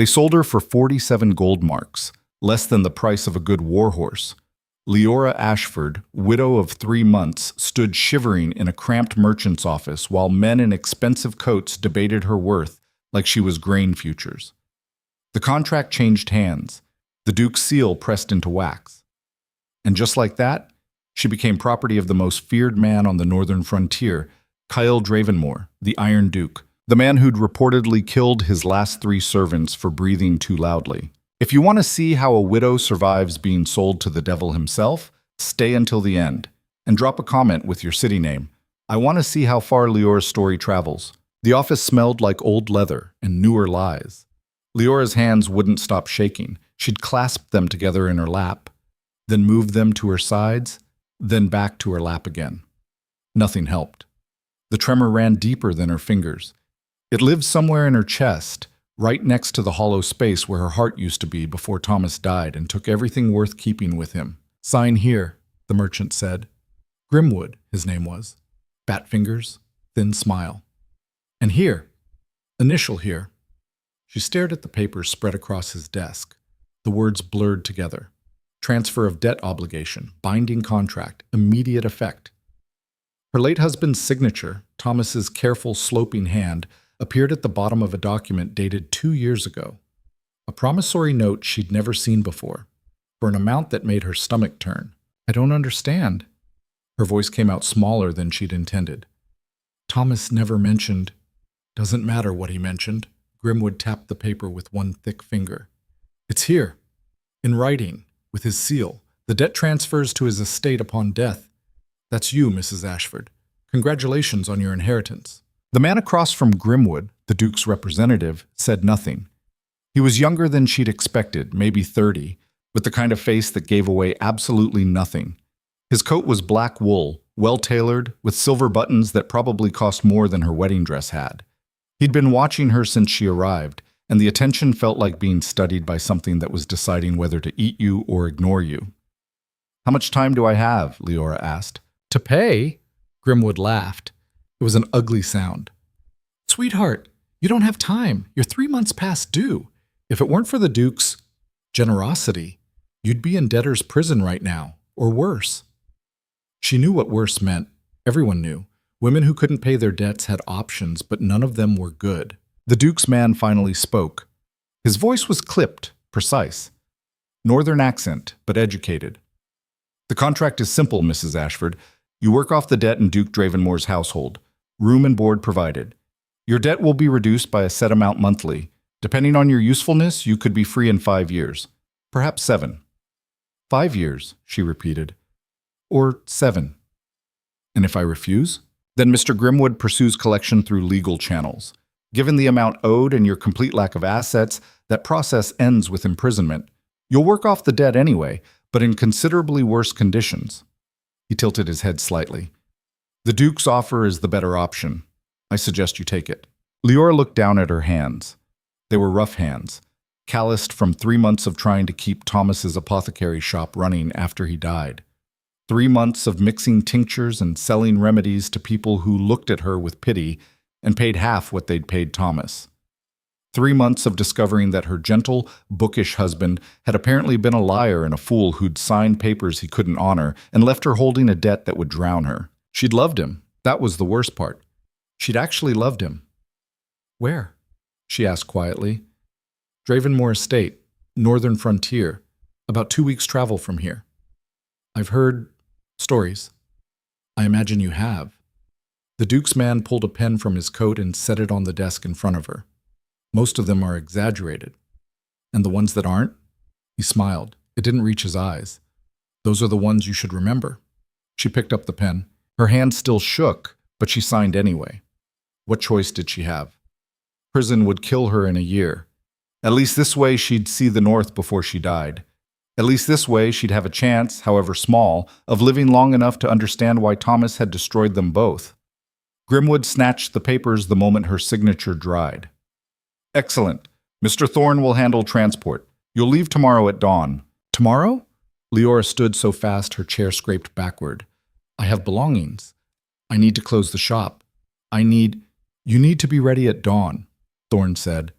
They sold her for 47 gold marks, less than the price of a good war horse. Liora Ashford, widow of 3 months, stood shivering in a cramped merchant's office while men in expensive coats debated her worth like she was grain futures. The contract changed hands, the Duke's seal pressed into wax. And just like that, she became property of the most feared man on the northern frontier, Kyle Dravenmore, the Iron Duke, the man who'd reportedly killed his last 3 servants for breathing too loudly. If you want to see how a widow survives being sold to the devil himself, stay until the end, and drop a comment with your city name. I want to see how far Liora's story travels. The office smelled like old leather and newer lies. Liora's hands wouldn't stop shaking. She'd clasp them together in her lap, then move them to her sides, then back to her lap again. Nothing helped. The tremor ran deeper than her fingers. It lived somewhere in her chest, right next to the hollow space where her heart used to be before Thomas died and took everything worth keeping with him. "Sign here," the merchant said. Grimwood, his name was. Fat fingers, thin smile. "And here. Initial here." She stared at the papers spread across his desk. The words blurred together. Transfer of debt obligation, binding contract, immediate effect. Her late husband's signature, Thomas's careful sloping hand, appeared at the bottom of a document dated 2 years ago. A promissory note she'd never seen before, for an amount that made her stomach turn. "I don't understand." Her voice came out smaller than she'd intended. "Thomas never mentioned—" "Doesn't matter what he mentioned." Grimwood tapped the paper with one thick finger. "It's here, in writing, with his seal. The debt transfers to his estate upon death. That's you, Mrs. Ashford. Congratulations on your inheritance." The man across from Grimwood, the Duke's representative, said nothing. He was younger than she'd expected, maybe 30, with the kind of face that gave away absolutely nothing. His coat was black wool, well-tailored, with silver buttons that probably cost more than her wedding dress had. He'd been watching her since she arrived, and the attention felt like being studied by something that was deciding whether to eat you or ignore you. "How much time do I have?" Liora asked. "To pay?" Grimwood laughed. It was an ugly sound. "Sweetheart, you don't have time. You're 3 months past due. If it weren't for the Duke's generosity, you'd be in debtor's prison right now, or worse." She knew what worse meant. Everyone knew. Women who couldn't pay their debts had options, but none of them were good. The Duke's man finally spoke. His voice was clipped, precise. Northern accent, but educated. "The contract is simple, Mrs. Ashford. You work off the debt in Duke Dravenmore's household. Room and board provided. Your debt will be reduced by a set amount monthly. Depending on your usefulness, you could be free in 5 years. Perhaps 7. 5 years, she repeated. Or 7. And if I refuse? Then Mr. Grimwood pursues collection through legal channels. Given the amount owed and your complete lack of assets, that process ends with imprisonment. You'll work off the debt anyway, but in considerably worse conditions." He tilted his head slightly. "The Duke's offer is the better option. I suggest you take it." Liora looked down at her hands. They were rough hands, calloused from 3 months of trying to keep Thomas's apothecary shop running after he died. 3 months of mixing tinctures and selling remedies to people who looked at her with pity and paid half what they'd paid Thomas. 3 months of discovering that her gentle, bookish husband had apparently been a liar and a fool who'd signed papers he couldn't honor and left her holding a debt that would drown her. She'd loved him. That was the worst part. She'd actually loved him. "Where?" she asked quietly. "Dravenmore Estate, northern frontier, about 2 weeks' travel from here." "I've heard stories." "I imagine you have." The Duke's man pulled a pen from his coat and set it on the desk in front of her. "Most of them are exaggerated. And the ones that aren't?" He smiled. It didn't reach his eyes. "Those are the ones you should remember." She picked up the pen. Her hand still shook, but she signed anyway. What choice did she have? Prison would kill her in a year. At least this way she'd see the North before she died. At least this way she'd have a chance, however small, of living long enough to understand why Thomas had destroyed them both. Grimwood snatched the papers the moment her signature dried. "Excellent. Mr. Thorne will handle transport. You'll leave tomorrow at dawn." "Tomorrow?" Liora stood so fast her chair scraped backward. "I have belongings. I need to close the shop. You need to be ready at dawn," Thorne said.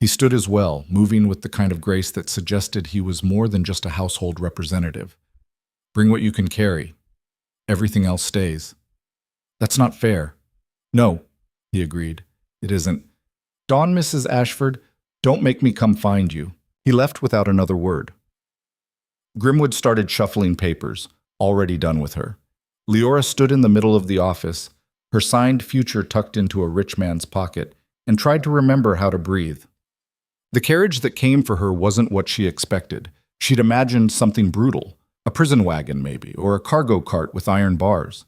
He stood as well, moving with the kind of grace that suggested he was more than just a household representative. Bring what you can carry. Everything else stays. That's not fair. No, he agreed. It isn't. Dawn, Mrs. Ashford, don't make me come find you. He left without another word. Grimwood started shuffling papers, already done with her. Liora stood in the middle of the office, her signed future tucked into a rich man's pocket, and tried to remember how to breathe. The carriage that came for her wasn't what she expected. She'd imagined something brutal, a prison wagon maybe, or a cargo cart with iron bars.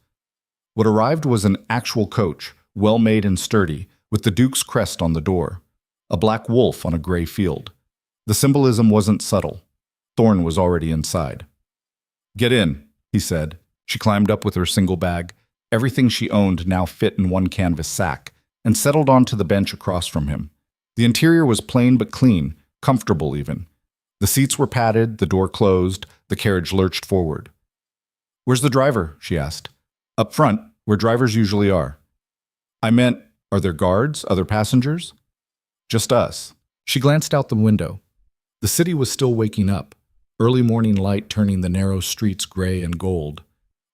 What arrived was an actual coach, well-made and sturdy, with the Duke's crest on the door, a black wolf on a gray field. The symbolism wasn't subtle. Thorne was already inside. "Get in," he said. She climbed up with her single bag. Everything she owned now fit in one canvas sack, and settled onto the bench across from him. The interior was plain but clean, comfortable even. The seats were padded, the door closed, the carriage lurched forward. "Where's the driver?" she asked. "Up front, where drivers usually are." "I meant, are there guards, other passengers?" "Just us." She glanced out the window. The city was still waking up, early morning light turning the narrow streets gray and gold.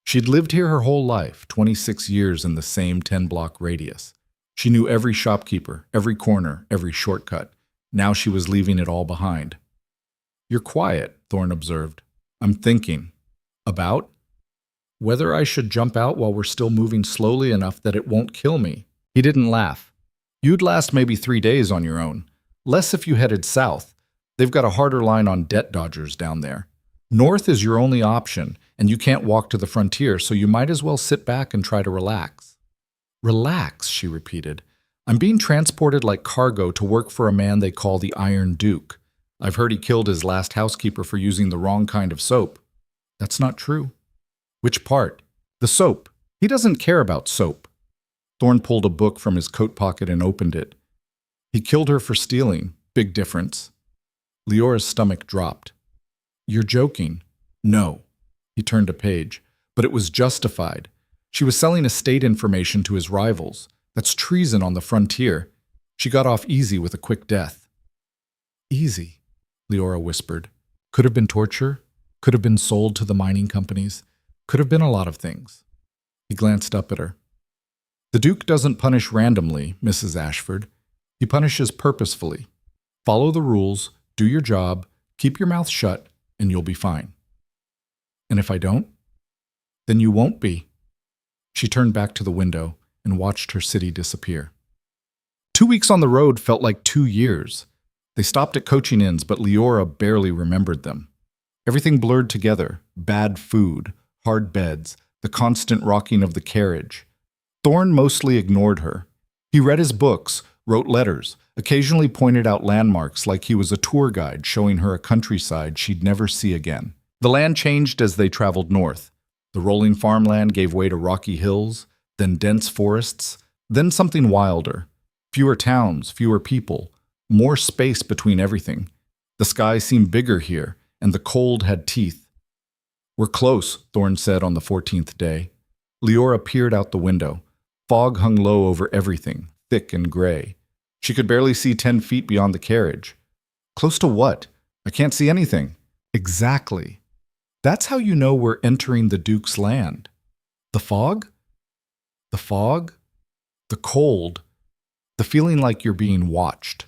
She'd lived here her whole life, 26 years in the same 10-block radius. She knew every shopkeeper, every corner, every shortcut. Now she was leaving it all behind. "You're quiet," Thorne observed. "I'm thinking." "About?" "Whether I should jump out while we're still moving slowly enough that it won't kill me." He didn't laugh. "You'd last maybe 3 days on your own. Less if you headed south. They've got a harder line on debt dodgers down there. North is your only option, and you can't walk to the frontier, so you might as well sit back and try to relax." "Relax," she repeated. "I'm being transported like cargo to work for a man they call the Iron Duke. I've heard he killed his last housekeeper for using the wrong kind of soap." "That's not true." "Which part?" "The soap. He doesn't care about soap." Thorne pulled a book from his coat pocket and opened it. "He killed her for stealing. Big difference." Leora's stomach dropped. "You're joking." "No." He turned a page. "But it was justified. She was selling estate information to his rivals. That's treason on the frontier. She got off easy with a quick death." "Easy," Liora whispered. "Could have been torture. Could have been sold to the mining companies. Could have been a lot of things." He glanced up at her. "The Duke doesn't punish randomly, Mrs. Ashford. He punishes purposefully. Follow the rules, do your job, keep your mouth shut, and you'll be fine." "And if I don't?" "Then you won't be." She turned back to the window and watched her city disappear. 2 weeks on the road felt like 2 years. They stopped at coaching inns, but Liora barely remembered them. Everything blurred together: bad food, hard beds, the constant rocking of the carriage. Thorne mostly ignored her. He read his books, wrote letters, occasionally pointed out landmarks like he was a tour guide showing her a countryside she'd never see again. The land changed as they traveled north. The rolling farmland gave way to rocky hills, then dense forests, then something wilder. Fewer towns, fewer people, more space between everything. The sky seemed bigger here, and the cold had teeth. "We're close," Thorne said on the 14th day. Liora peered out the window. Fog hung low over everything, thick and gray. She could barely see 10 feet beyond the carriage. "Close to what? I can't see anything." "Exactly. That's how you know we're entering the Duke's land." "The fog?" "The fog, the cold, the feeling like you're being watched."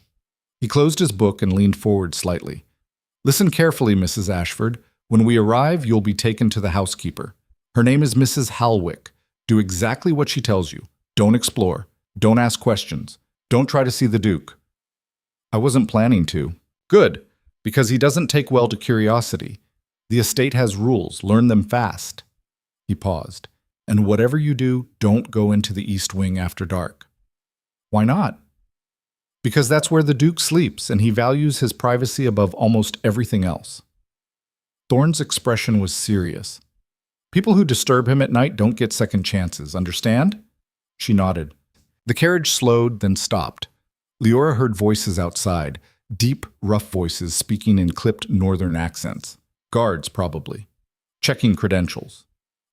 He closed his book and leaned forward slightly. "Listen carefully, Mrs. Ashford. When we arrive, you'll be taken to the housekeeper. Her name is Mrs. Halwick. Do exactly what she tells you. Don't explore. Don't ask questions. Don't try to see the Duke." "I wasn't planning to." "Good, because he doesn't take well to curiosity. The estate has rules. Learn them fast." He paused. "And whatever you do, don't go into the East Wing after dark." "Why not?" "Because that's where the Duke sleeps, and he values his privacy above almost everything else." Thorne's expression was serious. "People who disturb him at night don't get second chances, understand?" She nodded. The carriage slowed, then stopped. Liora heard voices outside, deep, rough voices speaking in clipped northern accents. Guards, probably. Checking credentials.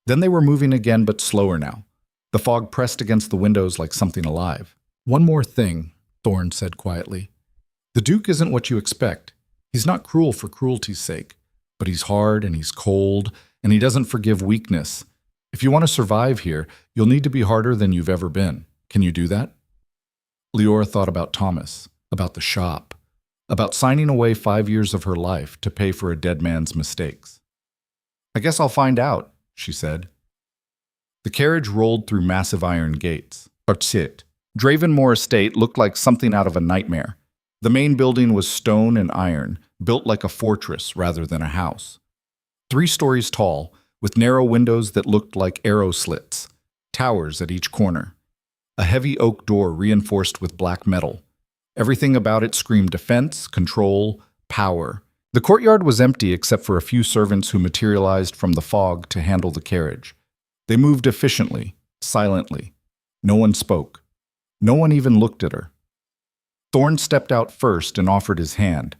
Then they were moving again, but slower now. The fog pressed against the windows like something alive. "One more thing," Thorne said quietly. The Duke isn't what you expect. He's not cruel for cruelty's sake, but he's hard and he's cold, and he doesn't forgive weakness. If you want to survive here, you'll need to be harder than you've ever been. Can you do that? Liora thought about Thomas, about the shop, about signing away 5 years of her life to pay for a dead man's mistakes. I guess I'll find out, she said. The carriage rolled through massive iron gates. Artsit. Dravenmore Estate looked like something out of a nightmare. The main building was stone and iron, built like a fortress rather than a house. 3 stories tall, with narrow windows that looked like arrow slits, towers at each corner. A heavy oak door reinforced with black metal. Everything about it screamed defense, control, power. The courtyard was empty except for a few servants who materialized from the fog to handle the carriage. They moved efficiently, silently. No one spoke. No one even looked at her. Thorn stepped out first and offered his hand.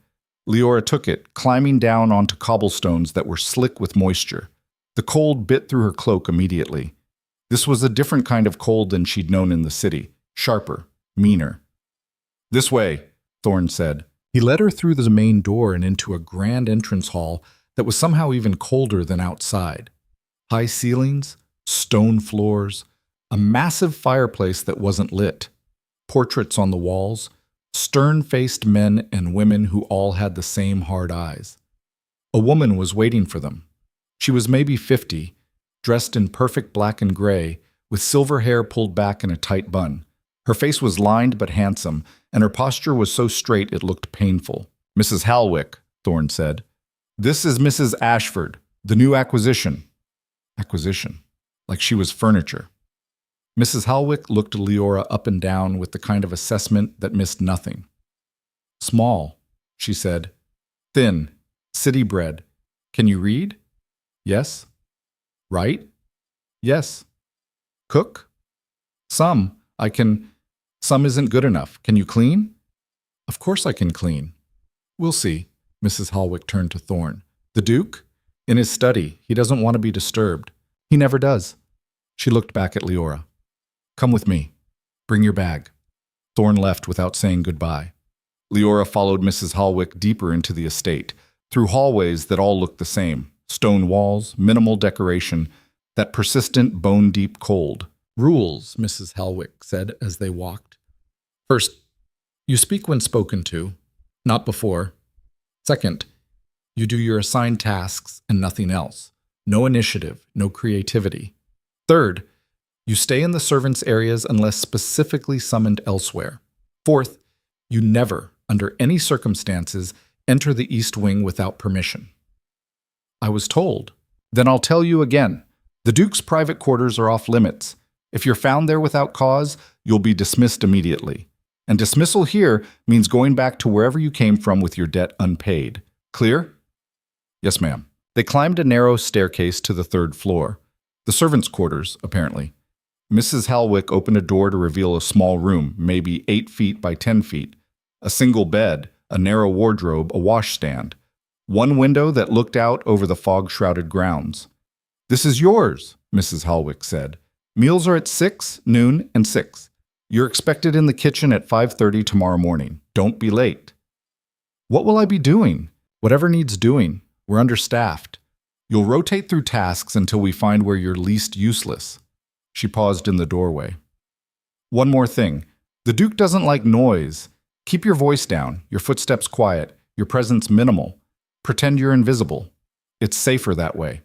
Liora took it, climbing down onto cobblestones that were slick with moisture. The cold bit through her cloak immediately. This was a different kind of cold than she'd known in the city, sharper, meaner. "This way," Thorn said. He led her through the main door and into a grand entrance hall that was somehow even colder than outside. High ceilings, stone floors, a massive fireplace that wasn't lit, portraits on the walls, stern-faced men and women who all had the same hard eyes. A woman was waiting for them. She was maybe 50, dressed in perfect black and gray, with silver hair pulled back in a tight bun. Her face was lined but handsome, and her posture was so straight it looked painful. "Mrs. Halwick," Thorn said. "This is Mrs. Ashford, the new acquisition." Acquisition. Like she was furniture. Mrs. Halwick looked Liora up and down with the kind of assessment that missed nothing. "Small," she said. "Thin. City bred. Can you read?" "Yes." "Write?" "Yes." "Cook?" "Some. I can. Some isn't good enough. Can you clean?" "Of course I can clean." "We'll see." Mrs. Halwick turned to Thorn. "The Duke?" "In his study. He doesn't want to be disturbed." "He never does." She looked back at Liora. "Come with me. Bring your bag." Thorn left without saying goodbye. Liora followed Mrs. Halwick deeper into the estate, through hallways that all looked the same. Stone walls, minimal decoration, that persistent bone-deep cold. "Rules," Mrs. Halwick said as they walked. "First, you speak when spoken to, not before. Second, you do your assigned tasks and nothing else. No initiative, no creativity. Third, you stay in the servants' areas unless specifically summoned elsewhere. Fourth, you never, under any circumstances, enter the East Wing without permission." "I was told." "Then I'll tell you again. The Duke's private quarters are off limits. If you're found there without cause, you'll be dismissed immediately. And dismissal here means going back to wherever you came from with your debt unpaid. Clear?" "Yes, ma'am." They climbed a narrow staircase to the 3rd floor. The servants' quarters, apparently. Mrs. Halwick opened a door to reveal a small room, maybe 8 feet by 10 feet. A single bed, a narrow wardrobe, a washstand. One window that looked out over the fog-shrouded grounds. "This is yours," Mrs. Halwick said. "Meals are at 6, noon, and 6. You're expected in the kitchen at 5:30 tomorrow morning. Don't be late." "What will I be doing?" "Whatever needs doing. We're understaffed. You'll rotate through tasks until we find where you're least useless." She paused in the doorway. "One more thing. The Duke doesn't like noise. Keep your voice down, your footsteps quiet, your presence minimal. Pretend you're invisible. It's safer that way."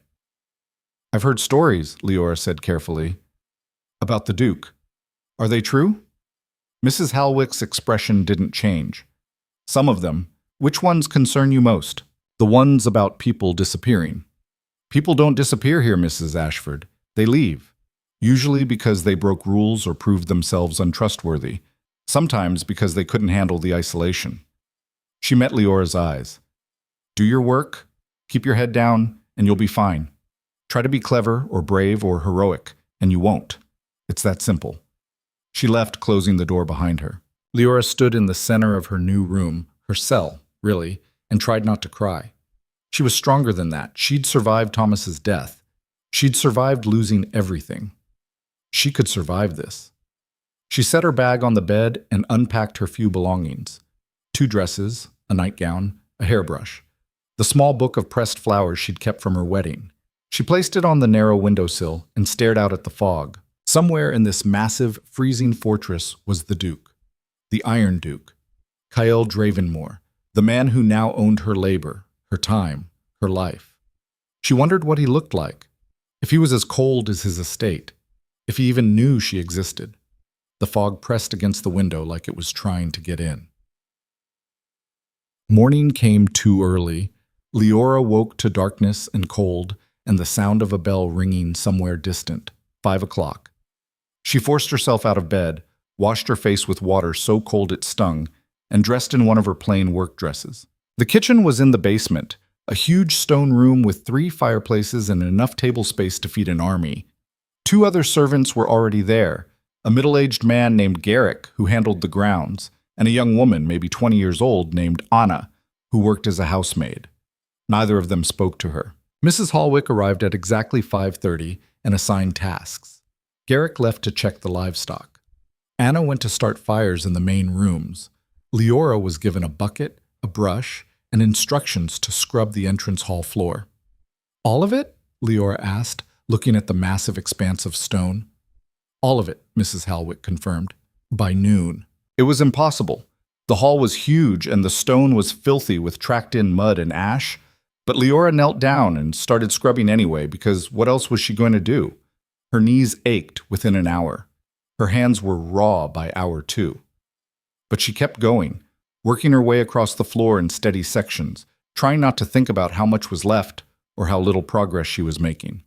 "I've heard stories," Liora said carefully. "About the Duke. Are they true?" Mrs. Halwick's expression didn't change. "Some of them. Which ones concern you most?" "The ones about people disappearing." "People don't disappear here, Mrs. Ashford. They leave. Usually because they broke rules or proved themselves untrustworthy. Sometimes because they couldn't handle the isolation." She met Liora's eyes. "Do your work, keep your head down, and you'll be fine. Try to be clever or brave or heroic, and you won't. It's that simple." She left, closing the door behind her. Liora stood in the center of her new room, her cell, really, and tried not to cry. She was stronger than that. She'd survived Thomas's death. She'd survived losing everything. She could survive this. She set her bag on the bed and unpacked her few belongings. 2 dresses, a nightgown, a hairbrush, the small book of pressed flowers she'd kept from her wedding. She placed it on the narrow windowsill and stared out at the fog. Somewhere in this massive, freezing fortress was the Duke. The Iron Duke. Kyle Dravenmore, the man who now owned her labor, her time, her life. She wondered what he looked like, if he was as cold as his estate, if he even knew she existed. The fog pressed against the window like it was trying to get in. Morning came too early. Liora woke to darkness and cold and the sound of a bell ringing somewhere distant. 5 o'clock. She forced herself out of bed, washed her face with water so cold it stung, and dressed in one of her plain work dresses. The kitchen was in the basement, a huge stone room with 3 fireplaces and enough table space to feed an army. 2 other servants were already there, a middle-aged man named Garrick, who handled the grounds, and a young woman, maybe 20 years old, named Anna, who worked as a housemaid. Neither of them spoke to her. Mrs. Hallwick arrived at exactly 5:30 and assigned tasks. Garrick left to check the livestock. Anna went to start fires in the main rooms. Liora was given a bucket, a brush, and instructions to scrub the entrance hall floor. "All of it?" Liora asked, looking at the massive expanse of stone. "All of it," Mrs. Hallwick confirmed. By noon. It was impossible. The hall was huge and the stone was filthy with tracked-in mud and ash, but Liora knelt down and started scrubbing anyway because what else was she going to do? Her knees ached within an hour. Her hands were raw by hour 2. But she kept going, working her way across the floor in steady sections, trying not to think about how much was left or how little progress she was making.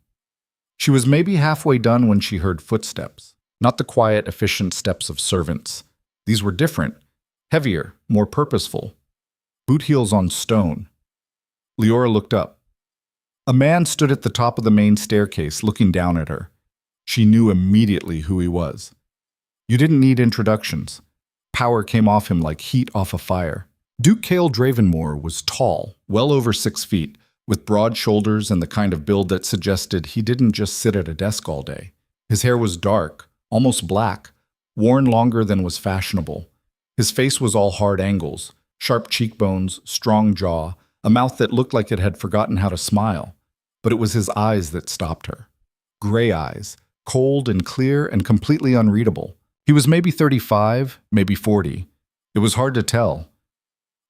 She was maybe halfway done when she heard footsteps, not the quiet, efficient steps of servants. These were different, heavier, more purposeful. Boot heels on stone. Liora looked up. A man stood at the top of the main staircase, looking down at her. She knew immediately who he was. You didn't need introductions. Power came off him like heat off a fire. Duke Cale Dravenmore was tall, well over 6 feet, with broad shoulders and the kind of build that suggested he didn't just sit at a desk all day. His hair was dark, almost black, worn longer than was fashionable. His face was all hard angles, sharp cheekbones, strong jaw, a mouth that looked like it had forgotten how to smile. But it was his eyes that stopped her. Gray eyes, cold and clear and completely unreadable. He was maybe 35, maybe 40. It was hard to tell.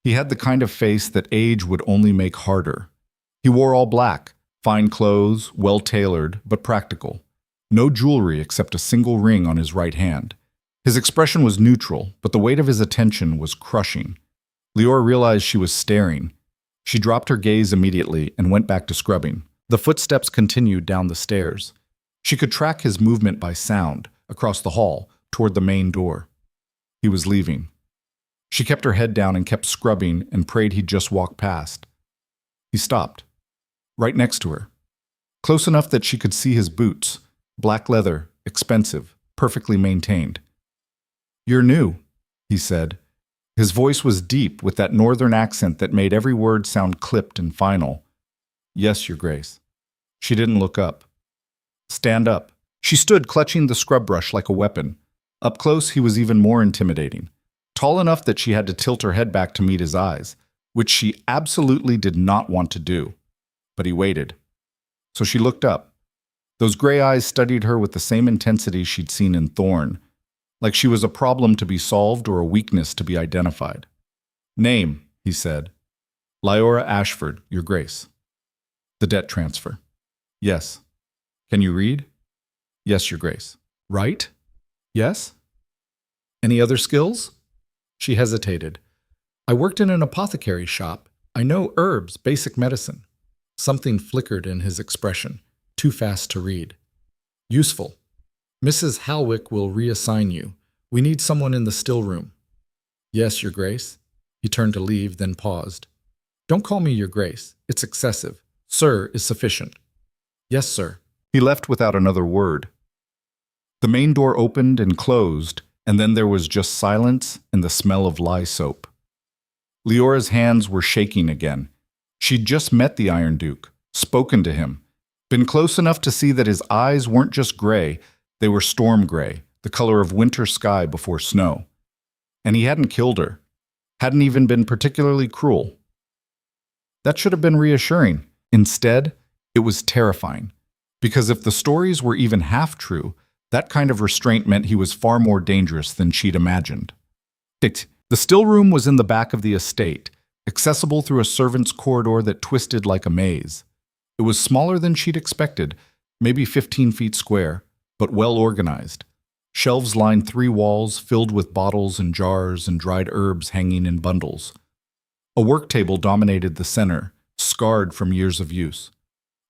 He had the kind of face that age would only make harder. He wore all black, fine clothes, well-tailored, but practical. No jewelry except a single ring on his right hand. His expression was neutral, but the weight of his attention was crushing. Liora realized she was staring. She dropped her gaze immediately and went back to scrubbing. The footsteps continued down the stairs. She could track his movement by sound, across the hall, toward the main door. He was leaving. She kept her head down and kept scrubbing and prayed he'd just walk past. He stopped, right next to her, close enough that she could see his boots, black leather, expensive, perfectly maintained. "You're new," he said. His voice was deep with that northern accent that made every word sound clipped and final. "Yes, Your Grace." She didn't look up. "Stand up." She stood clutching the scrub brush like a weapon. Up close, he was even more intimidating. Tall enough that she had to tilt her head back to meet his eyes, which she absolutely did not want to do. But he waited. So she looked up. Those gray eyes studied her with the same intensity she'd seen in Thorn, like she was a problem to be solved or a weakness to be identified. "Name," he said. "Liora Ashford, Your Grace." "The debt transfer." "Yes." "Can you read?" "Yes, Your Grace." "Write?" "Yes." "Any other skills?" She hesitated. "I worked in an apothecary shop. I know herbs, basic medicine." Something flickered in his expression, too fast to read. "Useful. Mrs. Hallwick will reassign you. We need someone in the still room." "Yes, Your Grace." He turned to leave, then paused. "Don't call me Your Grace. It's excessive. Sir is sufficient." "Yes, sir." He left without another word. The main door opened and closed, and then there was just silence and the smell of lye soap. Leora's hands were shaking again. She'd just met the Iron Duke, spoken to him, been close enough to see that his eyes weren't just gray, they were storm gray, the color of winter sky before snow. And he hadn't killed her. Hadn't even been particularly cruel. That should have been reassuring. Instead, it was terrifying. Because if the stories were even half true, that kind of restraint meant he was far more dangerous than she'd imagined. The still room was in the back of the estate, accessible through a servant's corridor that twisted like a maze. It was smaller than she'd expected, maybe 15 feet square, but well organized. Shelves lined 3 walls filled with bottles and jars and dried herbs hanging in bundles. A work table dominated the center, scarred from years of use.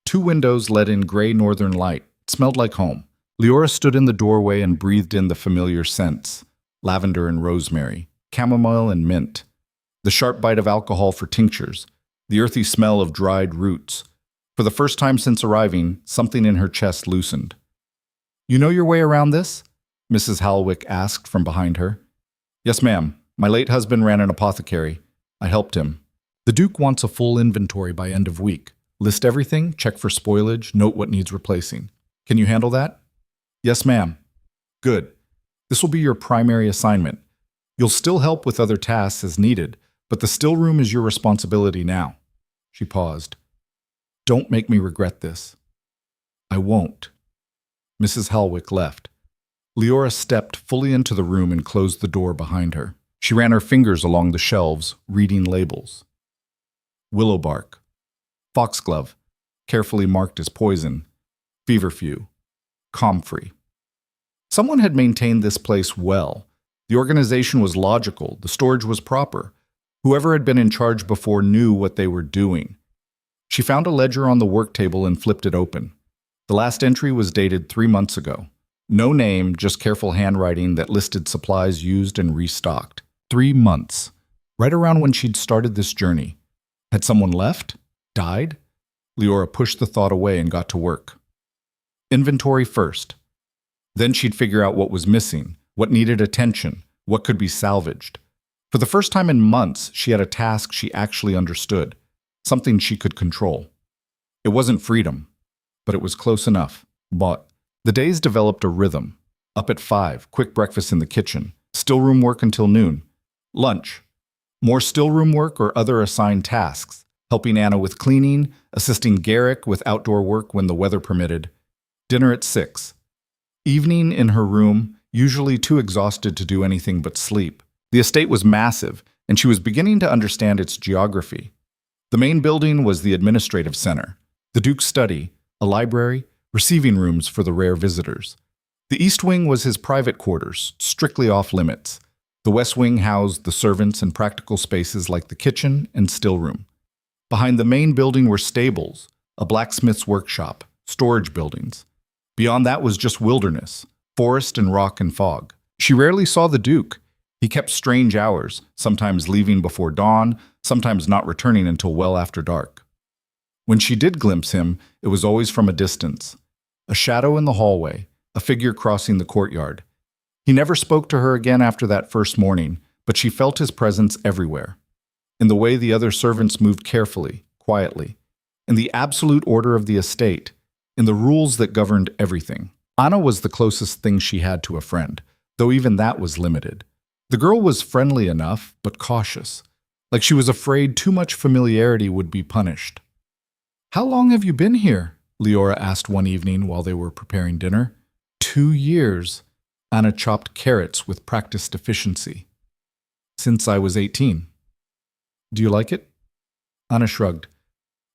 2 windows let in gray northern light. It smelled like home. Liora stood in the doorway and breathed in the familiar scents: lavender and rosemary, chamomile and mint, the sharp bite of alcohol for tinctures, the earthy smell of dried roots. For the first time since arriving, something in her chest loosened. "You know your way around this?" Mrs. Halwick asked from behind her. "Yes, ma'am. My late husband ran an apothecary. I helped him. The Duke wants a full inventory by end of week. List everything, check for spoilage, note what needs replacing. Can you handle that?" "Yes, ma'am." "Good. This will be your primary assignment. You'll still help with other tasks as needed, but the still room is your responsibility now." She paused. "Don't make me regret this." "I won't." Mrs. Halwick left. Liora stepped fully into the room and closed the door behind her. She ran her fingers along the shelves, reading labels. Willow bark. Foxglove, carefully marked as poison. Feverfew. Comfrey. Someone had maintained this place well. The organization was logical, the storage was proper. Whoever had been in charge before knew what they were doing. She found a ledger on the work table and flipped it open. The last entry was dated 3 months ago. No name, just careful handwriting that listed supplies used and restocked. 3 months. Right around when she'd started this journey. Had someone left? Died? Liora pushed the thought away and got to work. Inventory first. Then she'd figure out what was missing, what needed attention, what could be salvaged. For the first time in months, she had a task she actually understood, something she could control. It wasn't freedom, but it was close enough. The days developed a rhythm. Up at 5, quick breakfast in the kitchen, stillroom work until noon. Lunch. More stillroom work or other assigned tasks, helping Anna with cleaning, assisting Garrick with outdoor work when the weather permitted. Dinner at 6. Evening in her room, usually too exhausted to do anything but sleep. The estate was massive, and she was beginning to understand its geography. The main building was the administrative center, the Duke's study, a library, receiving rooms for the rare visitors. The East Wing was his private quarters, strictly off-limits. The West Wing housed the servants and practical spaces like the kitchen and stillroom. Behind the main building were stables, a blacksmith's workshop, storage buildings. Beyond that was just wilderness, forest and rock and fog. She rarely saw the Duke. He kept strange hours, sometimes leaving before dawn, sometimes not returning until well after dark. When she did glimpse him, it was always from a distance. A shadow in the hallway, a figure crossing the courtyard. He never spoke to her again after that first morning, but she felt his presence everywhere. In the way the other servants moved carefully, quietly. In the absolute order of the estate. In the rules that governed everything. Anna was the closest thing she had to a friend, though even that was limited. The girl was friendly enough, but cautious. Like she was afraid too much familiarity would be punished. "How long have you been here?" Liora asked one evening while they were preparing dinner. 2 years. Anna chopped carrots with practiced efficiency. "Since I was 18. Do you like it?" Anna shrugged.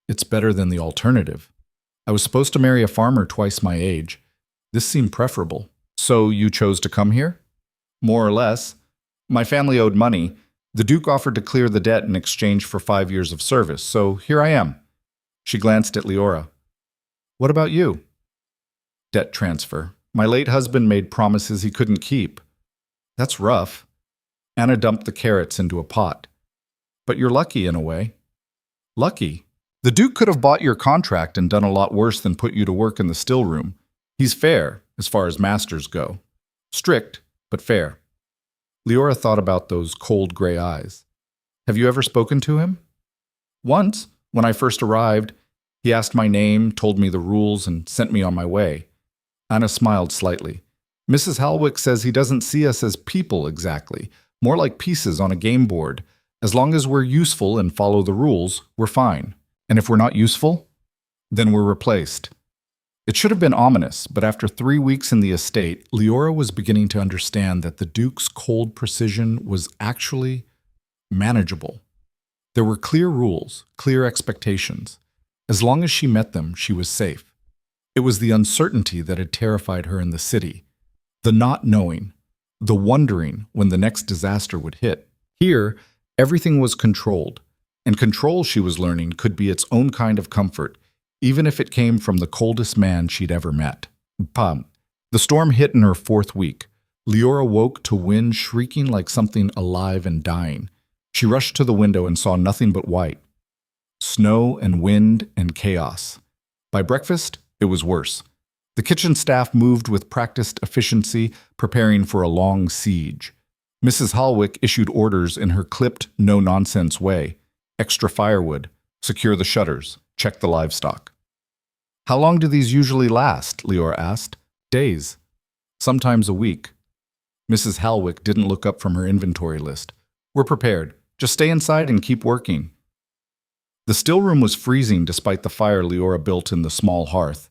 "It's better than the alternative. I was supposed to marry a farmer twice my age. This seemed preferable." "So you chose to come here?" "More or less. My family owed money. The Duke offered to clear the debt in exchange for 5 years of service, so here I am." She glanced at Liora. "What about you?" "Debt transfer. My late husband made promises he couldn't keep." "That's rough." Anna dumped the carrots into a pot. "But you're lucky in a way." "Lucky? The Duke could have bought your contract and done a lot worse than put you to work in the still room. He's fair, as far as masters go. Strict, but fair." Liora thought about those cold gray eyes. "Have you ever spoken to him?" "Once. When I first arrived, he asked my name, told me the rules, and sent me on my way." Anna smiled slightly. "Mrs. Halwick says he doesn't see us as people exactly, more like pieces on a game board. As long as we're useful and follow the rules, we're fine. And if we're not useful, then we're replaced. It should have been ominous, but after 3 weeks in the estate, Liora was beginning to understand that the Duke's cold precision was actually manageable. There were clear rules, clear expectations. As long as she met them, she was safe. It was the uncertainty that had terrified her in the city, the not knowing, the wondering when the next disaster would hit. Here, everything was controlled, and control, she was learning, could be its own kind of comfort, even if it came from the coldest man she'd ever met. Pam. The storm hit in her 4th week. Liora woke to wind shrieking like something alive and dying. She rushed to the window and saw nothing but white. Snow and wind and chaos. By breakfast, it was worse. The kitchen staff moved with practiced efficiency, preparing for a long siege. Mrs. Halwick issued orders in her clipped, no-nonsense way. Extra firewood, secure the shutters, check the livestock. How long do these usually last? Liora asked. Days. Sometimes a week. Mrs. Halwick didn't look up from her inventory list. We're prepared. Just stay inside and keep working. The still room was freezing despite the fire Liora built in the small hearth.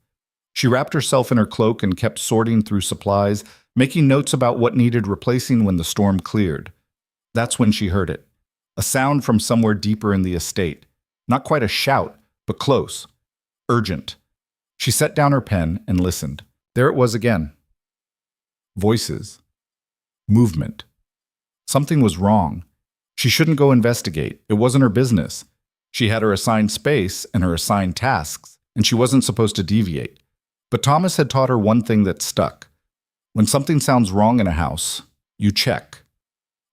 She wrapped herself in her cloak and kept sorting through supplies, making notes about what needed replacing when the storm cleared. That's when she heard it. A sound from somewhere deeper in the estate. Not quite a shout, but close. Urgent. She set down her pen and listened. There it was again. Voices. Movement. Something was wrong. She shouldn't go investigate. It wasn't her business. She had her assigned space and her assigned tasks, and she wasn't supposed to deviate. But Thomas had taught her one thing that stuck. When something sounds wrong in a house, you check.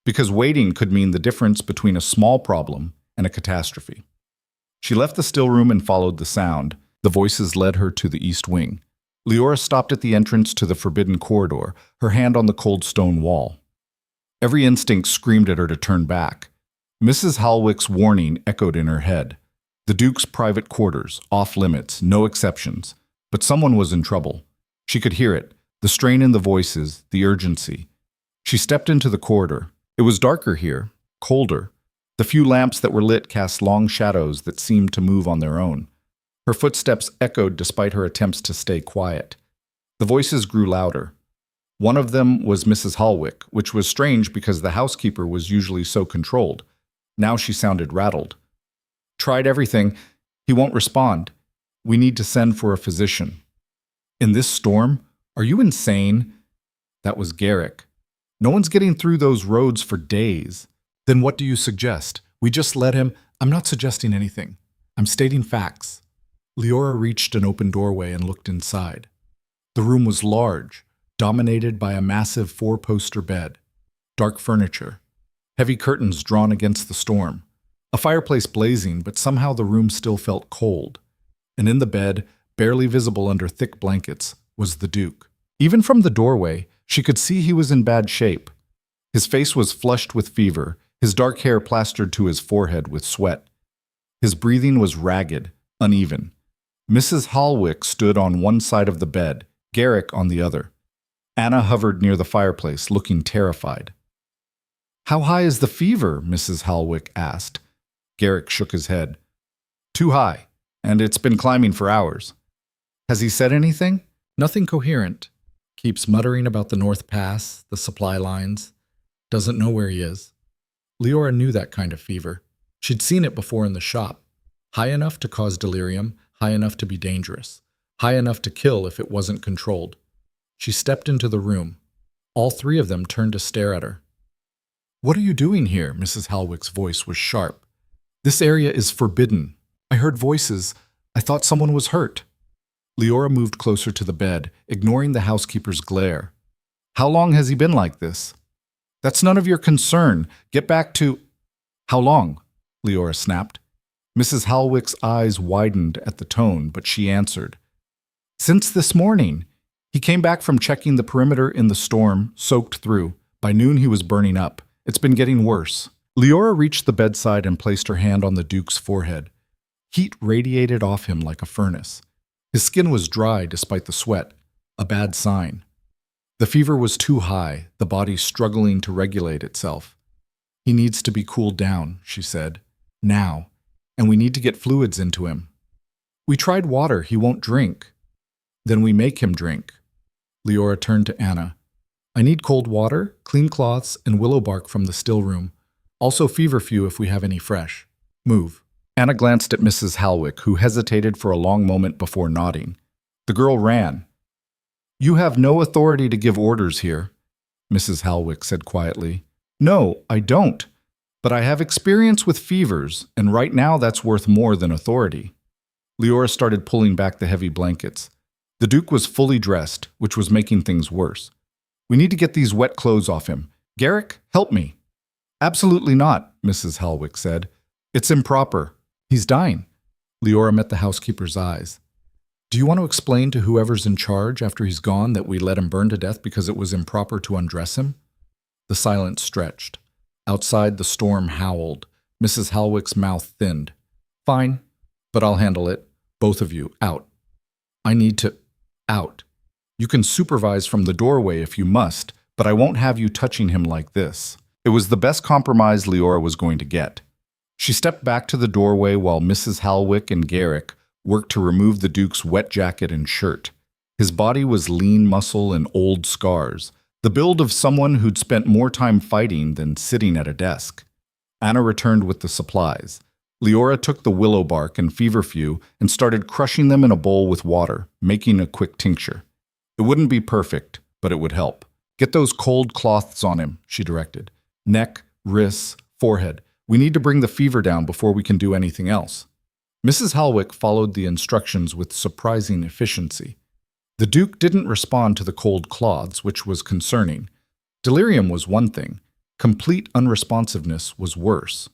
Because waiting could mean the difference between a small problem and a catastrophe. She left the still room and followed the sound. The voices led her to the east wing. Liora stopped at the entrance to the forbidden corridor, her hand on the cold stone wall. Every instinct screamed at her to turn back. Mrs. Halwick's warning echoed in her head. The Duke's private quarters, off limits, no exceptions. But someone was in trouble. She could hear it, the strain in the voices, the urgency. She stepped into the corridor. It was darker here, colder. The few lamps that were lit cast long shadows that seemed to move on their own. Her footsteps echoed despite her attempts to stay quiet. The voices grew louder. One of them was Mrs. Halwick, which was strange because the housekeeper was usually so controlled. Now she sounded rattled. Tried everything. He won't respond. We need to send for a physician. In this storm? Are you insane? That was Garrick. No one's getting through those roads for days. Then what do you suggest? We just let him. I'm not suggesting anything. I'm stating facts. Liora reached an open doorway and looked inside. The room was large, dominated by a massive 4-poster bed. Dark furniture. Heavy curtains drawn against the storm. A fireplace blazing, but somehow the room still felt cold. And in the bed, barely visible under thick blankets, was the Duke. Even from the doorway, she could see he was in bad shape. His face was flushed with fever, his dark hair plastered to his forehead with sweat. His breathing was ragged, uneven. Mrs. Halwick stood on one side of the bed, Garrick on the other. Anna hovered near the fireplace, looking terrified. How high is the fever? Mrs. Halwick asked. Garrick shook his head. Too high, and it's been climbing for hours. Has he said anything? Nothing coherent. Keeps muttering about the North Pass, the supply lines. Doesn't know where he is. Liora knew that kind of fever. She'd seen it before in the shop. High enough to cause delirium, high enough to be dangerous. High enough to kill if it wasn't controlled. She stepped into the room. All 3 of them turned to stare at her. What are you doing here? Mrs. Halwick's voice was sharp. This area is forbidden. I heard voices. I thought someone was hurt. Liora moved closer to the bed, ignoring the housekeeper's glare. How long has he been like this? That's none of your concern. Get back to... How long? Liora snapped. Mrs. Halwick's eyes widened at the tone, but she answered. Since this morning. He came back from checking the perimeter in the storm, soaked through. By noon he was burning up. It's been getting worse. Liora reached the bedside and placed her hand on the Duke's forehead. Heat radiated off him like a furnace. His skin was dry despite the sweat, a bad sign. The fever was too high, the body struggling to regulate itself. He needs to be cooled down, she said. Now. And we need to get fluids into him. We tried water, he won't drink. Then we make him drink. Liora turned to Anna. I need cold water, clean cloths, and willow bark from the still room. Also feverfew if we have any fresh. Move. Anna glanced at Mrs. Halwick, who hesitated for a long moment before nodding. The girl ran. You have no authority to give orders here, Mrs. Halwick said quietly. No, I don't. But I have experience with fevers, and right now that's worth more than authority. Liora started pulling back the heavy blankets. The Duke was fully dressed, which was making things worse. We need to get these wet clothes off him. Garrick, help me. Absolutely not, Mrs. Halwick said. It's improper. He's dying. Liora met the housekeeper's eyes. Do you want to explain to whoever's in charge after he's gone that we let him burn to death because it was improper to undress him? The silence stretched. Outside, the storm howled. Mrs. Halwick's mouth thinned. Fine, but I'll handle it. Both of you, out. I need to... out. You can supervise from the doorway if you must, but I won't have you touching him like this. It was the best compromise Liora was going to get. She stepped back to the doorway while Mrs. Halwick and Garrick worked to remove the Duke's wet jacket and shirt. His body was lean muscle and old scars, the build of someone who'd spent more time fighting than sitting at a desk. Anna returned with the supplies. Liora took the willow bark and feverfew and started crushing them in a bowl with water, making a quick tincture. It wouldn't be perfect, but it would help. Get those cold cloths on him, she directed. Neck, wrists, forehead. We need to bring the fever down before we can do anything else. Mrs. Halwick followed the instructions with surprising efficiency. The Duke didn't respond to the cold cloths, which was concerning. Delirium was one thing. Complete unresponsiveness was worse.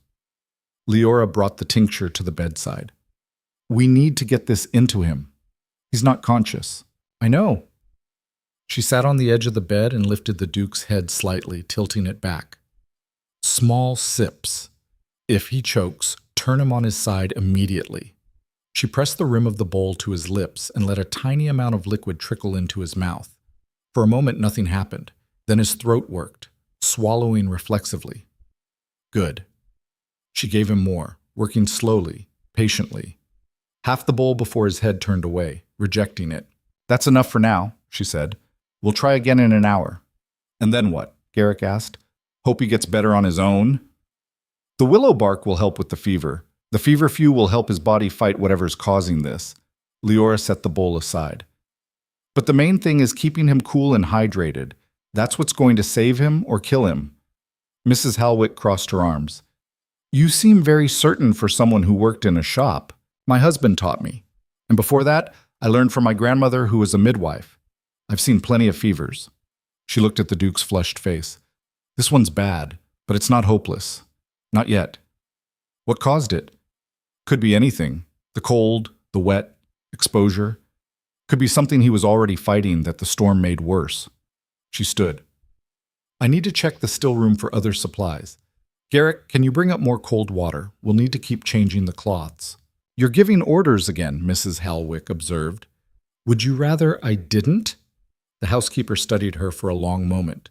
Liora brought the tincture to the bedside. We need to get this into him. He's not conscious. I know. She sat on the edge of the bed and lifted the Duke's head slightly, tilting it back. Small sips. If he chokes, turn him on his side immediately. She pressed the rim of the bowl to his lips and let a tiny amount of liquid trickle into his mouth. For a moment, nothing happened. Then his throat worked, swallowing reflexively. Good. She gave him more, working slowly, patiently. Half the bowl before his head turned away, rejecting it. That's enough for now, she said. We'll try again in an hour. And then what? Garrick asked. Hope he gets better on his own? The willow bark will help with the fever. The feverfew will help his body fight whatever's causing this. Liora set the bowl aside. But the main thing is keeping him cool and hydrated. That's what's going to save him or kill him. Mrs. Halwick crossed her arms. You seem very certain for someone who worked in a shop. My husband taught me. And before that, I learned from my grandmother who was a midwife. I've seen plenty of fevers. She looked at the Duke's flushed face. This one's bad, but it's not hopeless. Not yet. What caused it? Could be anything. The cold, the wet, exposure. Could be something he was already fighting that the storm made worse. She stood. I need to check the still room for other supplies. Garrick, can you bring up more cold water? We'll need to keep changing the cloths. You're giving orders again, Mrs. Halwick observed. Would you rather I didn't? The housekeeper studied her for a long moment.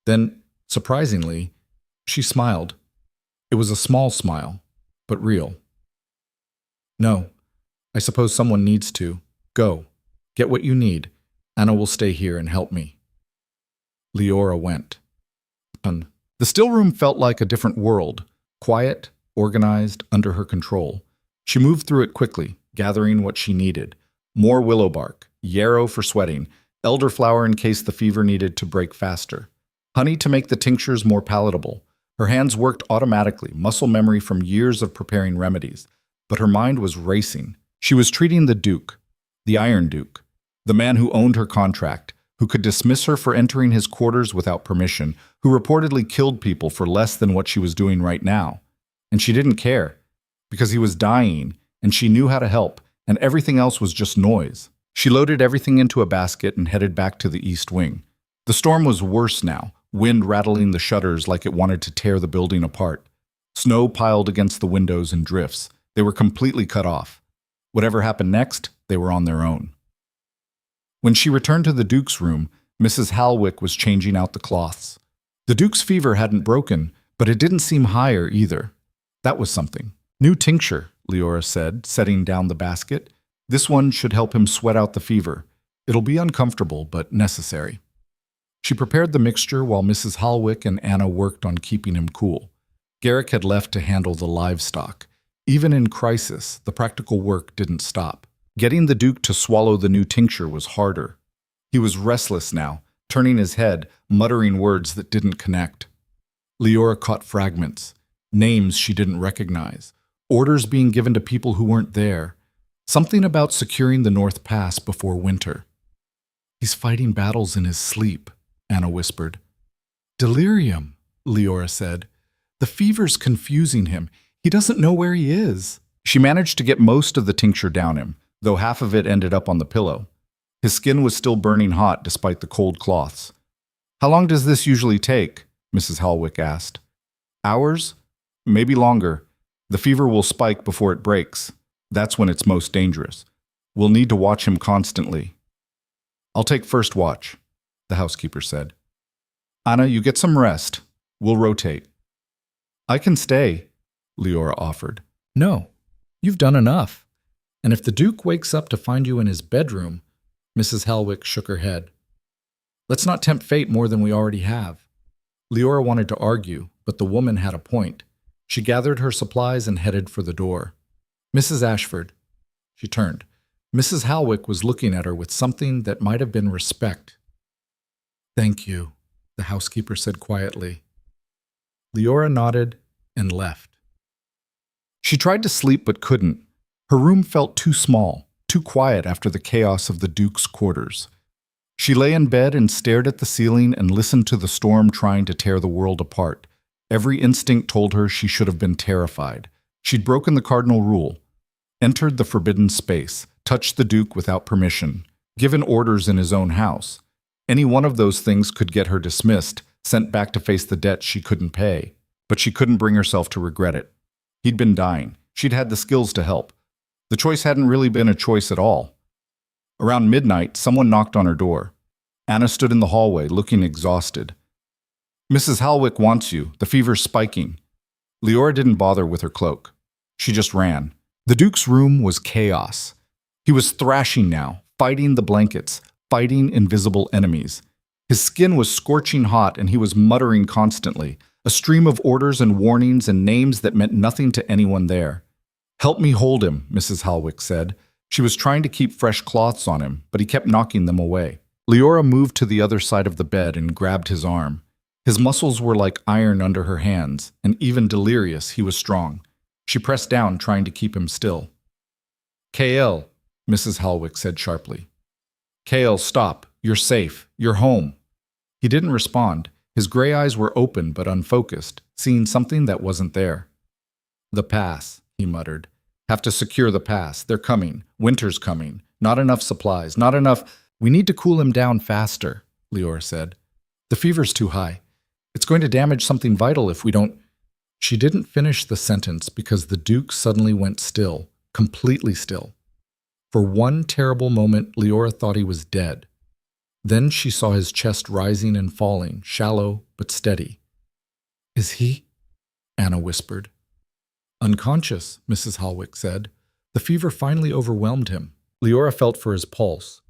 Then, surprisingly, she smiled. It was a small smile, but real. No, I suppose someone needs to. Go. Get what you need. Anna will stay here and help me. Liora went. The still room felt like a different world, quiet, organized, under her control. She moved through it quickly, gathering what she needed. More willow bark, yarrow for sweating, elderflower in case the fever needed to break faster, honey to make the tinctures more palatable. Her hands worked automatically, muscle memory from years of preparing remedies. But her mind was racing. She was treating the Duke, the Iron Duke, the man who owned her contract, who could dismiss her for entering his quarters without permission, who reportedly killed people for less than what she was doing right now. And she didn't care, because he was dying, and she knew how to help, and everything else was just noise. She loaded everything into a basket and headed back to the east wing. The storm was worse now, wind rattling the shutters like it wanted to tear the building apart. Snow piled against the windows in drifts. They were completely cut off. Whatever happened next, they were on their own. When she returned to the Duke's room, Mrs. Halwick was changing out the cloths. The Duke's fever hadn't broken, But it didn't seem higher either. That was something. New tincture, Liora said, setting down the basket. This one should help him sweat out the fever. It'll be uncomfortable, but necessary. She prepared the mixture while Mrs. Halwick and Anna worked on keeping him cool. Garrick had left to handle the livestock. Even in crisis, the practical work didn't stop. Getting the Duke to swallow the new tincture was harder. He was restless now, turning his head, muttering words that didn't connect. Liora caught fragments, names she didn't recognize, orders being given to people who weren't there. Something about securing the North Pass before winter. He's fighting battles in his sleep, Anna whispered. Delirium, Liora said. The fever's confusing him. He doesn't know where he is. She managed to get most of the tincture down him, though half of it ended up on the pillow. His skin was still burning hot despite the cold cloths. How long does this usually take? Mrs. Halwick asked. Hours? Maybe longer. The fever will spike before it breaks. That's when it's most dangerous. We'll need to watch him constantly. I'll take first watch, the housekeeper said. Anna, you get some rest. We'll rotate. I can stay, Liora offered. No, you've done enough. And if the Duke wakes up to find you in his bedroom, Mrs. Halwick shook her head. Let's not tempt fate more than we already have. Liora wanted to argue, but the woman had a point. She gathered her supplies and headed for the door. Mrs. Ashford. She turned. Mrs. Halwick was looking at her with something that might have been respect. Thank you, the housekeeper said quietly. Liora nodded and left. She tried to sleep but couldn't. Her room felt too small, too quiet after the chaos of the Duke's quarters. She lay in bed and stared at the ceiling and listened to the storm trying to tear the world apart. Every instinct told her she should have been terrified. She'd broken the cardinal rule, entered the forbidden space, touched the Duke without permission, given orders in his own house. Any one of those things could get her dismissed, sent back to face the debt she couldn't pay. But she couldn't bring herself to regret it. He'd been dying. She'd had the skills to help. The choice hadn't really been a choice at all. Around midnight, someone knocked on her door. Anna stood in the hallway, looking exhausted. Mrs. Halwick wants you. The fever's spiking. Liora didn't bother with her cloak. She just ran. The Duke's room was chaos. He was thrashing now, fighting the blankets, fighting invisible enemies. His skin was scorching hot and he was muttering constantly, a stream of orders and warnings and names that meant nothing to anyone there. Help me hold him, Mrs. Halwick said. She was trying to keep fresh cloths on him, but he kept knocking them away. Liora moved to the other side of the bed and grabbed his arm. His muscles were like iron under her hands, and even delirious, he was strong. She pressed down, trying to keep him still. KL, Mrs. Halwick said sharply. KL, stop. You're safe. You're home. He didn't respond. His gray eyes were open but unfocused, seeing something that wasn't there. The pass, he muttered. Have to secure the pass. They're coming. Winter's coming. Not enough supplies. Not enough. We need to cool him down faster, Liora said. The fever's too high. It's going to damage something vital if we don't... She didn't finish the sentence because the Duke suddenly went still, completely still. For one terrible moment, Liora thought he was dead. Then she saw his chest rising and falling, shallow but steady. Is he? Anna whispered. Unconscious, Mrs. Halwick said. The fever finally overwhelmed him. Liora felt for his pulse.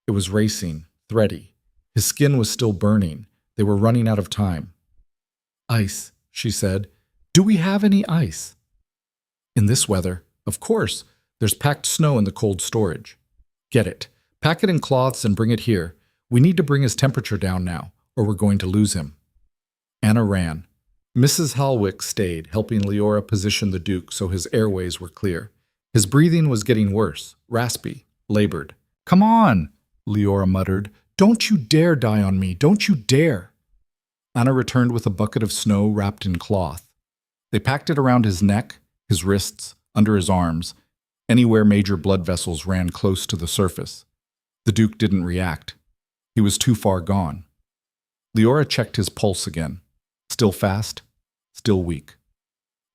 It was racing, thready. His skin was still burning. They were running out of time. Ice, she said. Do we have any ice? In this weather, of course. There's packed snow in the cold storage. Get it. Pack it in cloths and bring it here. We need to bring his temperature down now, or we're going to lose him. Anna ran. Mrs. Halwick stayed, helping Liora position the Duke so his airways were clear. His breathing was getting worse, raspy, labored. Come on, Liora muttered. Don't you dare die on me. Don't you dare. Anna returned with a bucket of snow wrapped in cloth. They packed it around his neck, his wrists, under his arms, anywhere major blood vessels ran close to the surface. The Duke didn't react. He was too far gone. Liora checked his pulse again. Still fast, still weak.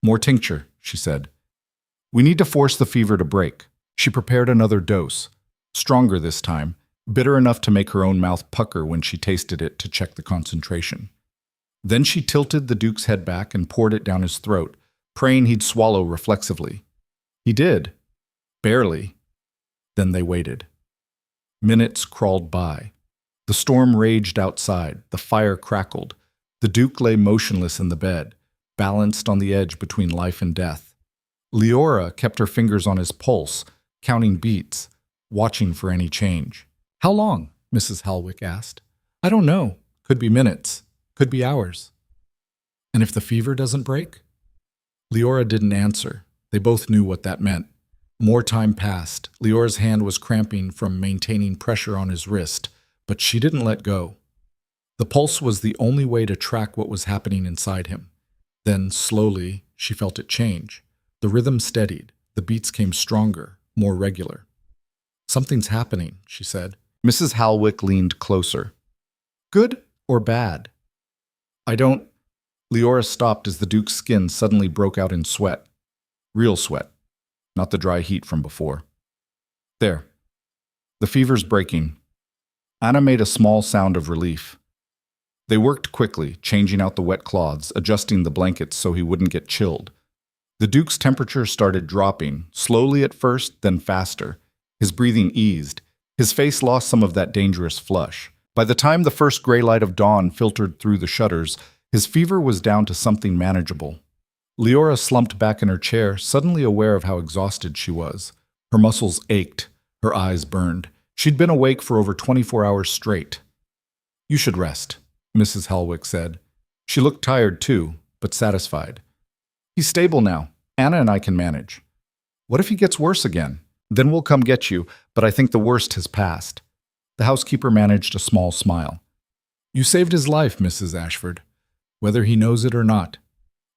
More tincture, she said. We need to force the fever to break. She prepared another dose, stronger this time, bitter enough to make her own mouth pucker when she tasted it to check the concentration. Then she tilted the Duke's head back and poured it down his throat, praying he'd swallow reflexively. He did. Barely. Then they waited. Minutes crawled by. The storm raged outside. The fire crackled. The Duke lay motionless in the bed, balanced on the edge between life and death. Liora kept her fingers on his pulse, counting beats, watching for any change. "How long?" Mrs. Halwick asked. "I don't know. Could be minutes. Could be hours." "And if the fever doesn't break?" Liora didn't answer. They both knew what that meant. More time passed. Leora's hand was cramping from maintaining pressure on his wrist, but she didn't let go. The pulse was the only way to track what was happening inside him. Then, slowly, she felt it change. The rhythm steadied. The beats came stronger, more regular. "Something's happening," she said. Mrs. Halwick leaned closer. "Good or bad?" "I don't—" Leora stopped as the Duke's skin suddenly broke out in sweat. Real sweat, not the dry heat from before. "There. The fever's breaking." Anna made a small sound of relief. They worked quickly, changing out the wet cloths, adjusting the blankets so he wouldn't get chilled. The Duke's temperature started dropping, slowly at first, then faster. His breathing eased. His face lost some of that dangerous flush. By the time the first gray light of dawn filtered through the shutters, his fever was down to something manageable. Liora slumped back in her chair, suddenly aware of how exhausted she was. Her muscles ached. Her eyes burned. She'd been awake for over 24 hours straight. "You should rest," Mrs. Halwick said. She looked tired too, but satisfied. "He's stable now. Anna and I can manage. What if he gets worse again? Then we'll come get you, but I think the worst has passed." The housekeeper managed a small smile. "You saved his life, Mrs. Ashford, whether he knows it or not."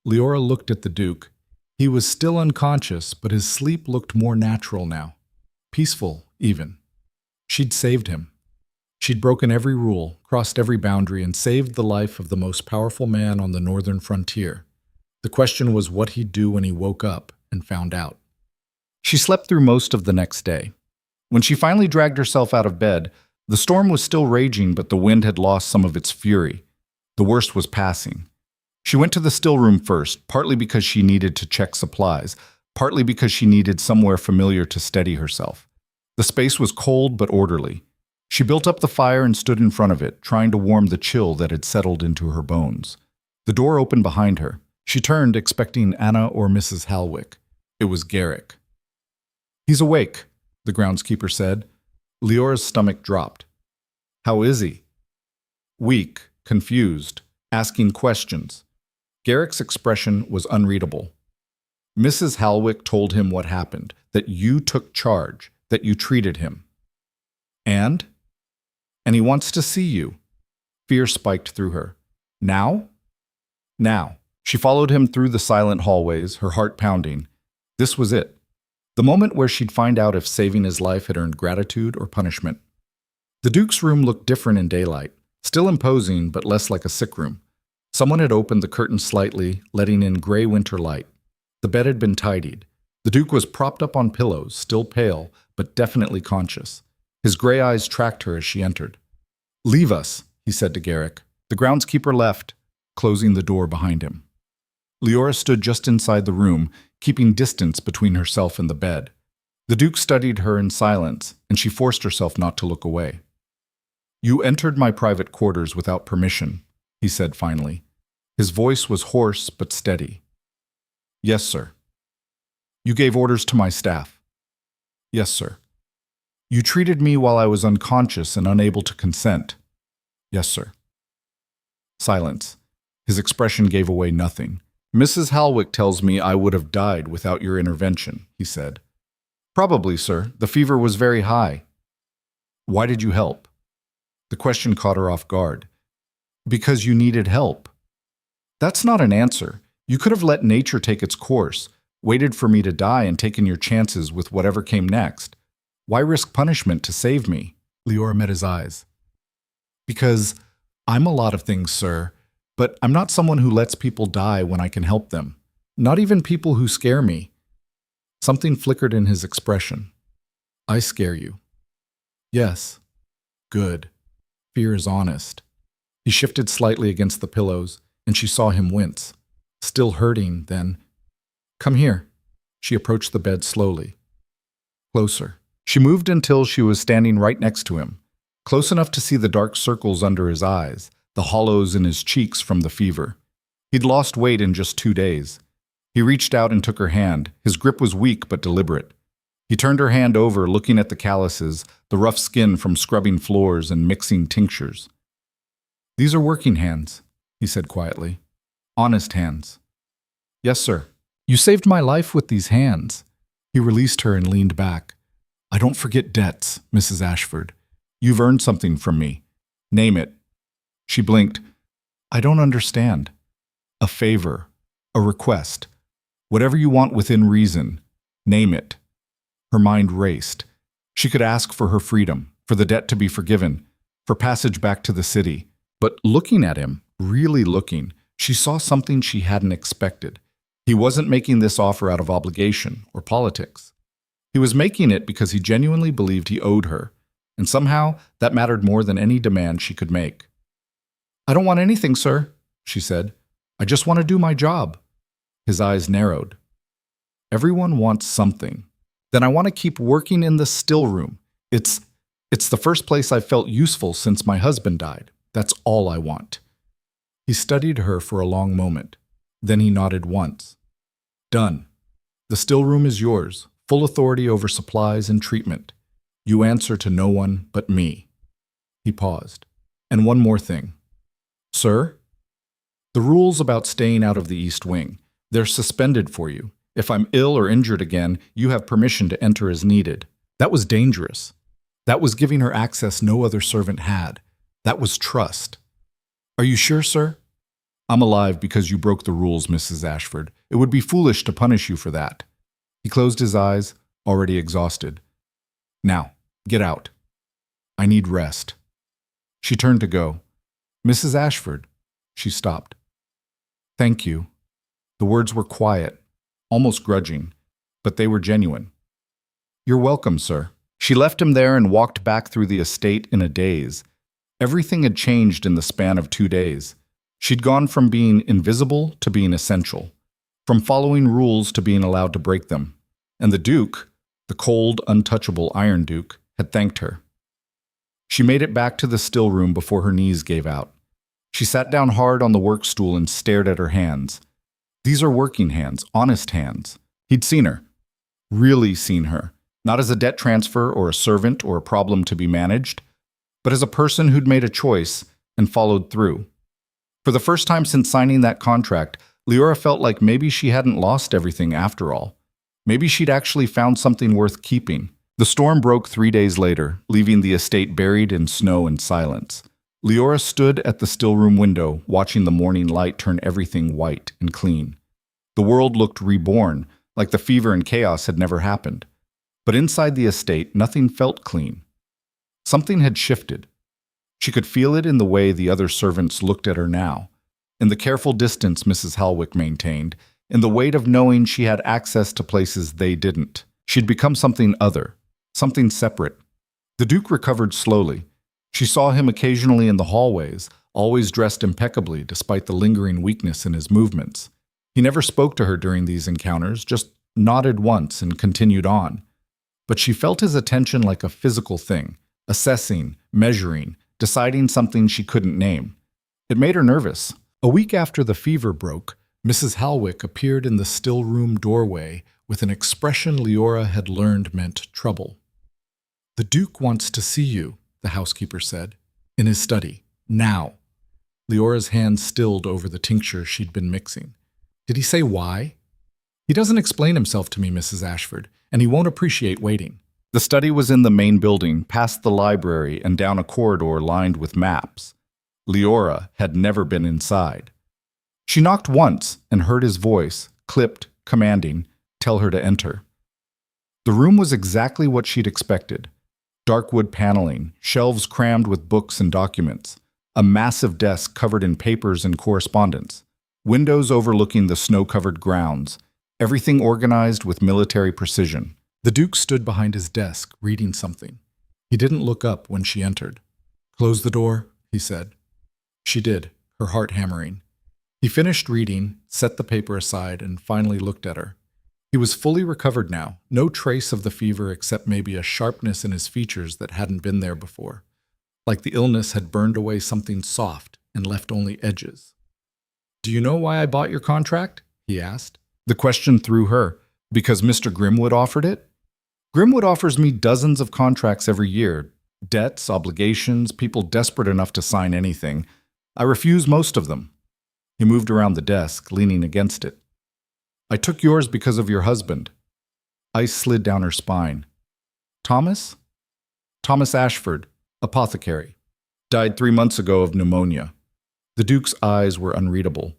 Liora looked at the Duke. He was still unconscious, but his sleep looked more natural now. Peaceful, even. She'd saved him. She'd broken every rule, crossed every boundary, and saved the life of the most powerful man on the northern frontier. The question was what he'd do when he woke up and found out. She slept through most of the next day. When she finally dragged herself out of bed, the storm was still raging, but the wind had lost some of its fury. The worst was passing. She went to the still room first, partly because she needed to check supplies, partly because she needed somewhere familiar to steady herself. The space was cold but orderly. She built up the fire and stood in front of it, trying to warm the chill that had settled into her bones. The door opened behind her. She turned, expecting Anna or Mrs. Halwick. It was Garrick. "He's awake," the groundskeeper said. Leora's stomach dropped. "How is he?" "Weak, confused, asking questions." Garrick's expression was unreadable. "Mrs. Halwick told him what happened, that you took charge, that you treated him." "And?" "And he wants to see you." Fear spiked through her. "Now?" "Now." She followed him through the silent hallways, her heart pounding. This was it. The moment where she'd find out if saving his life had earned gratitude or punishment. The Duke's room looked different in daylight, still imposing but less like a sick room. Someone had opened the curtains slightly, letting in gray winter light. The bed had been tidied. The Duke was propped up on pillows, still pale, but definitely conscious. His gray eyes tracked her as she entered. "Leave us," he said to Garrick. The groundskeeper left, closing the door behind him. Liora stood just inside the room, keeping distance between herself and the bed. The Duke studied her in silence, and she forced herself not to look away. "You entered my private quarters without permission," he said finally. His voice was hoarse but steady. "Yes, sir." "You gave orders to my staff." "Yes, sir." "You treated me while I was unconscious and unable to consent." "Yes, sir." Silence. His expression gave away nothing. "Mrs. Halwick tells me I would have died without your intervention," he said. "Probably, sir. The fever was very high." "Why did you help?" The question caught her off guard. "Because you needed help." "That's not an answer. You could have let nature take its course, waited for me to die and taken your chances with whatever came next. Why risk punishment to save me?" Liora met his eyes. "Because I'm a lot of things, sir. But I'm not someone who lets people die when I can help them. Not even people who scare me." Something flickered in his expression. "I scare you." "Yes." "Good. Fear is honest." He shifted slightly against the pillows. and she saw him wince. Still hurting, then, "Come here." She approached the bed slowly. Closer. She moved until she was standing right next to him, close enough to see the dark circles under his eyes, the hollows in his cheeks from the fever. He'd lost weight in just 2 days. He reached out and took her hand. His grip was weak but deliberate. He turned her hand over, looking at the calluses, the rough skin from scrubbing floors and mixing tinctures. "These are working hands," he said quietly. "Honest hands." "Yes, sir. You saved my life with these hands." He released her and leaned back. "I don't forget debts, Mrs. Ashford. You've earned something from me. Name it." She blinked. "I don't understand." "A favor. A request. Whatever you want within reason. Name it." Her mind raced. She could ask for her freedom, for the debt to be forgiven, for passage back to the city. But looking at him, really looking, she saw something she hadn't expected. He wasn't making this offer out of obligation or politics. He was making it because he genuinely believed he owed her, and somehow that mattered more than any demand she could make. "I don't want anything, sir," she said. "I just want to do my job." His eyes narrowed. "Everyone wants something. Then I want to keep working in the still room. It's the first place I've felt useful since my husband died. That's all I want." He studied her for a long moment. Then he nodded once. "Done. The still room is yours, full authority over supplies and treatment. You answer to no one but me." He paused. "And one more thing." "Sir?" "The rules about staying out of the East Wing. They're suspended for you. If I'm ill or injured again, you have permission to enter as needed." That was dangerous. That was giving her access no other servant had. That was trust. "Are you sure, sir?" "I'm alive because you broke the rules, Mrs. Ashford. It would be foolish to punish you for that." He closed his eyes, already exhausted. "Now, get out. I need rest." She turned to go. "Mrs. Ashford." She stopped. "Thank you." The words were quiet, almost grudging, but they were genuine. "You're welcome, sir." She left him there and walked back through the estate in a daze. Everything had changed in the span of 2 days. She'd gone from being invisible to being essential, from following rules to being allowed to break them. And the Duke, the cold, untouchable Iron Duke, had thanked her. She made it back to the still room before her knees gave out. She sat down hard on the work stool and stared at her hands. These are working hands, honest hands. He'd seen her. Really seen her. Not as a debt transfer or a servant or a problem to be managed, but as a person who'd made a choice and followed through. For the first time since signing that contract, Liora felt like maybe she hadn't lost everything after all. Maybe she'd actually found something worth keeping. The storm broke 3 days later, leaving the estate buried in snow and silence. Liora stood at the still room window, watching the morning light turn everything white and clean. The world looked reborn, like the fever and chaos had never happened. But inside the estate, nothing felt clean. Something had shifted. She could feel it in the way the other servants looked at her now, in the careful distance Mrs. Halwick maintained, in the weight of knowing she had access to places they didn't. She'd become something other, something separate. The Duke recovered slowly. She saw him occasionally in the hallways, always dressed impeccably despite the lingering weakness in his movements. He never spoke to her during these encounters, just nodded once and continued on. But she felt his attention like a physical thing, assessing, measuring, deciding something she couldn't name. It made her nervous. A week after the fever broke, Mrs. Halwick appeared in the still room doorway with an expression Liora had learned meant trouble. "The Duke wants to see you," the housekeeper said, "in his study, now." Leora's hand stilled over the tincture she'd been mixing. "Did he say why?" "He doesn't explain himself to me, Mrs. Ashford, and he won't appreciate waiting." The study was in the main building, past the library and down a corridor lined with maps. Liora had never been inside. She knocked once and heard his voice, clipped, commanding, tell her to enter. The room was exactly what she'd expected. Dark wood paneling, shelves crammed with books and documents, a massive desk covered in papers and correspondence, windows overlooking the snow-covered grounds, everything organized with military precision. The Duke stood behind his desk, reading something. He didn't look up when she entered. "Close the door," he said. She did, her heart hammering. He finished reading, set the paper aside, and finally looked at her. He was fully recovered now, no trace of the fever except maybe a sharpness in his features that hadn't been there before, like the illness had burned away something soft and left only edges. "Do you know why I bought your contract?" he asked. The question threw her. Because Mr. Grimwood offered it? Grimwood offers me dozens of contracts every year. Debts, obligations, people desperate enough to sign anything. I refuse most of them. He moved around the desk, leaning against it. "I took yours because of your husband." Ice slid down her spine. "Thomas?" "Thomas Ashford, apothecary. Died 3 months ago of pneumonia." The Duke's eyes were unreadable.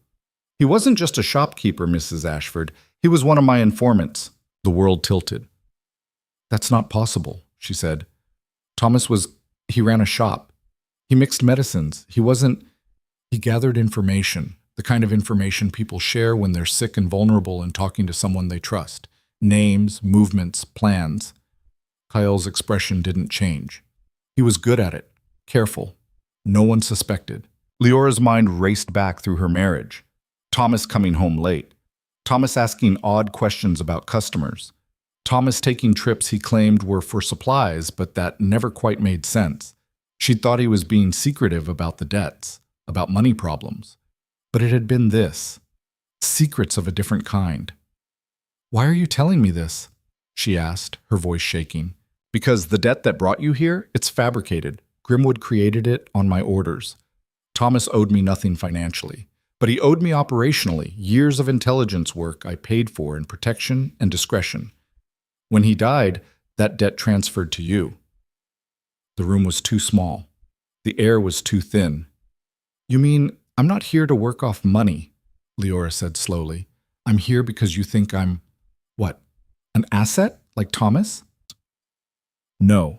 "He wasn't just a shopkeeper, Mrs. Ashford. He was one of my informants." The world tilted. "That's not possible," she said. He ran a shop. He mixed medicines. He gathered information, the kind of information people share when they're sick and vulnerable and talking to someone they trust. Names, movements, plans. Kyle's expression didn't change. He was good at it, careful. No one suspected. Leora's mind raced back through her marriage. Thomas coming home late. Thomas asking odd questions about customers. Thomas taking trips he claimed were for supplies, but that never quite made sense. She'd thought he was being secretive about the debts, about money problems. But it had been this. Secrets of a different kind. "Why are you telling me this?" she asked, her voice shaking. "Because the debt that brought you here, it's fabricated. Grimwood created it on my orders. Thomas owed me nothing financially. But he owed me operationally, years of intelligence work I paid for in protection and discretion. When he died, that debt transferred to you." The room was too small. The air was too thin. "You mean I'm not here to work off money," Liora said slowly. "I'm here because you think I'm, what, an asset, like Thomas?" "No.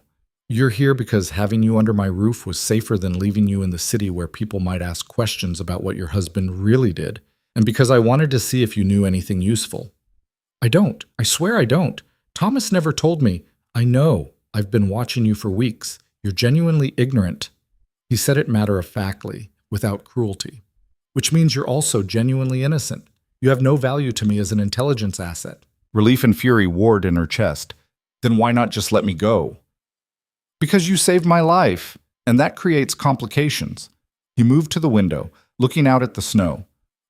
You're here because having you under my roof was safer than leaving you in the city where people might ask questions about what your husband really did, and because I wanted to see if you knew anything useful." "I don't. I swear I don't. Thomas never told me." "I know. I've been watching you for weeks. You're genuinely ignorant." He said it matter-of-factly, without cruelty. "Which means you're also genuinely innocent. You have no value to me as an intelligence asset." Relief and fury warred in her chest. "Then why not just let me go?" "Because you saved my life, and that creates complications." He moved to the window, looking out at the snow.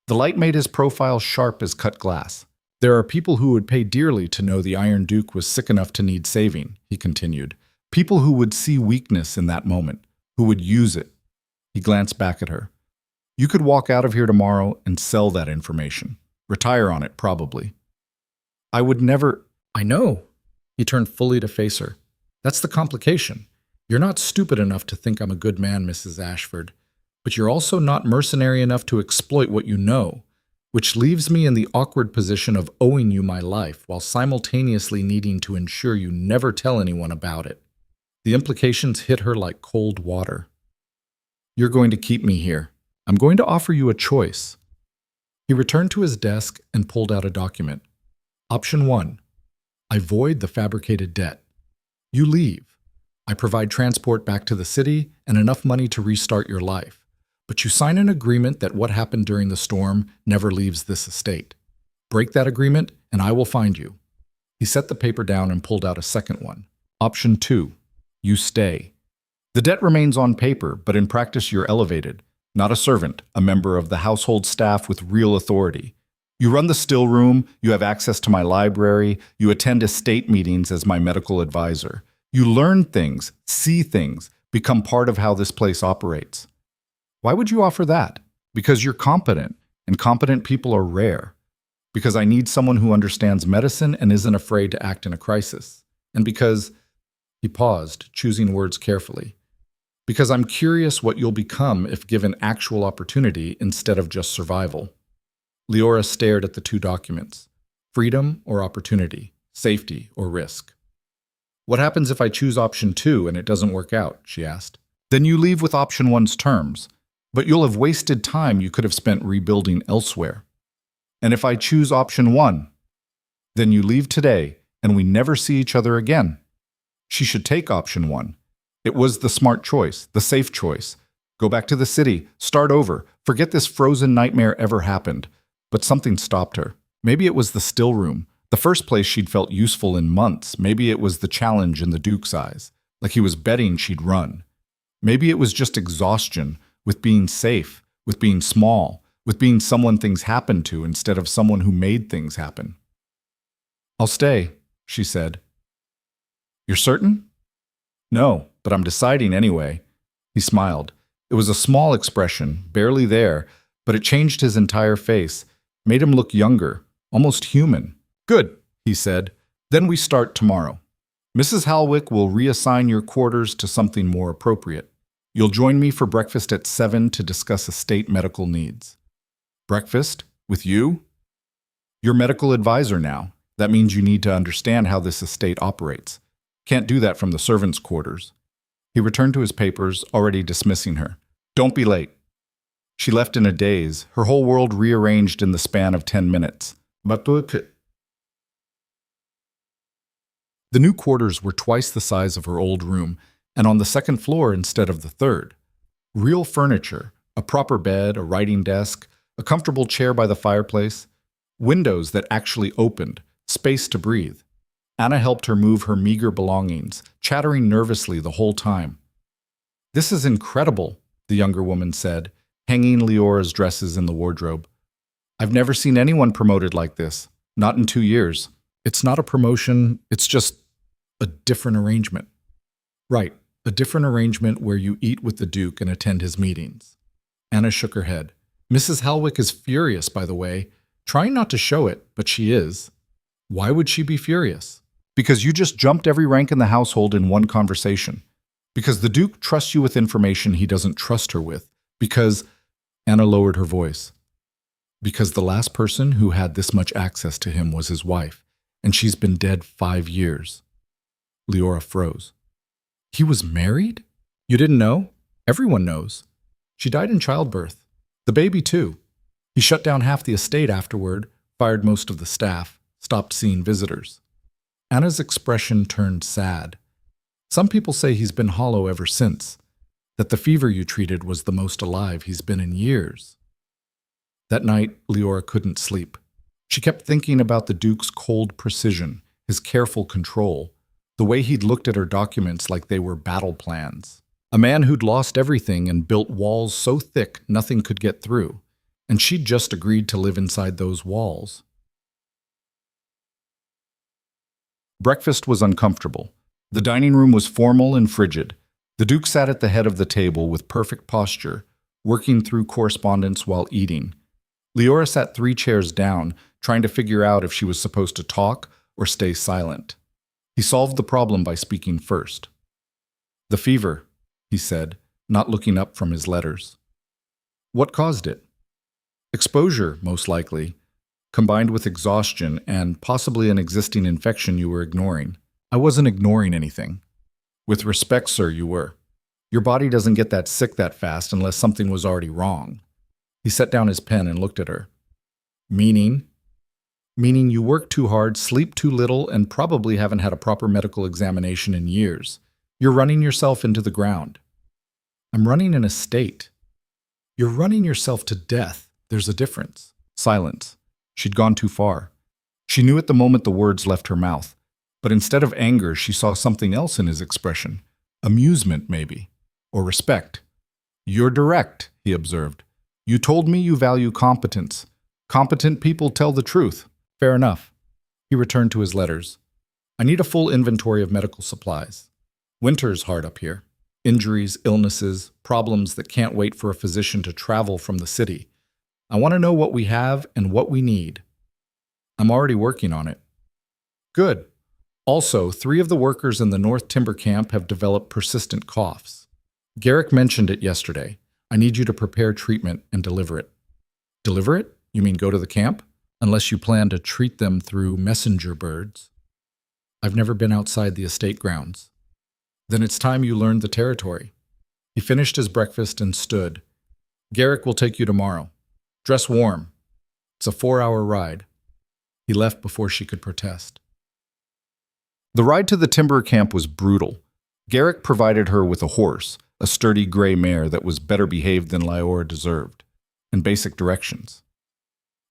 The light made his profile sharp as cut glass. "There are people who would pay dearly to know the Iron Duke was sick enough to need saving," he continued. "People who would see weakness in that moment, who would use it." He glanced back at her. "You could walk out of here tomorrow and sell that information. Retire on it, probably." "I would never—" "I know." He turned fully to face her. "That's the complication. You're not stupid enough to think I'm a good man, Mrs. Ashford, but you're also not mercenary enough to exploit what you know, which leaves me in the awkward position of owing you my life while simultaneously needing to ensure you never tell anyone about it." The implications hit her like cold water. "You're going to keep me here. I'm going to offer you a choice." He returned to his desk and pulled out a document. "Option 1. I void the fabricated debt. You leave. I provide transport back to the city and enough money to restart your life. But you sign an agreement that what happened during the storm never leaves this estate. Break that agreement and I will find you." He set the paper down and pulled out a second one. "Option 2. You stay. The debt remains on paper, but in practice you're elevated. Not a servant, a member of the household staff with real authority. You run the still room, you have access to my library, you attend estate meetings as my medical advisor. You learn things, see things, become part of how this place operates. Why would you offer that? Because you're competent, and competent people are rare. Because I need someone who understands medicine and isn't afraid to act in a crisis. And because—" he paused, choosing words carefully. "Because I'm curious what you'll become if given actual opportunity instead of just survival." Liora stared at the two documents. Freedom or opportunity, safety or risk. "What happens if I choose option 2 and it doesn't work out?" she asked. "Then you leave with option 1's terms, but you'll have wasted time you could have spent rebuilding elsewhere. And if I choose option 1, then you leave today and we never see each other again." She should take option 1. It was the smart choice, the safe choice. Go back to the city. Start over. Forget this frozen nightmare ever happened. But something stopped her. Maybe it was the still room, the first place she'd felt useful in months. Maybe it was the challenge in the Duke's eyes, like he was betting she'd run. Maybe it was just exhaustion with being safe, with being small, with being someone things happened to instead of someone who made things happen. "I'll stay," she said. "You're certain?" "No, but I'm deciding anyway." He smiled. It was a small expression, barely there, but it changed his entire face, made him look younger, almost human. "Good," he said. "Then we start tomorrow. Mrs. Halwick will reassign your quarters to something more appropriate. You'll join me for breakfast at 7 to discuss estate medical needs." "Breakfast? With you?" "You're medical advisor now. That means you need to understand how this estate operates. Can't do that from the servants' quarters." He returned to his papers, already dismissing her. "Don't be late." She left in a daze, her whole world rearranged in the span of 10 minutes. The new quarters were twice the size of her old room, and on the second floor instead of the third. Real furniture, a proper bed, a writing desk, a comfortable chair by the fireplace, windows that actually opened, space to breathe. Anna helped her move her meager belongings, chattering nervously the whole time. "This is incredible," the younger woman said, hanging Leora's dresses in the wardrobe. "I've never seen anyone promoted like this, not in 2 years. It's not a promotion, it's just a different arrangement." "Right, a different arrangement where you eat with the Duke and attend his meetings." Anna shook her head. "Mrs. Halwick is furious, by the way, trying not to show it, but she is." "Why would she be furious?" "Because you just jumped every rank in the household in one conversation. Because the Duke trusts you with information he doesn't trust her with. Because," Anna lowered her voice, "because the last person who had this much access to him was his wife, and she's been dead 5 years. Liora froze. "He was married? You didn't know? Everyone knows. She died in childbirth. The baby, too. He shut down half the estate afterward, fired most of the staff, stopped seeing visitors." Anna's expression turned sad. "Some people say he's been hollow ever since, that the fever you treated was the most alive he's been in years." That night, Liora couldn't sleep. She kept thinking about the Duke's cold precision, his careful control, the way he'd looked at her documents like they were battle plans. A man who'd lost everything and built walls so thick nothing could get through, and she'd just agreed to live inside those walls. Breakfast was uncomfortable. The dining room was formal and frigid. The Duke sat at the head of the table with perfect posture, working through correspondence while eating. Liora sat 3 chairs down, trying to figure out if she was supposed to talk or stay silent. He solved the problem by speaking first. "The fever," he said, not looking up from his letters. "What caused it?" "Exposure, most likely, combined with exhaustion and possibly an existing infection you were ignoring." "I wasn't ignoring anything." "With respect, sir, you were. Your body doesn't get that sick that fast unless something was already wrong." He set down his pen and looked at her. "Meaning?" "Meaning you work too hard, sleep too little, and probably haven't had a proper medical examination in years. You're running yourself into the ground." "I'm running an estate." "You're running yourself to death. There's a difference." Silence. She'd gone too far. She knew at the moment the words left her mouth, but instead of anger, she saw something else in his expression. Amusement, maybe. Or respect. "You're direct," he observed. "You told me you value competence. Competent people tell the truth. Fair enough." He returned to his letters. "I need a full inventory of medical supplies. Winter's hard up here. Injuries, illnesses, problems that can't wait for a physician to travel from the city. I want to know what we have and what we need." "I'm already working on it." "Good. Also, 3 of the workers in the North Timber Camp have developed persistent coughs. Garrick mentioned it yesterday. I need you to prepare treatment and deliver it." "Deliver it? You mean go to the camp? Unless you plan to treat them through messenger birds." "I've never been outside the estate grounds." "Then it's time you learned the territory." He finished his breakfast and stood. "Garrick will take you tomorrow. Dress warm. It's a 4-hour ride." He left before she could protest. The ride to the timber camp was brutal. Garrick provided her with a horse, a sturdy gray mare that was better behaved than Liora deserved, and basic directions.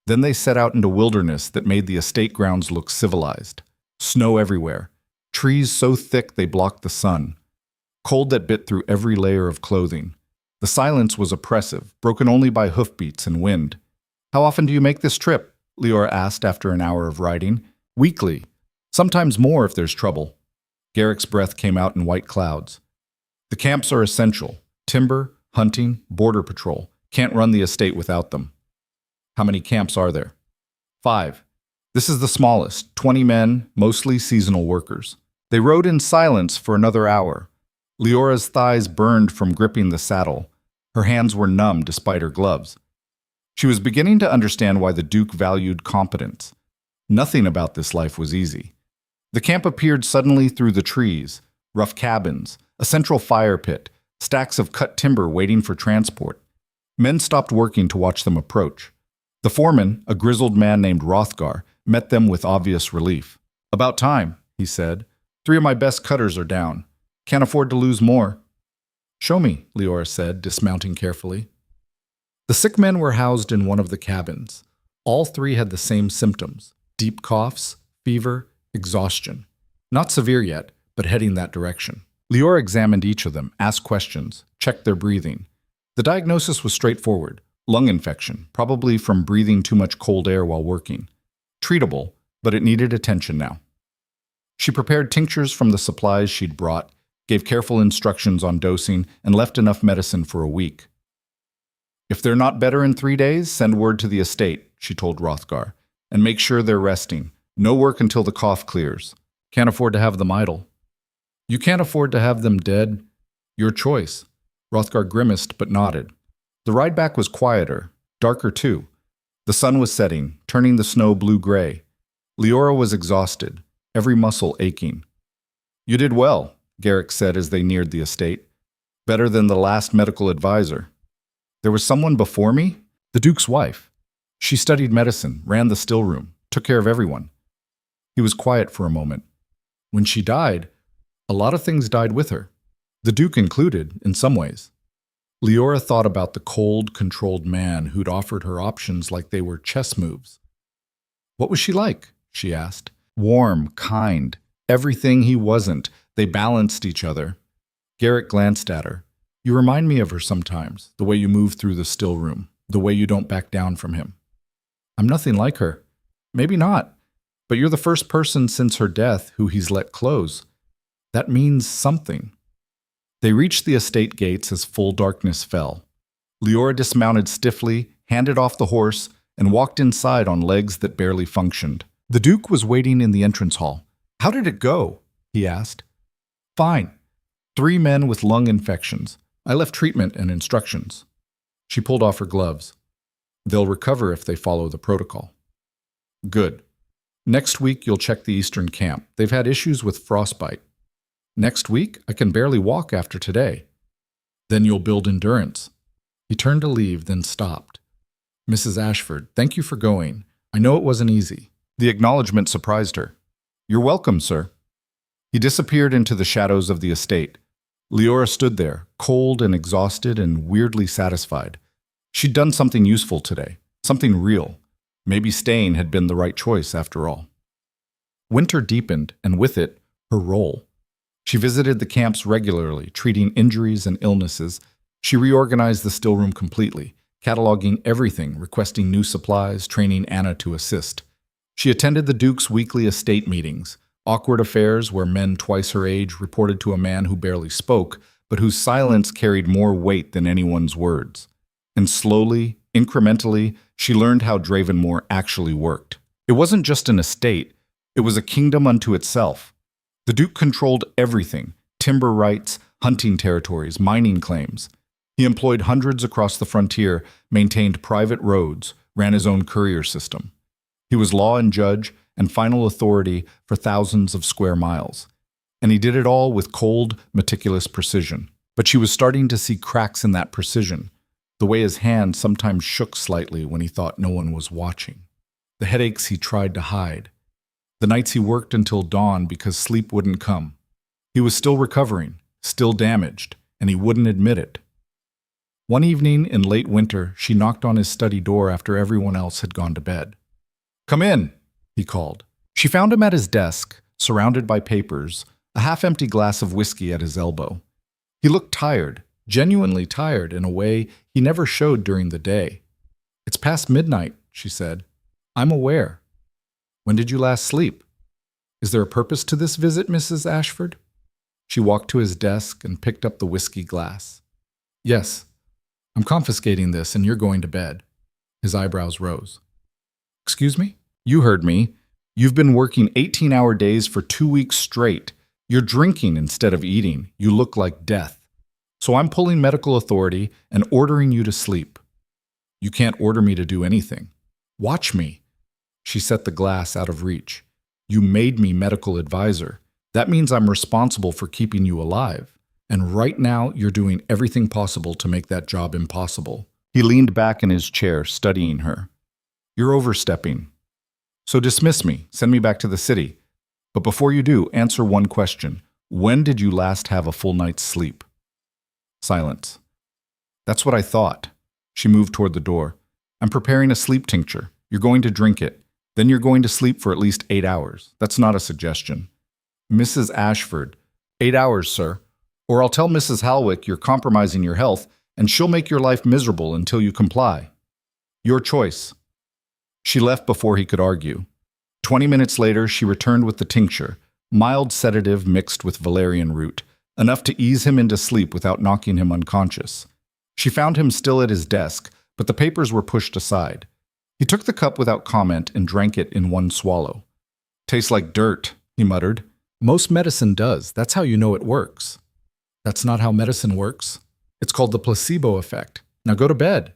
Then they set out into wilderness that made the estate grounds look civilized. Snow everywhere, trees so thick they blocked the sun, cold that bit through every layer of clothing. The silence was oppressive, broken only by hoofbeats and wind. "How often do you make this trip?" Liora asked after an hour of riding. "Weekly. Sometimes more if there's trouble." Garrick's breath came out in white clouds. "The camps are essential. Timber, hunting, border patrol. Can't run the estate without them." "How many camps are there?" "5. This is the smallest, 20 men, mostly seasonal workers." They rode in silence for another hour. Leora's thighs burned from gripping the saddle. Her hands were numb despite her gloves. She was beginning to understand why the Duke valued competence. Nothing about this life was easy. The camp appeared suddenly through the trees, rough cabins, a central fire pit, stacks of cut timber waiting for transport. Men stopped working to watch them approach. The foreman, a grizzled man named Hrothgar, met them with obvious relief. "About time," he said. "3 of my best cutters are down. Can't afford to lose more." "Show me," Liora said, dismounting carefully. The sick men were housed in one of the cabins. All 3 had the same symptoms: deep coughs, fever, exhaustion. Not severe yet, but heading that direction. Liora examined each of them, asked questions, checked their breathing. The diagnosis was straightforward: lung infection, probably from breathing too much cold air while working. Treatable, but it needed attention now. She prepared tinctures from the supplies she'd brought, gave careful instructions on dosing, and left enough medicine for a week. "If they're not better in 3 days, send word to the estate," she told Hrothgar, "and make sure they're resting. No work until the cough clears. Can't afford to have them idle." "You can't afford to have them dead. Your choice." Hrothgar grimaced but nodded. The ride back was quieter, darker too. The sun was setting, turning the snow blue-gray. Liora was exhausted, every muscle aching. "You did well," Garrick said as they neared the estate. "Better than the last medical advisor." "There was someone before me?" "The Duke's wife. She studied medicine, ran the still room, took care of everyone." He was quiet for a moment. "When she died, a lot of things died with her. The Duke included, in some ways." Liora thought about the cold, controlled man who'd offered her options like they were chess moves. "What was she like?" she asked. "Warm, kind, everything he wasn't. They balanced each other." Garrick glanced at her. "You remind me of her sometimes, the way you move through the still room, the way you don't back down from him." "I'm nothing like her." "Maybe not, but you're the first person since her death who he's let close. That means something." They reached the estate gates as full darkness fell. Liora dismounted stiffly, handed off the horse, and walked inside on legs that barely functioned. The Duke was waiting in the entrance hall. "How did it go?" he asked. "Fine. 3 men with lung infections. I left treatment and instructions." She pulled off her gloves. "They'll recover if they follow the protocol." "Good. Next week you'll check the eastern camp. They've had issues with frostbite." "Next week? I can barely walk after today." "Then you'll build endurance." He turned to leave, then stopped. "Mrs. Ashford, thank you for going. I know it wasn't easy." The acknowledgement surprised her. "You're welcome, sir." He disappeared into the shadows of the estate. Liora stood there, cold and exhausted and weirdly satisfied. She'd done something useful today, something real. Maybe staying had been the right choice after all. Winter deepened, and with it, her role. She visited the camps regularly, treating injuries and illnesses. She reorganized the still room completely, cataloging everything, requesting new supplies, training Anna to assist. She attended the Duke's weekly estate meetings, awkward affairs where men twice her age reported to a man who barely spoke, but whose silence carried more weight than anyone's words. And slowly, incrementally, she learned how Dravenmore actually worked. It wasn't just an estate, it was a kingdom unto itself. The Duke controlled everything: timber rights, hunting territories, mining claims. He employed hundreds across the frontier, maintained private roads, ran his own courier system. He was law and judge and final authority for thousands of square miles. And he did it all with cold, meticulous precision. But she was starting to see cracks in that precision, the way his hand sometimes shook slightly when he thought no one was watching. The headaches he tried to hide. The nights he worked until dawn because sleep wouldn't come. He was still recovering, still damaged, and he wouldn't admit it. One evening in late winter, she knocked on his study door after everyone else had gone to bed. "Come in," he called. She found him at his desk, surrounded by papers, a half-empty glass of whiskey at his elbow. He looked tired, genuinely tired in a way he never showed during the day. "It's past midnight," she said. "I'm aware. When did you last sleep? Is there a purpose to this visit, Mrs. Ashford?" She walked to his desk and picked up the whiskey glass. "Yes, I'm confiscating this and you're going to bed." His eyebrows rose. "Excuse me? You heard me. You've been working 18-hour days for 2 weeks straight. You're drinking instead of eating. You look like death. So I'm pulling medical authority and ordering you to sleep." "You can't order me to do anything. Watch me." She set the glass out of reach. "You made me medical advisor. That means I'm responsible for keeping you alive. And right now, you're doing everything possible to make that job impossible." He leaned back in his chair, studying her. "You're overstepping. So dismiss me, send me back to the city. But before you do, answer one question. When did you last have a full night's sleep?" Silence. "That's what I thought." She moved toward the door. "I'm preparing a sleep tincture. You're going to drink it. Then you're going to sleep for at least 8 hours. That's not a suggestion." "Mrs. Ashford." 8 hours, sir. Or I'll tell Mrs. Halwick you're compromising your health, and she'll make your life miserable until you comply. Your choice." She left before he could argue. 20 minutes later, she returned with the tincture, mild sedative mixed with valerian root, enough to ease him into sleep without knocking him unconscious. She found him still at his desk, but the papers were pushed aside. He took the cup without comment and drank it in one swallow. "Tastes like dirt," he muttered. "Most medicine does. That's how you know it works." "That's not how medicine works. It's called the placebo effect. Now go to bed."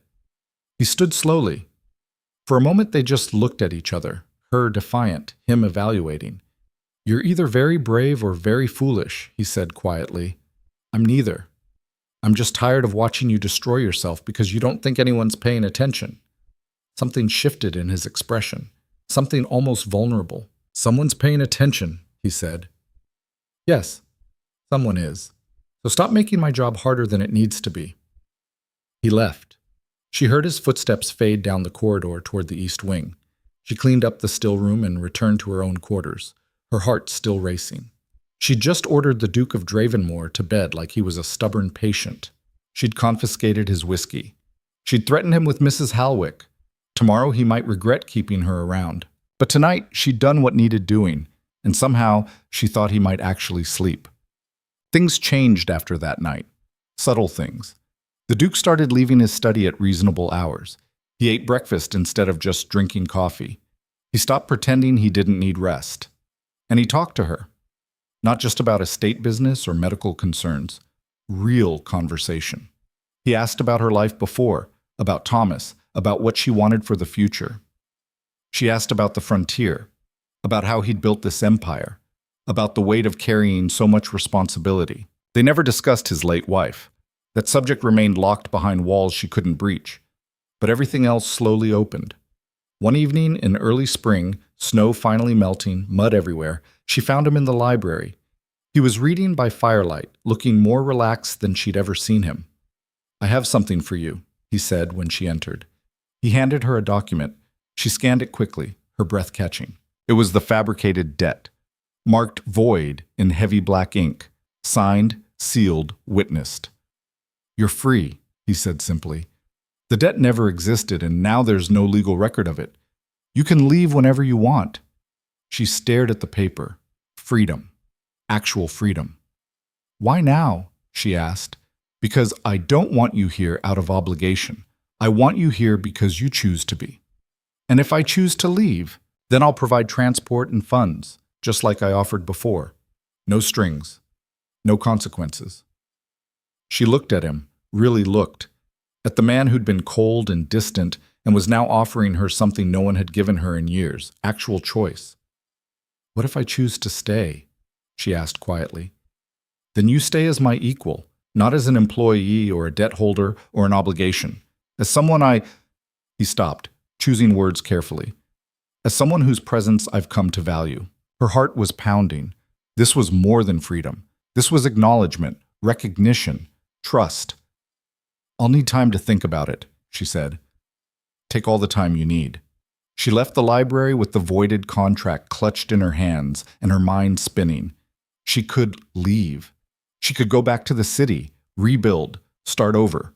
He stood slowly. For a moment they just looked at each other, her defiant, him evaluating. "You're either very brave or very foolish," he said quietly. "I'm neither. I'm just tired of watching you destroy yourself because you don't think anyone's paying attention." Something shifted in his expression, something almost vulnerable. "Someone's paying attention," he said. "Yes, someone is. So stop making my job harder than it needs to be." He left. She heard his footsteps fade down the corridor toward the east wing. She cleaned up the still room and returned to her own quarters, her heart still racing. She'd just ordered the Duke of Dravenmore to bed like he was a stubborn patient. She'd confiscated his whiskey. She'd threatened him with Mrs. Halwick. Tomorrow he might regret keeping her around. But tonight she'd done what needed doing, and somehow she thought he might actually sleep. Things changed after that night. Subtle things. The Duke started leaving his study at reasonable hours. He ate breakfast instead of just drinking coffee. He stopped pretending he didn't need rest. And he talked to her. Not just about estate business or medical concerns. Real conversation. He asked about her life before, about Thomas, about what she wanted for the future. She asked about the frontier, about how he'd built this empire, about the weight of carrying so much responsibility. They never discussed his late wife. That subject remained locked behind walls she couldn't breach. But everything else slowly opened. One evening in early spring, snow finally melting, mud everywhere, she found him in the library. He was reading by firelight, looking more relaxed than she'd ever seen him. "I have something for you," he said when she entered. He handed her a document. She scanned it quickly, her breath catching. It was the fabricated debt, marked void in heavy black ink, signed, sealed, witnessed. "You're free," he said simply. "The debt never existed, and now there's no legal record of it. You can leave whenever you want." She stared at the paper. Freedom. Actual freedom. "Why now?" she asked. "Because I don't want you here out of obligation. I want you here because you choose to be. And if I choose to leave, then I'll provide transport and funds, just like I offered before. No strings. No consequences." She looked at him, really looked, at the man who'd been cold and distant and was now offering her something no one had given her in years, actual choice. "What if I choose to stay?" she asked quietly. "Then you stay as my equal, not as an employee or a debt holder or an obligation. As someone He stopped, choosing words carefully. "As someone whose presence I've come to value." Her heart was pounding. This was more than freedom. This was acknowledgement, recognition, Trust. I'll need time to think about it, she said. Take all the time you need. She left the library with the voided contract clutched in her hands and her mind spinning. She could leave. She could go back to the city, rebuild, start over.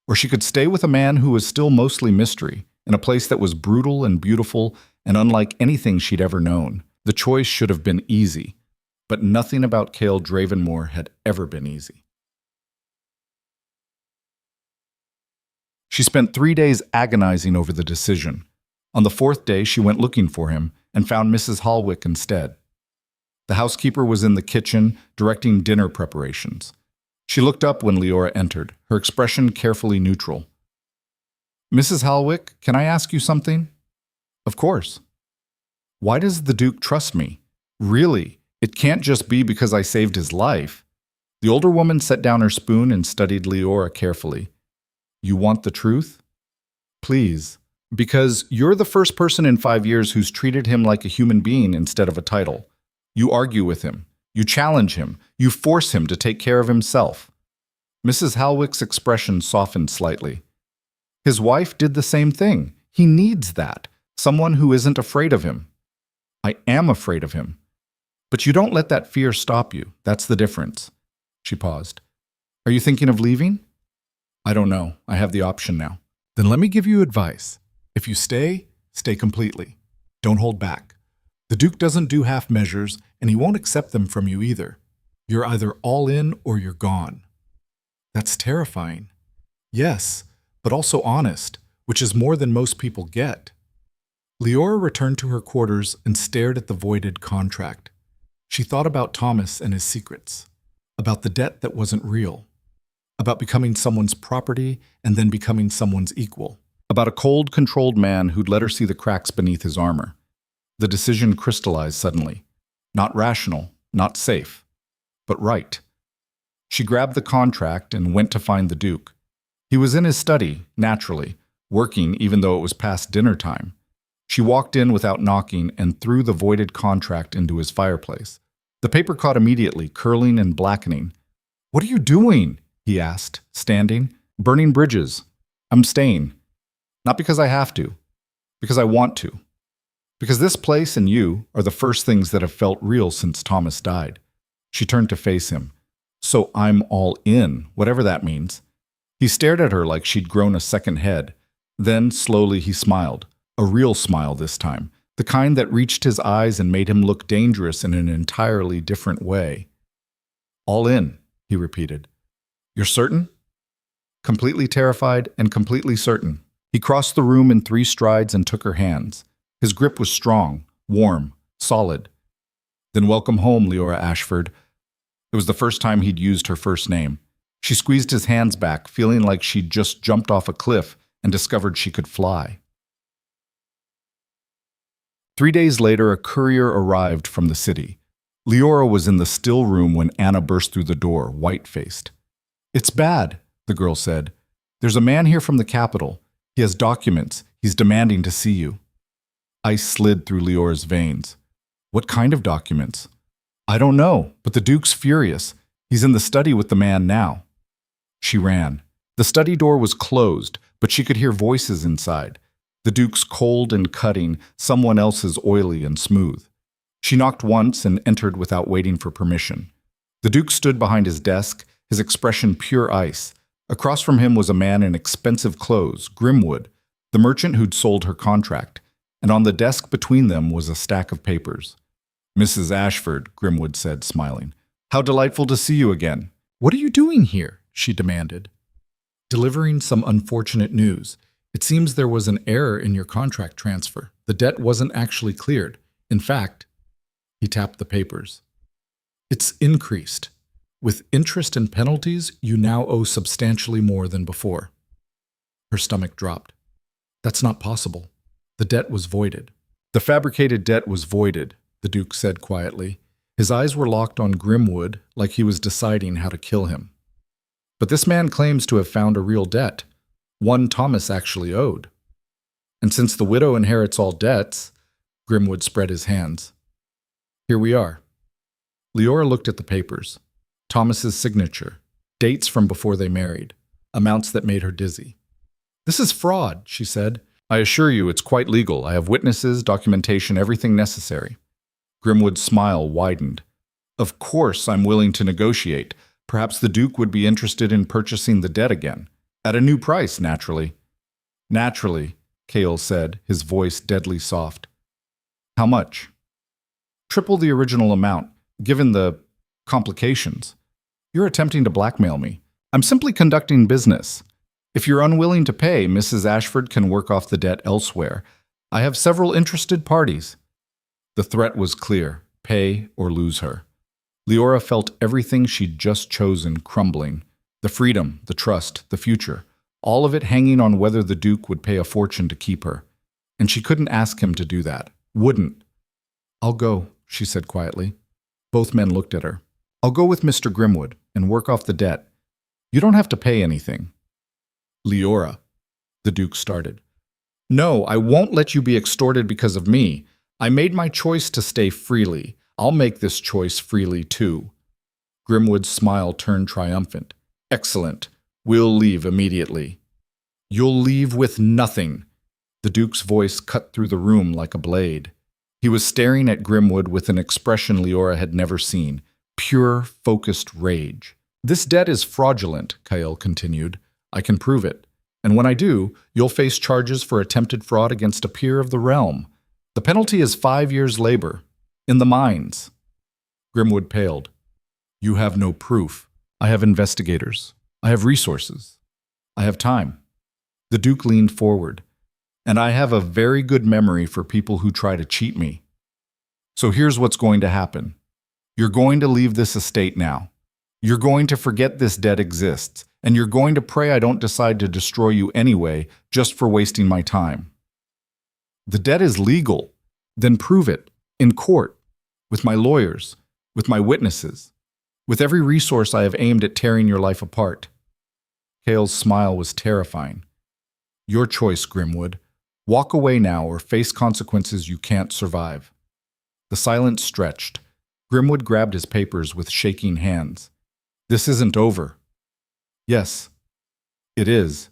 Or she could stay with a man who was still mostly mystery, in a place that was brutal and beautiful and unlike anything she'd ever known. The choice should have been easy, but nothing about Cale Dravenmore had ever been easy. She spent 3 days agonizing over the decision. On the 4th day, she went looking for him and found Mrs. Hallwick instead. The housekeeper was in the kitchen, directing dinner preparations. She looked up when Liora entered, her expression carefully neutral. "Mrs. Hallwick, can I ask you something?" "Of course." "Why does the Duke trust me? Really, it can't just be because I saved his life." The older woman set down her spoon and studied Liora carefully. "You want the truth?" "Please. Because you're the first person in 5 years who's treated him like a human being instead of a title. You argue with him. You challenge him. You force him to take care of himself." Mrs. Hallwick's expression softened slightly. "His wife did the same thing. He needs that. Someone who isn't afraid of him." "I am afraid of him. But you don't let that fear stop you. That's the difference." She paused. "Are you thinking of leaving?" "I don't know. I have the option now." "Then let me give you advice. If you stay, stay completely. Don't hold back. The Duke doesn't do half measures, and he won't accept them from you either. You're either all in or you're gone." "That's terrifying." "Yes, but also honest, which is more than most people get." Liora returned to her quarters and stared at the voided contract. She thought about Thomas and his secrets, about the debt that wasn't real, about becoming someone's property and then becoming someone's equal, about a cold, controlled man who'd let her see the cracks beneath his armor. The decision crystallized suddenly. Not rational, not safe, but right. She grabbed the contract and went to find the Duke. He was in his study, naturally, working even though it was past dinner time. She walked in without knocking and threw the voided contract into his fireplace. The paper caught immediately, curling and blackening. "What are you doing?" he asked, standing. "Burning bridges. I'm staying. Not because I have to, because I want to. Because this place and you are the first things that have felt real since Thomas died." She turned to face him. "So I'm all in, whatever that means." He stared at her like she'd grown a second head. Then, slowly, he smiled. A real smile this time, the kind that reached his eyes and made him look dangerous in an entirely different way. "All in," he repeated. "You're certain?" Completely terrified and completely certain. He crossed the room in 3 strides and took her hands. His grip was strong, warm, solid. "Then welcome home, Liora Ashford." It was the first time he'd used her first name. She squeezed his hands back, feeling like she'd just jumped off a cliff and discovered she could fly. 3 days later, a courier arrived from the city. Liora was in the still room when Anna burst through the door, white-faced. "It's bad," the girl said. "There's a man here from the capital. He has documents. He's demanding to see you." Ice slid through Leora's veins. "What kind of documents?" "I don't know, but the Duke's furious. He's in the study with the man now." She ran. The study door was closed, but she could hear voices inside. The Duke's cold and cutting, someone else's oily and smooth. She knocked once and entered without waiting for permission. The Duke stood behind his desk, his expression pure ice. Across from him was a man in expensive clothes, Grimwood, the merchant who'd sold her contract, and on the desk between them was a stack of papers. "Mrs. Ashford," Grimwood said, smiling. "How delightful to see you again." "What are you doing here?" she demanded. "Delivering some unfortunate news. It seems there was an error in your contract transfer. The debt wasn't actually cleared. In fact," he tapped the papers, "it's increased. With interest and penalties, you now owe substantially more than before." Her stomach dropped. "That's not possible. The debt was voided." "The fabricated debt was voided," the Duke said quietly. His eyes were locked on Grimwood like he was deciding how to kill him. "But this man claims to have found a real debt. One Thomas actually owed. And since the widow inherits all debts," Grimwood spread his hands. "Here we are." Liora looked at the papers. Thomas's signature. dates from before they married, amounts that made her dizzy. "This is fraud," she said. "I assure you it's quite legal. I have witnesses, documentation, everything necessary." Grimwood's smile widened. "Of course I'm willing to negotiate. Perhaps the Duke would be interested in purchasing the debt again. At a new price, naturally." "Naturally," Cale said, his voice deadly soft. "How much?" "Triple the original amount, given the complications." "You're attempting to blackmail me." "I'm simply conducting business. If you're unwilling to pay, Mrs. Ashford can work off the debt elsewhere. I have several interested parties." The threat was clear: pay or lose her. Liora felt everything she'd just chosen crumbling. The freedom, the trust, the future. All of it hanging on whether the Duke would pay a fortune to keep her. And she couldn't ask him to do that. Wouldn't. "I'll go," she said quietly. Both men looked at her. "I'll go with Mr. Grimwood and work off the debt. You don't have to pay anything." "Liora," the Duke started. "No, I won't let you be extorted because of me. I made my choice to stay freely. I'll make this choice freely, too." Grimwood's smile turned triumphant. "Excellent. We'll leave immediately." "You'll leave with nothing." The Duke's voice cut through the room like a blade. He was staring at Grimwood with an expression Liora had never seen. Pure, focused rage. "This debt is fraudulent," Kyle continued. "I can prove it. And when I do, you'll face charges for attempted fraud against a peer of the realm. The penalty is 5 years' labor. In the mines." Grimwood paled. "You have no proof. I have investigators. I have resources. I have time." The Duke leaned forward. "And I have a very good memory for people who try to cheat me. So here's what's going to happen. You're going to leave this estate now. You're going to forget this debt exists, and you're going to pray I don't decide to destroy you anyway, just for wasting my time." "The debt is legal. Then prove it. In court. With my lawyers. With my witnesses. With every resource I have aimed at tearing your life apart." Cale's smile was terrifying. "Your choice, Grimwood. Walk away now or face consequences you can't survive." The silence stretched. Grimwood grabbed his papers with shaking hands. "This isn't over." "Yes, it is."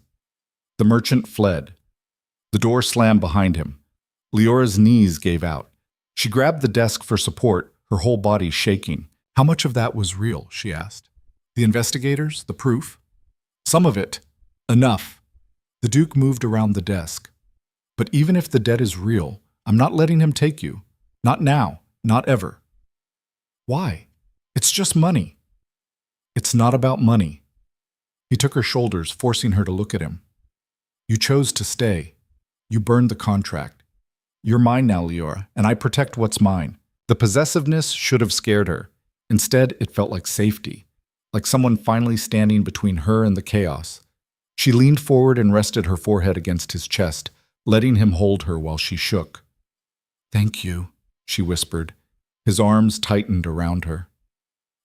The merchant fled. The door slammed behind him. Leora's knees gave out. She grabbed the desk for support, her whole body shaking. "How much of that was real?" she asked. "The investigators? The proof?" "Some of it. Enough." The Duke moved around the desk. "But even if the debt is real, I'm not letting him take you. Not now. Not ever." "Why? It's just money." "It's not about money." He took her shoulders, forcing her to look at him. "You chose to stay. You burned the contract. You're mine now, Liora, and I protect what's mine." The possessiveness should have scared her. Instead, it felt like safety, like someone finally standing between her and the chaos. She leaned forward and rested her forehead against his chest, letting him hold her while she shook. "Thank you," she whispered. His arms tightened around her.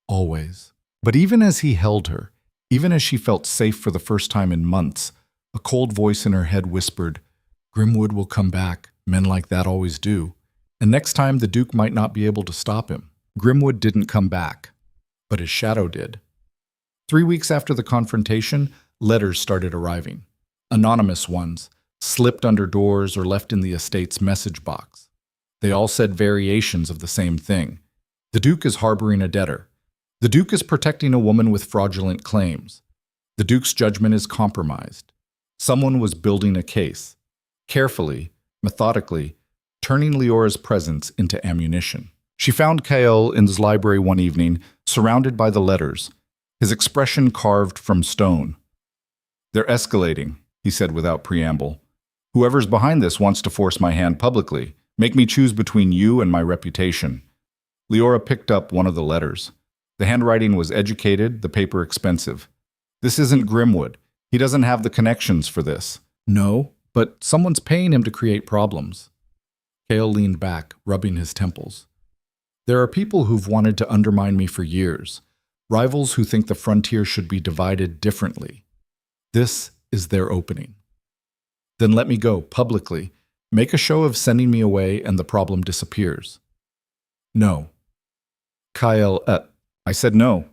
"Always." But even as he held her, even as she felt safe for the first time in months, a cold voice in her head whispered, "Grimwood will come back. Men like that always do. And next time the Duke might not be able to stop him." Grimwood didn't come back, but his shadow did. 3 weeks after the confrontation, letters started arriving. Anonymous ones, slipped under doors or left in the estate's message box. They all said variations of the same thing. The Duke is harboring a debtor. The Duke is protecting a woman with fraudulent claims. The Duke's judgment is compromised. Someone was building a case. Carefully, methodically, turning Leora's presence into ammunition. She found Kael in his library one evening, surrounded by the letters, his expression carved from stone. "They're escalating," he said without preamble. "Whoever's behind this wants to force my hand publicly, make me choose between you and my reputation." Liora picked up one of the letters. The handwriting was educated, the paper expensive. "This isn't Grimwood. He doesn't have the connections for this." "No, but someone's paying him to create problems." Kael leaned back, rubbing his temples. "There are people who've wanted to undermine me for years, rivals who think the frontier should be divided differently. This is their opening. Then let me go, publicly, make a show of sending me away, and the problem disappears." "No." Kael, I said no.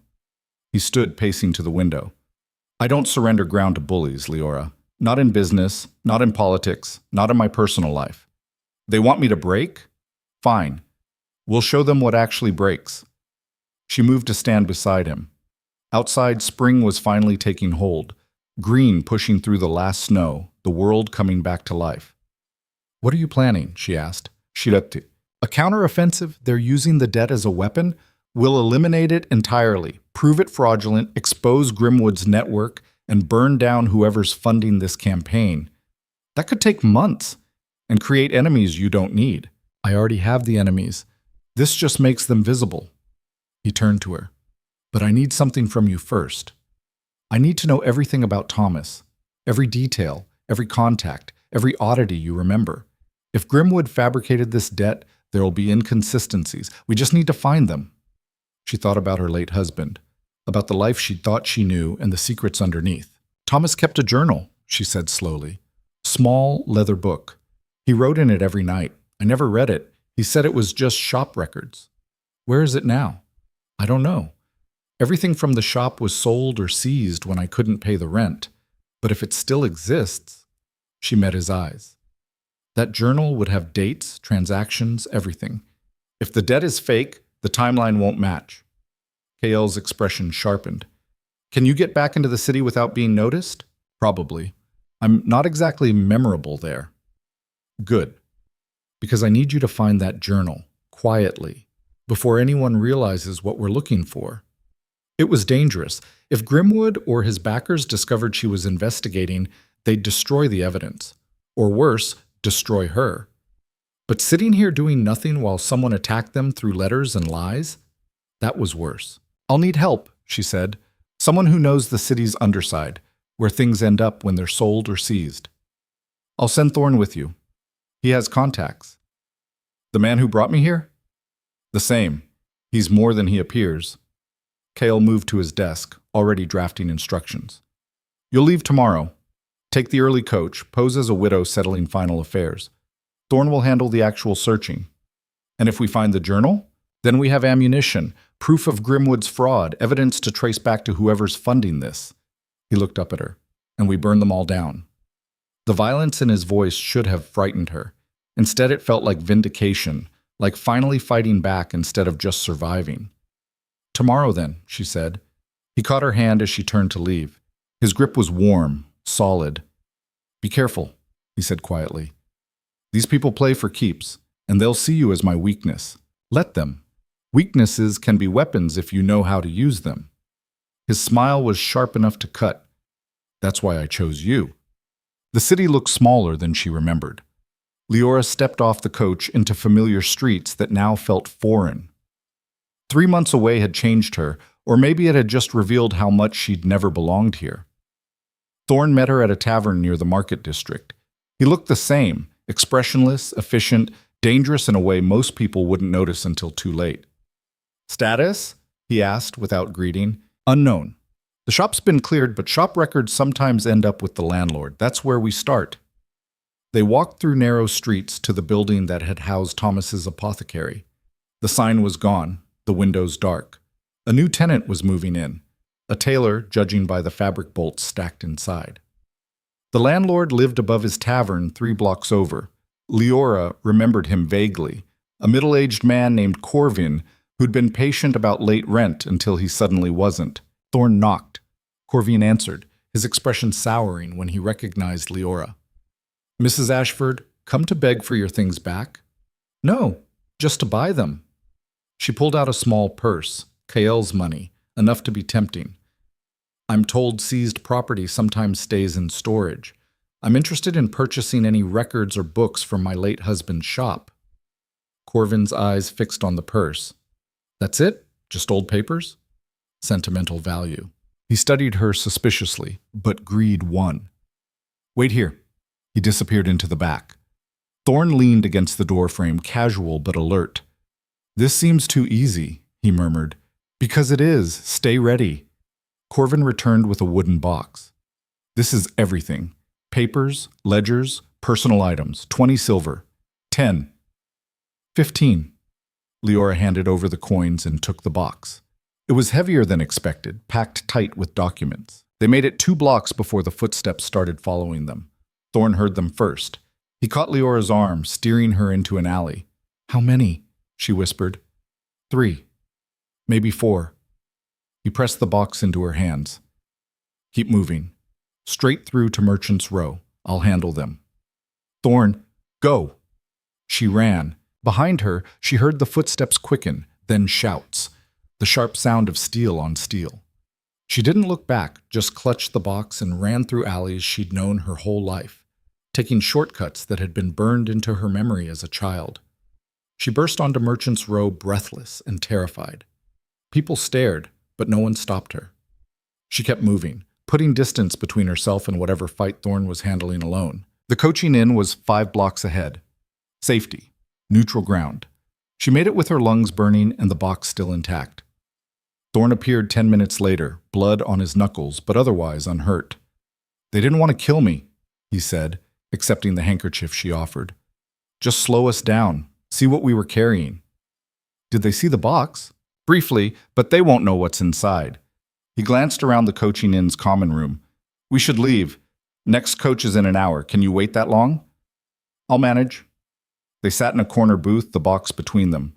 He stood pacing to the window. I don't surrender ground to bullies, Liora. Not in business, not in politics, not in my personal life. They want me to break? Fine. We'll show them what actually breaks. She moved to stand beside him. Outside, spring was finally taking hold, green pushing through the last snow, the world coming back to life. What are you planning? She asked. Shirati. A counteroffensive? They're using the debt as a weapon? We'll eliminate it entirely, prove it fraudulent, expose Grimwood's network, and burn down whoever's funding this campaign. That could take months and create enemies you don't need. I already have the enemies. This just makes them visible. He turned to her. But I need something from you first. I need to know everything about Thomas, every detail, every contact, every oddity you remember. If Grimwood fabricated this debt, there will be inconsistencies. We just need to find them. She thought about her late husband, about the life she thought she knew and the secrets underneath. Thomas kept a journal, she said slowly. Small leather book. He wrote in it every night. I never read it. He said it was just shop records. Where is it now? I don't know. Everything from the shop was sold or seized when I couldn't pay the rent. But if it still exists, she met his eyes. That journal would have dates, transactions, everything. If the debt is fake, the timeline won't match. KL's expression sharpened. Can you get back into the city without being noticed? Probably. I'm not exactly memorable there. Good. Because I need you to find that journal, quietly, before anyone realizes what we're looking for. It was dangerous. If Grimwood or his backers discovered she was investigating, they'd destroy the evidence. Or worse, destroy her. But sitting here doing nothing while someone attacked them through letters and lies? That was worse. I'll need help, she said. Someone who knows the city's underside, where things end up when they're sold or seized. I'll send Thorn with you. He has contacts. The man who brought me here? The same. He's more than he appears. Kale moved to his desk, already drafting instructions. You'll leave tomorrow. Take the early coach, pose as a widow settling final affairs. Thorn will handle the actual searching. And if we find the journal, then we have ammunition, proof of Grimwood's fraud, evidence to trace back to whoever's funding this. He looked up at her. And we burn them all down. The violence in his voice should have frightened her. Instead, it felt like vindication, like finally fighting back instead of just surviving. Tomorrow then, she said. He caught her hand as she turned to leave. His grip was warm, solid. Be careful, he said quietly. These people play for keeps, and they'll see you as my weakness. Let them. Weaknesses can be weapons if you know how to use them. His smile was sharp enough to cut. That's why I chose you. The city looked smaller than she remembered. Liora stepped off the coach into familiar streets that now felt foreign. 3 months away had changed her, or maybe it had just revealed how much she'd never belonged here. Thorn met her at a tavern near the market district. He looked the same, expressionless, efficient, dangerous in a way most people wouldn't notice until too late. Status? He asked without greeting. Unknown. The shop's been cleared, but shop records sometimes end up with the landlord. That's where we start. They walked through narrow streets to the building that had housed Thomas's apothecary. The sign was gone, the windows dark. A new tenant was moving in, a tailor, judging by the fabric bolts stacked inside. The landlord lived above his tavern 3 blocks over. Liora remembered him vaguely, a middle-aged man named Corvin who'd been patient about late rent until he suddenly wasn't. Thorn knocked. Corvin answered, his expression souring when he recognized Liora. Mrs. Ashford, come to beg for your things back? No, just to buy them. She pulled out a small purse, Kael's money, enough to be tempting. I'm told seized property sometimes stays in storage. I'm interested in purchasing any records or books from my late husband's shop. Corvin's eyes fixed on the purse. That's it? Just old papers? Sentimental value. He studied her suspiciously, but greed won. Wait here. He disappeared into the back. Thorn leaned against the doorframe, casual but alert. This seems too easy, he murmured. Because it is. Stay ready. Corvin returned with a wooden box. This is everything. Papers, ledgers, personal items. 20 silver. 10. 15. Liora handed over the coins and took the box. It was heavier than expected, packed tight with documents. They made it 2 blocks before the footsteps started following them. Thorne heard them first. He caught Leora's arm, steering her into an alley. "How many?" she whispered. 3. Maybe 4. He pressed the box into her hands. "Keep moving. Straight through to Merchant's Row. I'll handle them." "Thorne, go!" She ran. Behind her, she heard the footsteps quicken, then shouts, the sharp sound of steel on steel. She didn't look back, just clutched the box and ran through alleys she'd known her whole life, taking shortcuts that had been burned into her memory as a child. She burst onto Merchant's Row breathless and terrified. People stared, but no one stopped her. She kept moving, putting distance between herself and whatever fight Thorne was handling alone. The coaching inn was 5 blocks ahead. Safety. Neutral ground. She made it with her lungs burning and the box still intact. Thorne appeared 10 minutes later, blood on his knuckles, but otherwise unhurt. "They didn't want to kill me," he said, accepting the handkerchief she offered. "Just slow us down, see what we were carrying." "Did they see the box?" "Briefly, but they won't know what's inside." He glanced around the coaching inn's common room. "We should leave. Next coach is in an hour. Can you wait that long?" "I'll manage." They sat in a corner booth, the box between them.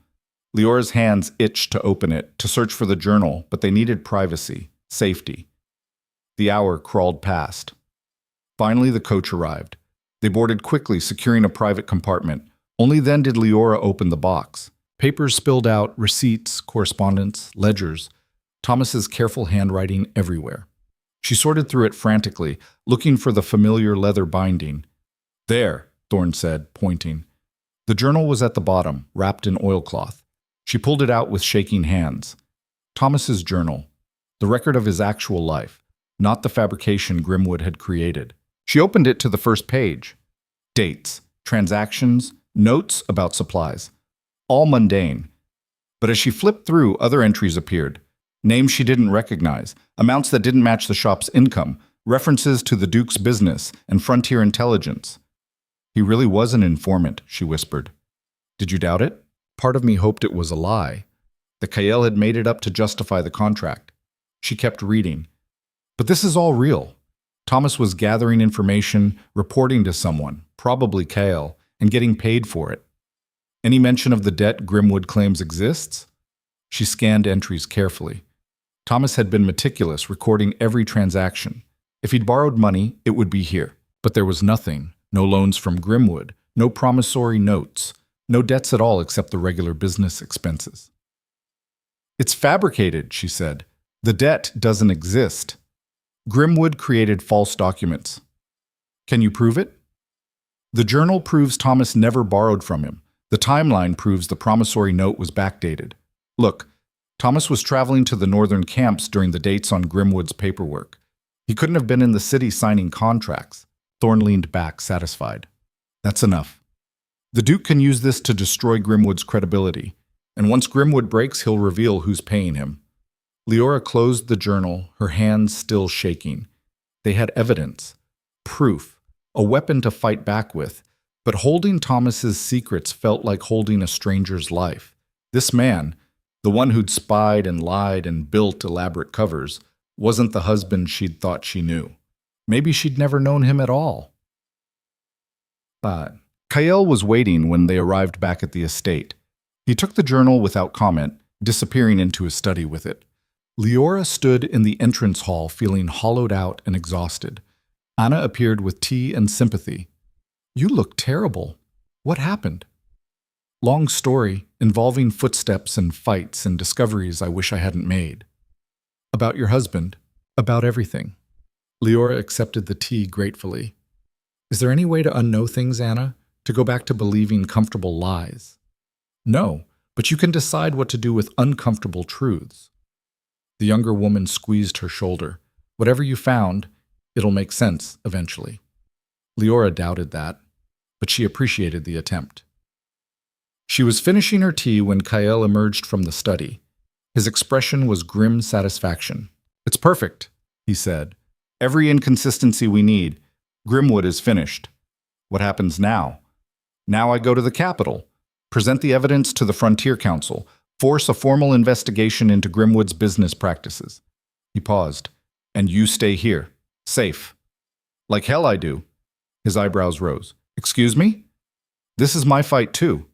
Leora's hands itched to open it, to search for the journal, but they needed privacy, safety. The hour crawled past. Finally, the coach arrived. They boarded quickly, securing a private compartment. Only then did Liora open the box. Papers spilled out, receipts, correspondence, ledgers. Thomas's careful handwriting everywhere. She sorted through it frantically, looking for the familiar leather binding. "There," Thorne said, pointing. The journal was at the bottom, wrapped in oilcloth. She pulled it out with shaking hands. Thomas's journal, the record of his actual life, not the fabrication Grimwood had created. She opened it to the first page. Dates, transactions, notes about supplies. All mundane. But as she flipped through, other entries appeared. Names she didn't recognize, amounts that didn't match the shop's income, references to the Duke's business and frontier intelligence. "He really was an informant," she whispered. "Did you doubt it?" Part of me hoped it was a lie. That Kael had made it up to justify the contract. She kept reading. "But this is all real. Thomas was gathering information, reporting to someone, probably Kael, and getting paid for it. Any mention of the debt Grimwood claims exists?" She scanned entries carefully. Thomas had been meticulous, recording every transaction. If he'd borrowed money, it would be here. But there was nothing. No loans from Grimwood, no promissory notes, no debts at all except the regular business expenses. "It's fabricated," she said. "The debt doesn't exist. Grimwood created false documents." "Can you prove it?" "The journal proves Thomas never borrowed from him. The timeline proves the promissory note was backdated. Look, Thomas was traveling to the northern camps during the dates on Grimwood's paperwork. He couldn't have been in the city signing contracts." Thorne leaned back, satisfied. "That's enough. The Duke can use this to destroy Grimwood's credibility, and once Grimwood breaks, he'll reveal who's paying him." Liora closed the journal, her hands still shaking. They had evidence, proof, a weapon to fight back with, but holding Thomas's secrets felt like holding a stranger's life. This man, the one who'd spied and lied and built elaborate covers, wasn't the husband she'd thought she knew. Maybe she'd never known him at all. But Kael was waiting when they arrived back at the estate. He took the journal without comment, disappearing into his study with it. Liora stood in the entrance hall feeling hollowed out and exhausted. Anna appeared with tea and sympathy. "You look terrible. What happened?" "Long story, involving footsteps and fights and discoveries I wish I hadn't made. About your husband, about everything." Liora accepted the tea gratefully. "Is there any way to unknow things, Anna? To go back to believing comfortable lies?" "No, but you can decide what to do with uncomfortable truths." The younger woman squeezed her shoulder. "Whatever you found, it'll make sense eventually." Liora doubted that, but she appreciated the attempt. She was finishing her tea when Kael emerged from the study. His expression was grim satisfaction. "It's perfect," he said. "Every inconsistency we need. Grimwood is finished. What happens now? Now I go to the capital, present the evidence to the Frontier Council, Force a formal investigation into Grimwood's business practices. He paused. And you stay here. Safe. Like hell I do. His eyebrows rose. Excuse me? This is my fight too.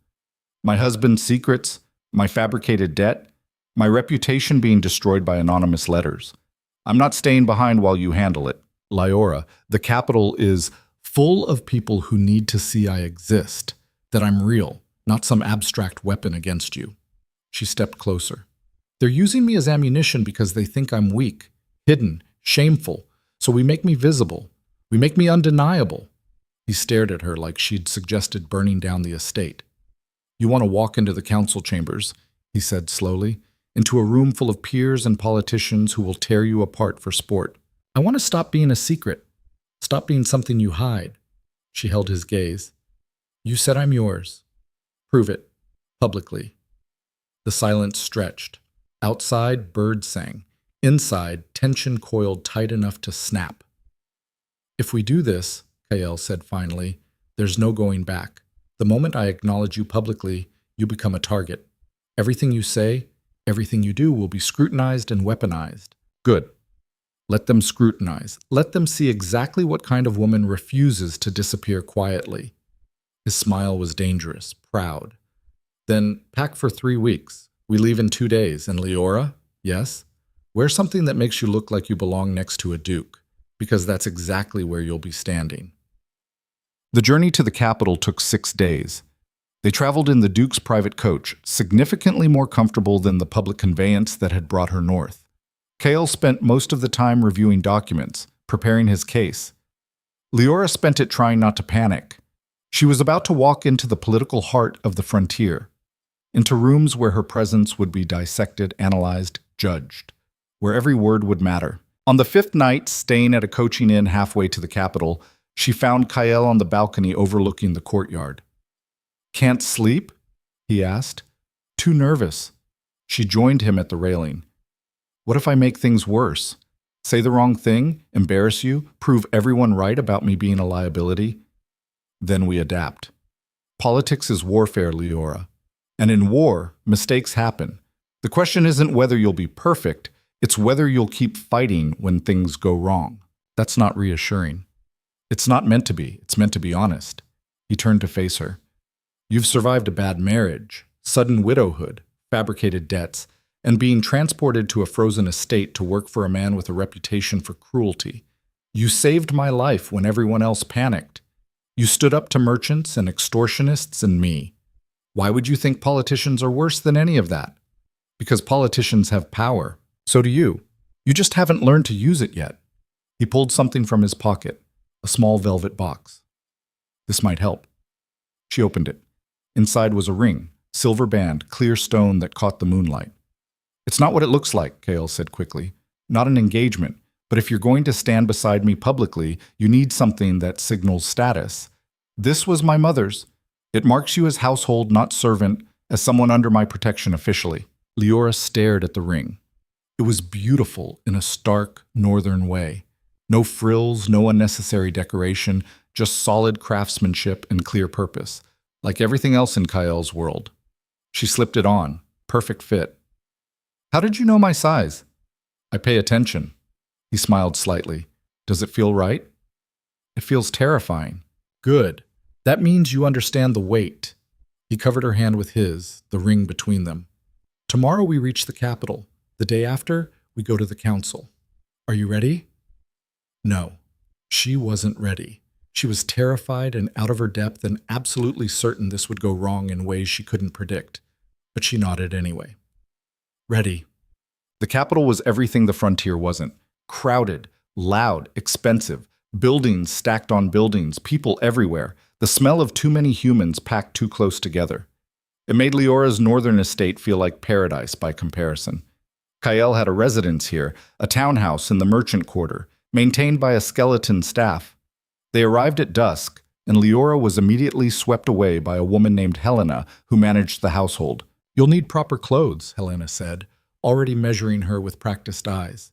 My husband's secrets, my fabricated debt, my reputation being destroyed by anonymous letters. I'm not staying behind while you handle it. Liora, the capital is full of people who need to see I exist, that I'm real, not some abstract weapon against you. She stepped closer. They're using me as ammunition because they think I'm weak, hidden, shameful, so we make me visible. We make me undeniable. He stared at her like she'd suggested burning down the estate. You want to walk into the council chambers, he said slowly, into a room full of peers and politicians who will tear you apart for sport. I want to stop being a secret. Stop being something you hide. She held his gaze. You said I'm yours. Prove it. Publicly. The silence stretched. Outside, birds sang. Inside, tension coiled tight enough to snap. If we do this, Kael said finally, there's no going back. The moment I acknowledge you publicly, you become a target. Everything you say, everything you do will be scrutinized and weaponized. Good. Let them scrutinize. Let them see exactly what kind of woman refuses to disappear quietly. His smile was dangerous, proud. Then pack for 3 weeks. We leave in 2 days. And Liora? Yes? Wear something that makes you look like you belong next to a duke, because that's exactly where you'll be standing. The journey to the capital took 6 days. They traveled in the Duke's private coach, significantly more comfortable than the public conveyance that had brought her north. Kael spent most of the time reviewing documents, preparing his case. Liora spent it trying not to panic. She was about to walk into the political heart of the frontier, into rooms where her presence would be dissected, analyzed, judged, where every word would matter. On the 5th night, staying at a coaching inn halfway to the capital, she found Kael on the balcony overlooking the courtyard. Can't sleep? He asked. Too nervous. She joined him at the railing. What if I make things worse? Say the wrong thing, embarrass you, prove everyone right about me being a liability? Then we adapt. Politics is warfare, Liora. And in war, mistakes happen. The question isn't whether you'll be perfect, it's whether you'll keep fighting when things go wrong. That's not reassuring. It's not meant to be. It's meant to be honest. He turned to face her. You've survived a bad marriage, sudden widowhood, fabricated debts, and being transported to a frozen estate to work for a man with a reputation for cruelty. You saved my life when everyone else panicked. You stood up to merchants and extortionists and me. Why would you think politicians are worse than any of that? Because politicians have power. So do you. You just haven't learned to use it yet. He pulled something from his pocket, a small velvet box. This might help. She opened it. Inside was a ring, silver band, clear stone that caught the moonlight. It's not what it looks like, Kael said quickly. Not an engagement, but if you're going to stand beside me publicly, you need something that signals status. This was my mother's. It marks you as household, not servant, as someone under my protection officially. Liora stared at the ring. It was beautiful in a stark, northern way. No frills, no unnecessary decoration, just solid craftsmanship and clear purpose, like everything else in Kael's world. She slipped it on, perfect fit. How did you know my size? I pay attention. He smiled slightly. Does it feel right? It feels terrifying. Good. That means you understand the weight. He covered her hand with his, the ring between them. Tomorrow we reach the capital. The day after, we go to the council. Are you ready? No. She wasn't ready. She was terrified and out of her depth and absolutely certain this would go wrong in ways she couldn't predict. But she nodded anyway. Ready. The capital was everything the frontier wasn't. Crowded, loud, expensive, buildings stacked on buildings, people everywhere, the smell of too many humans packed too close together. It made Liora's northern estate feel like paradise by comparison. Kael had a residence here, a townhouse in the merchant quarter, maintained by a skeleton staff. They arrived at dusk, and Liora was immediately swept away by a woman named Helena who managed the household. You'll need proper clothes, Helena said, already measuring her with practiced eyes.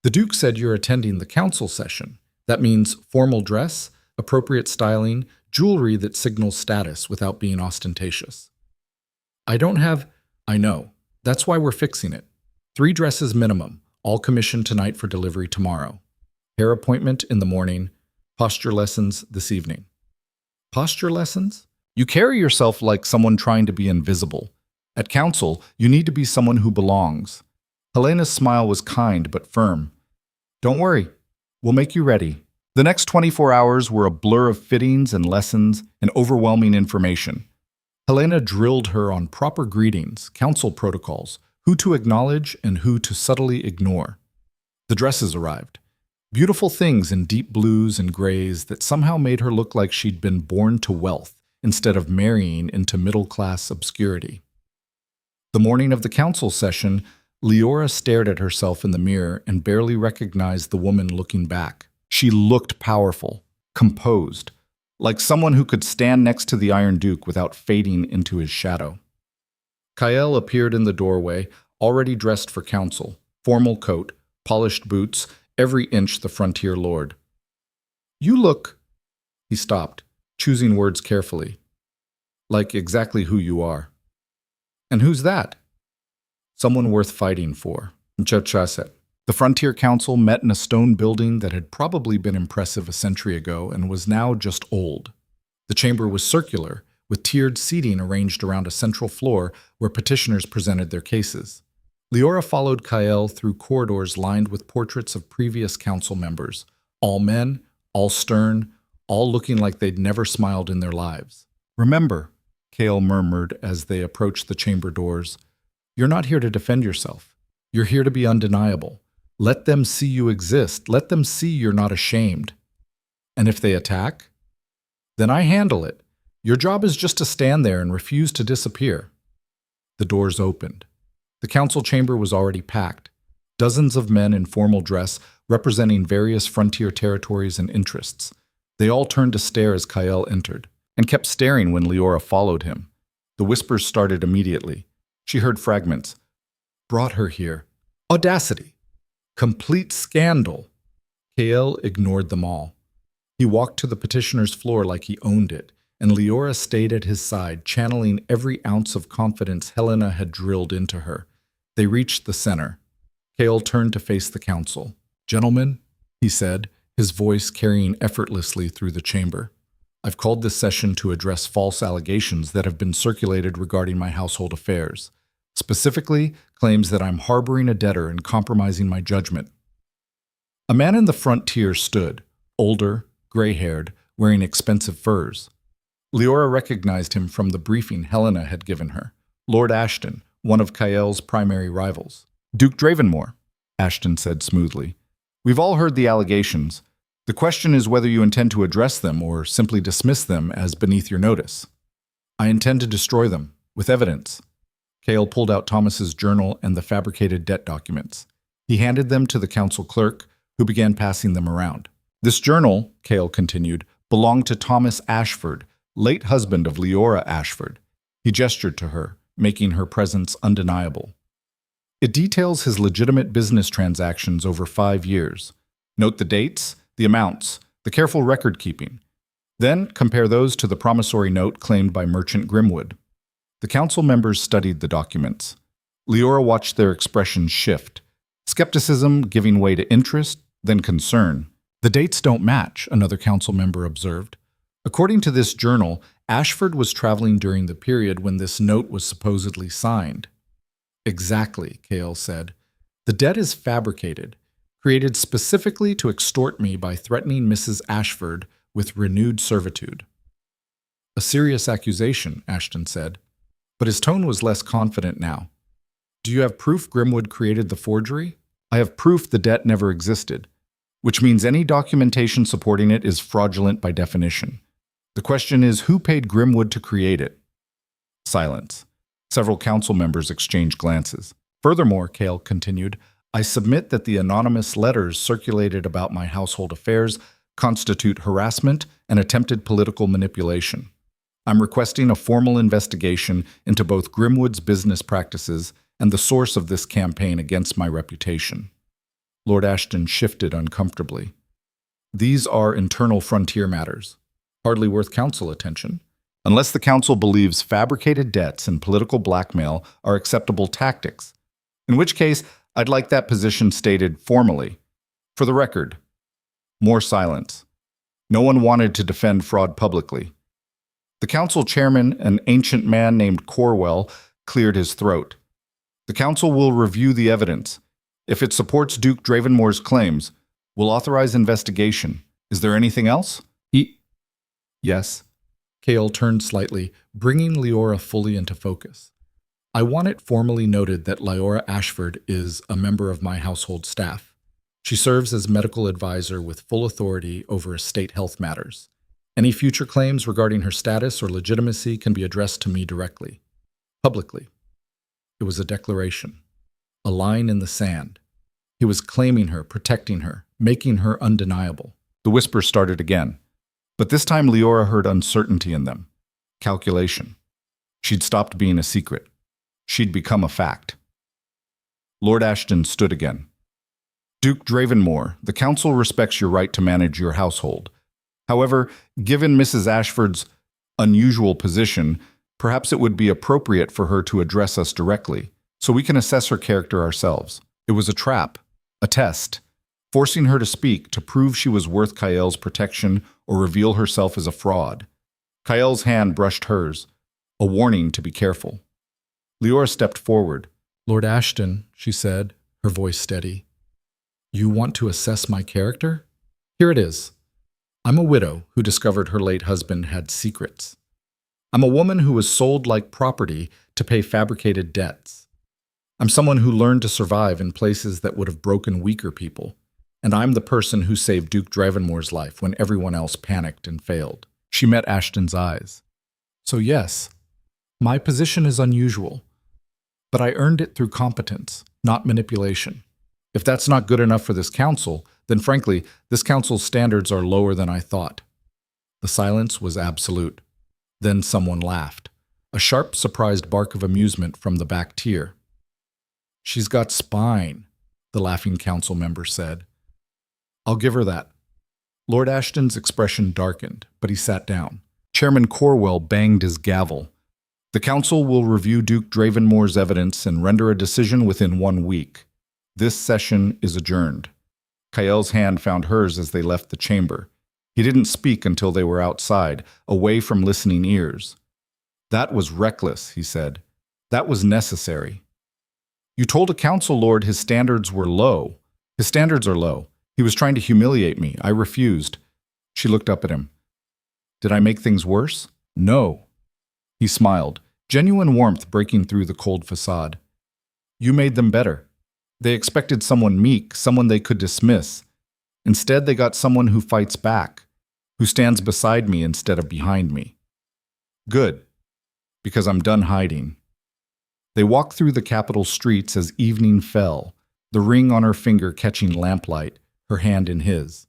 The Duke said you're attending the council session. That means formal dress, appropriate styling, jewelry that signals status without being ostentatious. I know. That's why we're fixing it. 3 dresses minimum, all commissioned tonight for delivery tomorrow. Hair appointment in the morning, posture lessons this evening. Posture lessons? You carry yourself like someone trying to be invisible. At council, you need to be someone who belongs. Helena's smile was kind but firm. Don't worry, we'll make you ready. The next 24 hours were a blur of fittings and lessons and overwhelming information. Helena drilled her on proper greetings, council protocols, who to acknowledge and who to subtly ignore. The dresses arrived. Beautiful things in deep blues and grays that somehow made her look like she'd been born to wealth instead of marrying into middle-class obscurity. The morning of the council session, Liora stared at herself in the mirror and barely recognized the woman looking back. She looked powerful, composed, like someone who could stand next to the Iron Duke without fading into his shadow. Kael appeared in the doorway, already dressed for council, formal coat, polished boots, every inch the frontier lord. You look... He stopped, choosing words carefully. Like exactly who you are. And who's that? Someone worth fighting for. Mchachaset. The Frontier Council met in a stone building that had probably been impressive a century ago and was now just old. The chamber was circular, with tiered seating arranged around a central floor where petitioners presented their cases. Liora followed Kael through corridors lined with portraits of previous council members, all men, all stern, all looking like they'd never smiled in their lives. Remember, Kael murmured as they approached the chamber doors, you're not here to defend yourself. You're here to be undeniable. Let them see you exist. Let them see you're not ashamed. And if they attack, then I handle it. Your job is just to stand there and refuse to disappear. The doors opened. The council chamber was already packed. Dozens of men in formal dress representing various frontier territories and interests. They all turned to stare as Kael entered, and kept staring when Liora followed him. The whispers started immediately. She heard fragments. Brought her here. Audacity. Complete scandal. Kael ignored them all. He walked to the petitioner's floor like he owned it, and Liora stayed at his side, channeling every ounce of confidence Helena had drilled into her. They reached the center. Kael turned to face the council. Gentlemen, he said, his voice carrying effortlessly through the chamber. I've called this session to address false allegations that have been circulated regarding my household affairs. Specifically, claims that I'm harboring a debtor and compromising my judgment. A man in the front tier stood, older, gray-haired, wearing expensive furs. Liora recognized him from the briefing Helena had given her. Lord Ashton, one of Kael's primary rivals. Duke Dravenmore, Ashton said smoothly. We've all heard the allegations. The question is whether you intend to address them or simply dismiss them as beneath your notice. I intend to destroy them, with evidence. Kael pulled out Thomas's journal and the fabricated debt documents. He handed them to the council clerk, who began passing them around. This journal, Kael continued, belonged to Thomas Ashford, late husband of Liora Ashford. He gestured to her, making her presence undeniable. It details his legitimate business transactions over 5 years. Note the dates, the amounts, the careful record-keeping. Then compare those to the promissory note claimed by Merchant Grimwood. The council members studied the documents. Liora watched their expressions shift, skepticism giving way to interest, then concern. The dates don't match, another council member observed. According to this journal, Ashford was traveling during the period when this note was supposedly signed. Exactly, Kael said. The debt is fabricated, created specifically to extort me by threatening Mrs. Ashford with renewed servitude. A serious accusation, Ashton said. But his tone was less confident now. Do you have proof Grimwood created the forgery? I have proof the debt never existed, which means any documentation supporting it is fraudulent by definition. The question is, who paid Grimwood to create it? Silence. Several council members exchanged glances. Furthermore, Kael continued, I submit that the anonymous letters circulated about my household affairs constitute harassment and attempted political manipulation. I'm requesting a formal investigation into both Grimwood's business practices and the source of this campaign against my reputation. Lord Ashton shifted uncomfortably. These are internal frontier matters, hardly worth council attention. unless the council believes fabricated debts and political blackmail are acceptable tactics, in which case I'd like that position stated formally. For the record, more silence. No one wanted to defend fraud publicly. The council chairman, an ancient man named Corwell, cleared his throat. The council will review the evidence. If it supports Duke Dravenmore's claims, we'll authorize investigation. Is there anything else? Yes. Kale turned slightly, bringing Liora fully into focus. I want it formally noted that Liora Ashford is a member of my household staff. She serves as medical advisor with full authority over estate health matters. Any future claims regarding her status or legitimacy can be addressed to me directly, publicly. It was a declaration, a line in the sand. He was claiming her, protecting her, making her undeniable. The whisper started again, but this time Liora heard uncertainty in them. Calculation. She'd stopped being a secret. She'd become a fact. Lord Ashton stood again. Duke Dravenmore, the council respects your right to manage your household. However, given Mrs. Ashford's unusual position, perhaps it would be appropriate for her to address us directly, so we can assess her character ourselves. It was a trap, a test, forcing her to speak to prove she was worth Kael's protection or reveal herself as a fraud. Kael's hand brushed hers, a warning to be careful. Liora stepped forward. Lord Ashton, she said, her voice steady. You want to assess my character? Here it is. I'm a widow who discovered her late husband had secrets. I'm a woman who was sold like property to pay fabricated debts. I'm someone who learned to survive in places that would have broken weaker people. And I'm the person who saved Duke Dravenmore's life when everyone else panicked and failed. She met Ashton's eyes. So yes, my position is unusual, but I earned it through competence, not manipulation. If that's not good enough for this council, then frankly, this council's standards are lower than I thought. The silence was absolute. Then someone laughed, a sharp, surprised bark of amusement from the back tier. She's got spine, the laughing council member said. I'll give her that. Lord Ashton's expression darkened, but he sat down. Chairman Corwell banged his gavel. The council will review Duke Dravenmore's evidence and render a decision within 1 week. This session is adjourned. Kael's hand found hers as they left the chamber. He didn't speak until they were outside, away from listening ears. That was reckless, he said. That was necessary. You told a council lord his standards were low. His standards are low. He was trying to humiliate me. I refused. She looked up at him. Did I make things worse? No. He smiled, genuine warmth breaking through the cold facade. You made them better. They expected someone meek, someone they could dismiss. Instead, they got someone who fights back, who stands beside me instead of behind me. Good, because I'm done hiding. They walked through the capital streets as evening fell, the ring on her finger catching lamplight, her hand in his.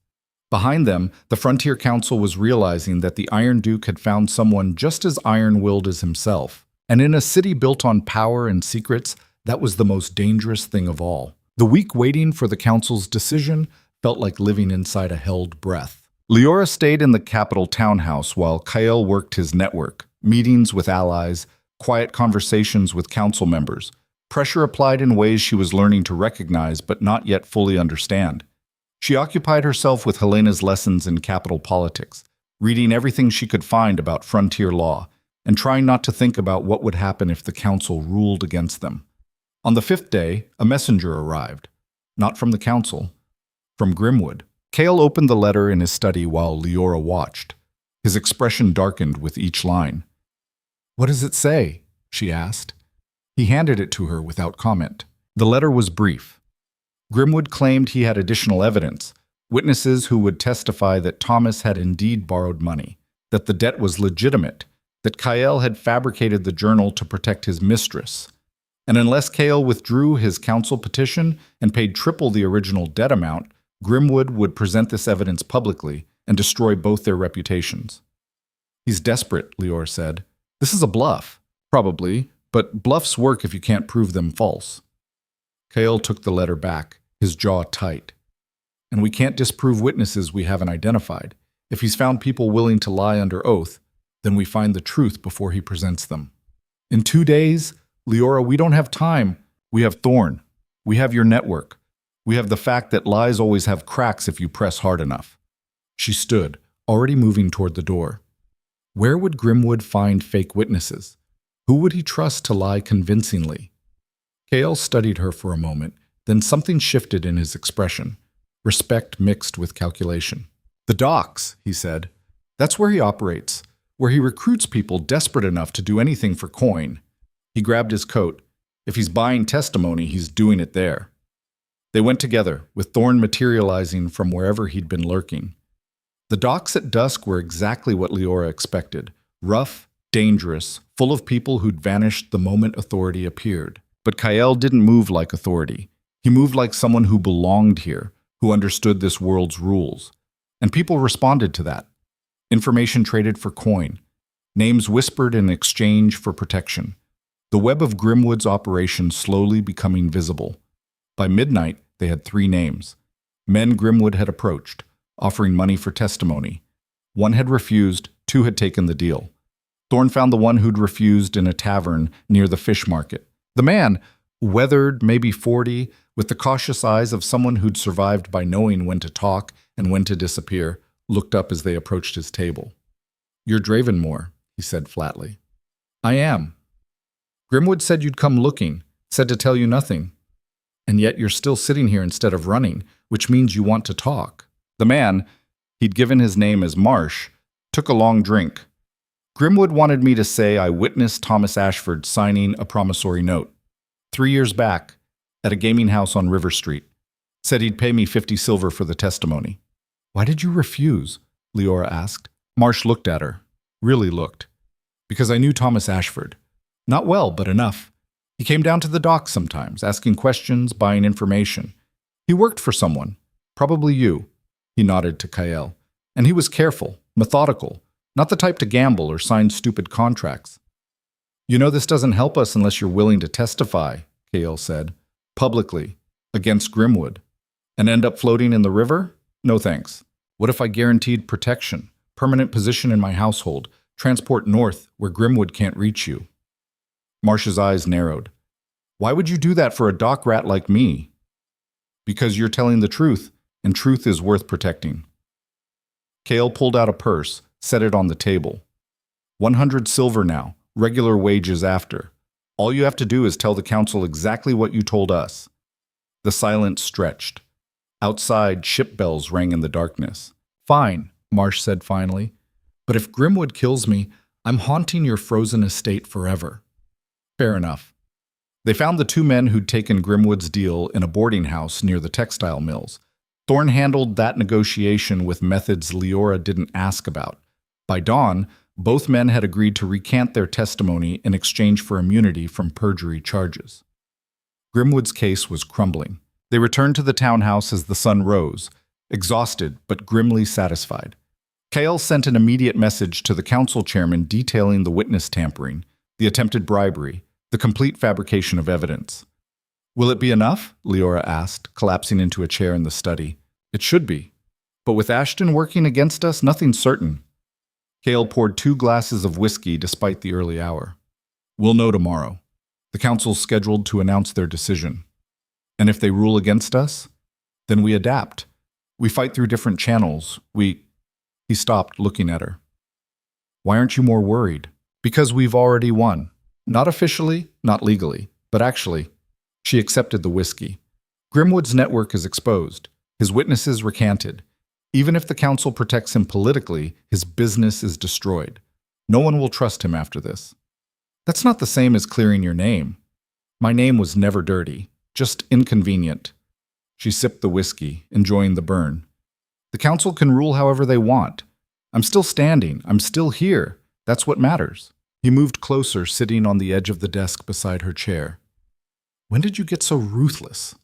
Behind them, the Frontier Council was realizing that the Iron Duke had found someone just as iron-willed as himself. And in a city built on power and secrets, that was the most dangerous thing of all. The week waiting for the council's decision felt like living inside a held breath. Liora stayed in the capital townhouse while Kael worked his network, meetings with allies, quiet conversations with council members, pressure applied in ways she was learning to recognize but not yet fully understand. She occupied herself with Helena's lessons in capital politics, reading everything she could find about frontier law, and trying not to think about what would happen if the council ruled against them. On the 5th day, a messenger arrived. Not from the council, from Grimwood. Kael opened the letter in his study while Liora watched. His expression darkened with each line. What does it say? She asked. He handed it to her without comment. The letter was brief. Grimwood claimed he had additional evidence, witnesses who would testify that Thomas had indeed borrowed money, that the debt was legitimate, that Kael had fabricated the journal to protect his mistress. And unless Kael withdrew his council petition and paid triple the original debt amount, Grimwood would present this evidence publicly and destroy both their reputations. He's desperate, Liora said. This is a bluff. Probably, but bluffs work if you can't prove them false. Kael took the letter back, his jaw tight. And we can't disprove witnesses we haven't identified. If he's found people willing to lie under oath, Then we find the truth before he presents them. In 2 days, Liora, we don't have time. We have Thorn. We have your network. We have the fact that lies always have cracks if you press hard enough. She stood, already moving toward the door. Where would Grimwood find fake witnesses? Who would he trust to lie convincingly? Kale studied her for a moment, then something shifted in his expression, respect mixed with calculation. The docks, he said. That's where he operates, where he recruits people desperate enough to do anything for coin. He grabbed his coat. If he's buying testimony, he's doing it there. They went together, with Thorn materializing from wherever he'd been lurking. The docks at dusk were exactly what Liora expected. Rough, dangerous, full of people who'd vanished the moment authority appeared. But Kyle didn't move like authority. He moved like someone who belonged here, who understood this world's rules. And people responded to that. Information traded for coin. Names whispered in exchange for protection. The web of Grimwood's operation slowly becoming visible. By midnight, they had 3 names. Men Grimwood had approached, offering money for testimony. 1 had refused, 2 had taken the deal. Thorn found the one who'd refused in a tavern near the fish market. The man, weathered, maybe 40, with the cautious eyes of someone who'd survived by knowing when to talk and when to disappear, looked up as they approached his table. You're Dravenmore, he said flatly. I am. Grimwood said you'd come looking, said to tell you nothing. And yet you're still sitting here instead of running, which means you want to talk. The man, he'd given his name as Marsh, took a long drink. Grimwood wanted me to say I witnessed Thomas Ashford signing a promissory note. 3 years back, at a gaming house on River Street. Said he'd pay me 50 silver for the testimony. Why did you refuse? Liora asked. Marsh looked at her. Really looked. Because I knew Thomas Ashford. Not well, but enough. He came down to the docks sometimes, asking questions, buying information. He worked for someone. Probably you. He nodded to Kyle. And he was careful, methodical, not the type to gamble or sign stupid contracts. You know this doesn't help us unless you're willing to testify, Kale said, publicly, against Grimwood. And end up floating in the river? No thanks. What if I guaranteed protection, permanent position in my household, transport north where Grimwood can't reach you? Marsh's eyes narrowed. Why would you do that for a dock rat like me? Because you're telling the truth, and truth is worth protecting. Kale pulled out a purse, set it on the table. 100 silver now, regular wages after. All you have to do is tell the council exactly what you told us. The silence stretched. Outside, ship bells rang in the darkness. Fine, Marsh said finally. But if Grimwood kills me, I'm haunting your frozen estate forever. Fair enough. They found the 2 men who'd taken Grimwood's deal in a boarding house near the textile mills. Thorn handled that negotiation with methods Liora didn't ask about. By dawn, both men had agreed to recant their testimony in exchange for immunity from perjury charges. Grimwood's case was crumbling. They returned to the townhouse as the sun rose, exhausted but grimly satisfied. Kale sent an immediate message to the council chairman detailing the witness tampering, the attempted bribery, the complete fabrication of evidence. Will it be enough? Liora asked, collapsing into a chair in the study. It should be. But with Ashton working against us, nothing's certain. Kale poured 2 glasses of whiskey despite the early hour. We'll know tomorrow. The council's scheduled to announce their decision. And if they rule against us, then we adapt. We fight through different channels. He stopped, looking at her. Why aren't you more worried? Because we've already won. Not officially, not legally, but actually. She accepted the whiskey. Grimwood's network is exposed. His witnesses recanted. Even if the council protects him politically, his business is destroyed. No one will trust him after this. That's not the same as clearing your name. My name was never dirty, just inconvenient. She sipped the whiskey, enjoying the burn. The council can rule however they want. I'm still standing. I'm still here. That's what matters. He moved closer, sitting on the edge of the desk beside her chair. When did you get so ruthless?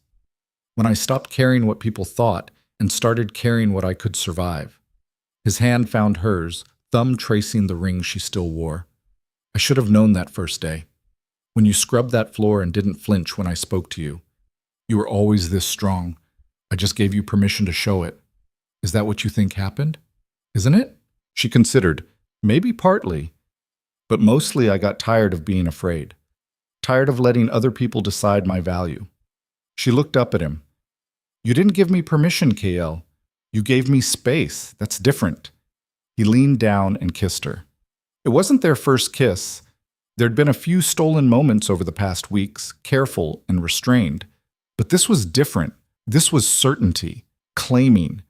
When I stopped caring what people thought and started caring what I could survive. His hand found hers, thumb tracing the ring she still wore. I should have known that first day. When you scrubbed that floor and didn't flinch when I spoke to you. You were always this strong. I just gave you permission to show it. Is that what you think happened? Isn't it? She considered. Maybe partly, but mostly I got tired of being afraid. Tired of letting other people decide my value. She looked up at him. You didn't give me permission, KL. You gave me space. That's different. He leaned down and kissed her. It wasn't their first kiss. There'd been a few stolen moments over the past weeks, careful and restrained. But this was different. This was certainty, claiming.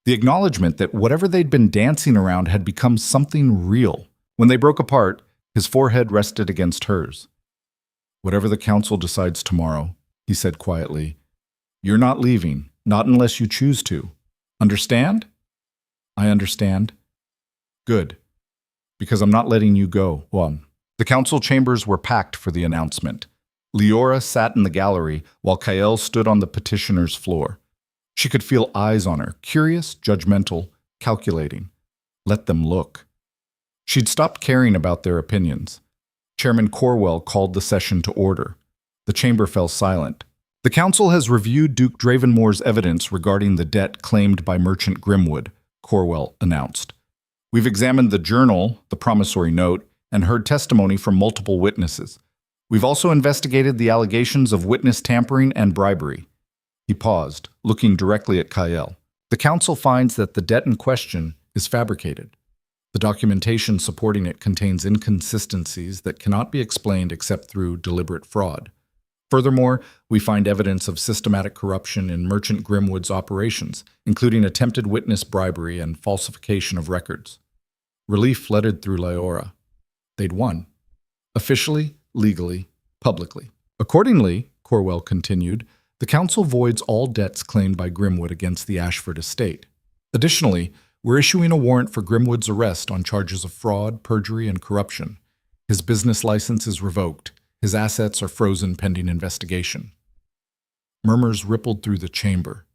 The acknowledgement that whatever they'd been dancing around had become something real. When they broke apart, his forehead rested against hers. Whatever the council decides tomorrow, he said quietly, you're not leaving, not unless you choose to. Understand? I understand. Good. Because I'm not letting you go, Juan. The council chambers were packed for the announcement. Liora sat in the gallery while Kael stood on the petitioner's floor. She could feel eyes on her, curious, judgmental, calculating. Let them look. She'd stopped caring about their opinions. Chairman Corwell called the session to order. The chamber fell silent. The council has reviewed Duke Dravenmore's evidence regarding the debt claimed by Merchant Grimwood, Corwell announced. We've examined the journal, the promissory note, and heard testimony from multiple witnesses. We've also investigated the allegations of witness tampering and bribery. He paused, looking directly at Kael. The council finds that the debt in question is fabricated. The documentation supporting it contains inconsistencies that cannot be explained except through deliberate fraud. Furthermore, we find evidence of systematic corruption in Merchant Grimwood's operations, including attempted witness bribery and falsification of records. Relief flooded through Liora. They'd won. Officially, legally, publicly. Accordingly, Corwell continued, the council voids all debts claimed by Grimwood against the Ashford estate. Additionally, we're issuing a warrant for Grimwood's arrest on charges of fraud, perjury, and corruption. His business license is revoked. His assets are frozen pending investigation. Murmurs rippled through the chamber.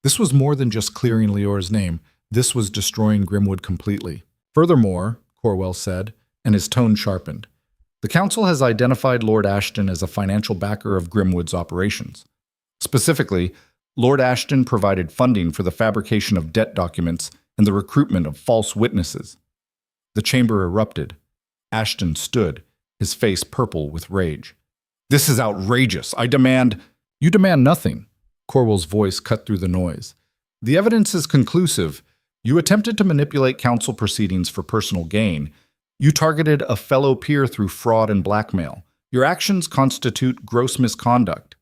This was more than just clearing Liora's name. This was destroying Grimwood completely. Furthermore, Corwell said, and his tone sharpened, the council has identified Lord Ashton as a financial backer of Grimwood's operations. Specifically, Lord Ashton provided funding for the fabrication of debt documents and the recruitment of false witnesses. The chamber erupted. Ashton stood, his face purple with rage. This is outrageous. I demand— You demand nothing. Corwell's voice cut through the noise. The evidence is conclusive. You attempted to manipulate council proceedings for personal gain. You targeted a fellow peer through fraud and blackmail. Your actions constitute gross misconduct.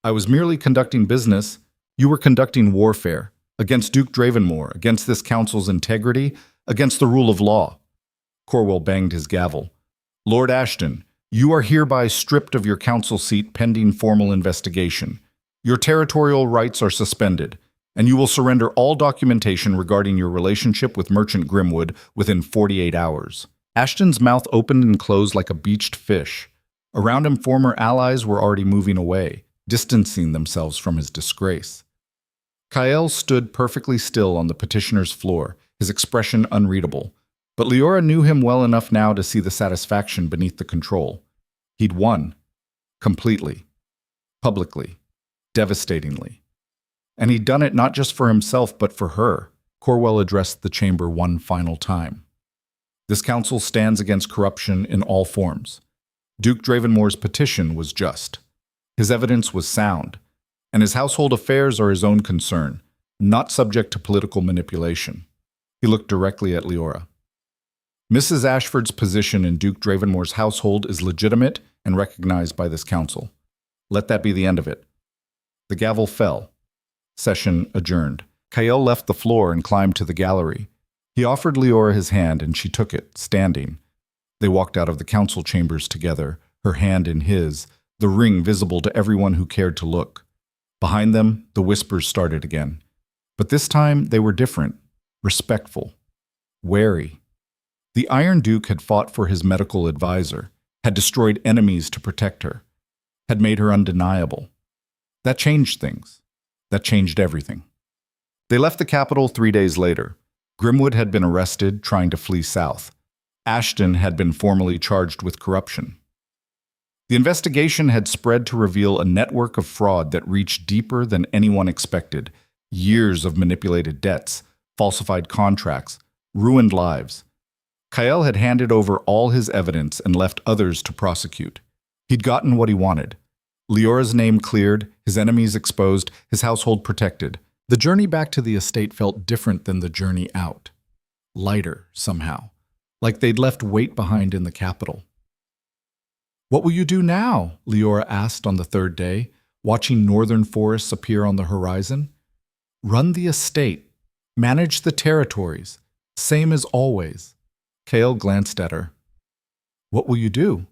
I was merely conducting business. You were conducting warfare. Against Duke Dravenmore, against this council's integrity, against the rule of law. Corwell banged his gavel. Lord Ashton, you are hereby stripped of your council seat pending formal investigation. Your territorial rights are suspended, and you will surrender all documentation regarding your relationship with Merchant Grimwood within 48 hours. Ashton's mouth opened and closed like a beached fish. Around him, former allies were already moving away, distancing themselves from his disgrace. Kael stood perfectly still on the petitioner's floor, his expression unreadable. But Liora knew him well enough now to see the satisfaction beneath the control. He'd won. Completely. Publicly. Devastatingly. And he'd done it not just for himself, but for her. Corwell addressed the chamber one final time. This council stands against corruption in all forms. Duke Dravenmore's petition was just. His evidence was sound. And his household affairs are his own concern, not subject to political manipulation. He looked directly at Liora. Mrs. Ashford's position in Duke Dravenmore's household is legitimate and recognized by this council. Let that be the end of it. The gavel fell. Session adjourned. Kael left the floor and climbed to the gallery. He offered Liora his hand and she took it, standing. They walked out of the council chambers together, her hand in his, the ring visible to everyone who cared to look. Behind them, the whispers started again. But this time, they were different, respectful, wary. The Iron Duke had fought for his medical advisor, had destroyed enemies to protect her, had made her undeniable. That changed things. That changed everything. They left the capital 3 days later. Grimwood had been arrested, trying to flee south. Ashton had been formally charged with corruption. The investigation had spread to reveal a network of fraud that reached deeper than anyone expected. Years of manipulated debts, falsified contracts, ruined lives. Kael had handed over all his evidence and left others to prosecute. He'd gotten what he wanted. Liora's name cleared, his enemies exposed, his household protected. The journey back to the estate felt different than the journey out. Lighter, somehow. Like they'd left weight behind in the capital. "What will you do now?" Liora asked on the third day, watching northern forests appear on the horizon. "Run the estate. Manage the territories. Same as always." Kael glanced at her. "What will you do?"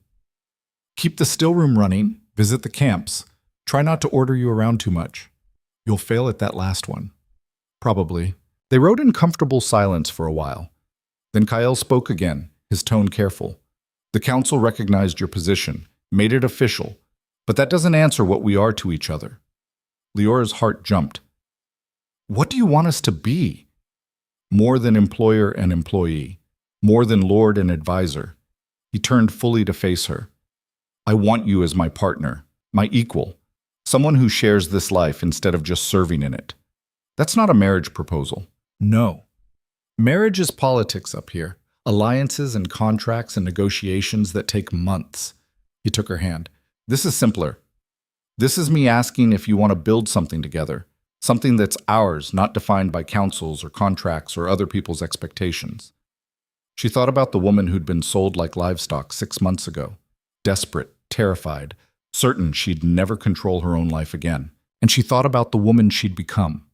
"Keep the stillroom running, visit the camps. Try not to order you around too much. You'll fail at that last one." "Probably." They rode in comfortable silence for a while. Then Kael spoke again, his tone careful. "The council recognized your position, made it official, but that doesn't answer what we are to each other." Leora's heart jumped. "What do you want us to be?" "More than employer and employee. More than lord and advisor." He turned fully to face her. "I want you as my partner, my equal, someone who shares this life instead of just serving in it. That's not a marriage proposal." "No. Marriage is politics up here. Alliances and contracts and negotiations that take months." He took her hand. "This is simpler. This is me asking if you want to build something together, something that's ours, not defined by councils or contracts or other people's expectations." She thought about the woman who'd been sold like livestock 6 months ago, desperate, terrified, certain she'd never control her own life again. And she thought about the woman she'd become,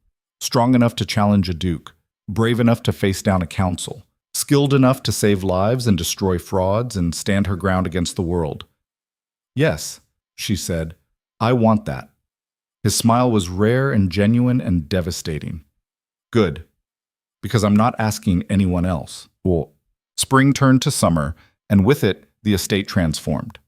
strong enough to challenge a duke, brave enough to face down a council, skilled enough to save lives and destroy frauds and stand her ground against the world. "Yes," she said, "I want that." His smile was rare and genuine and devastating. "Good, because I'm not asking anyone else." Well, spring turned to summer, and with it, the estate transformed.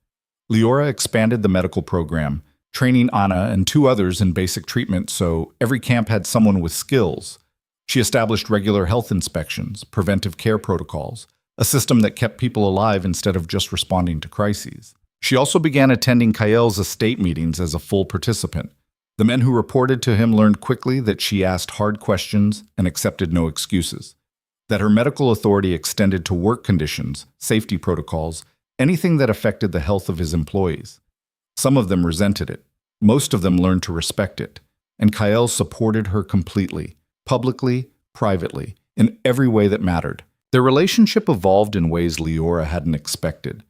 Liora expanded the medical program, training Anna and 2 others in basic treatment so every camp had someone with skills. She established regular health inspections, preventive care protocols, a system that kept people alive instead of just responding to crises. She also began attending Kael's estate meetings as a full participant. The men who reported to him learned quickly that she asked hard questions and accepted no excuses, that her medical authority extended to work conditions, safety protocols, anything that affected the health of his employees. Some of them resented it. Most of them learned to respect it. And Kael supported her completely, publicly, privately, in every way that mattered. Their relationship evolved in ways Liora hadn't expected.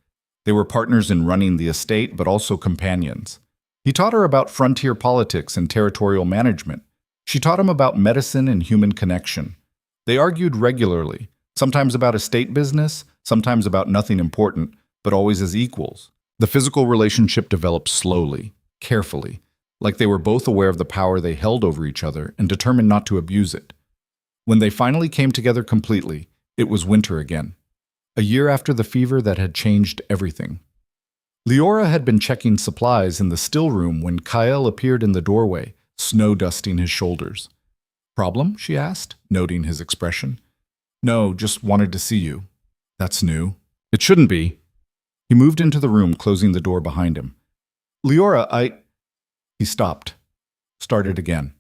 They were partners in running the estate, but also companions. He taught her about frontier politics and territorial management. She taught him about medicine and human connection. They argued regularly, sometimes about estate business, sometimes about nothing important, but always as equals. The physical relationship developed slowly, carefully, like they were both aware of the power they held over each other and determined not to abuse it. When they finally came together completely, it was winter again, a year after the fever that had changed everything. Liora had been checking supplies in the still room when Kael appeared in the doorway, snow dusting his shoulders. "Problem?" she asked, noting his expression. "No, just wanted to see you." "That's new." "It shouldn't be." He moved into the room, closing the door behind him. "Liora, He stopped, started again.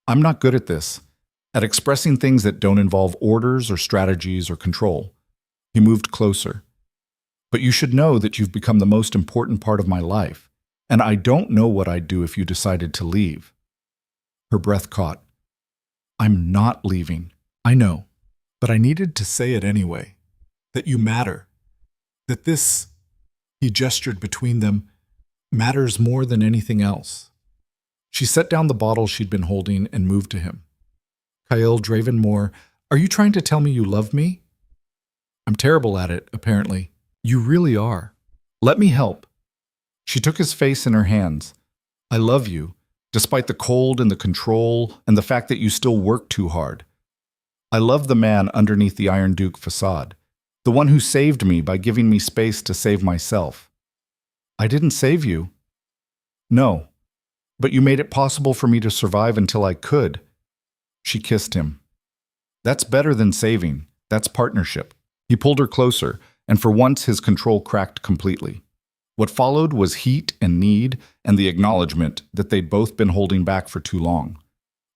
"I'm not good at this, at expressing things that don't involve orders or strategies or control." He moved closer. "But you should know that you've become the most important part of my life, and I don't know what I'd do if you decided to leave." Her breath caught. "I'm not leaving. I know, but I needed to say it anyway. That you matter. That this," he gestured between them, "matters more than anything else." She set down the bottle she'd been holding and moved to him. "Kael Dravenmore, are you trying to tell me you love me?" "I'm terrible at it, apparently." "You really are. Let me help." She took his face in her hands. "I love you, despite the cold and the control and the fact that you still work too hard. I love the man underneath the Iron Duke facade, the one who saved me by giving me space to save myself." "I didn't save you." "No, but you made it possible for me to survive until I could." She kissed him. "That's better than saving. That's partnership." He pulled her closer, and for once his control cracked completely. What followed was heat and need and the acknowledgement that they'd both been holding back for too long.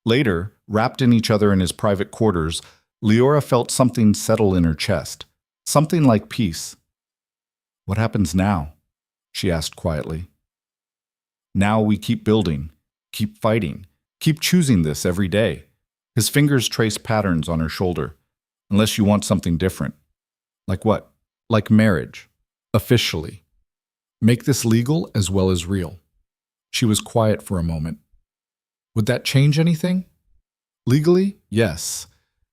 Later, wrapped in each other in his private quarters, Liora felt something settle in her chest, Something like peace. What happens now? She asked quietly. Now we keep building, keep fighting, keep choosing this every day. His fingers traced patterns on her shoulder. Unless you want something different. Like what? Like marriage. Officially. Make this legal as well as real. She was quiet for a moment. Would that change anything? Legally, yes.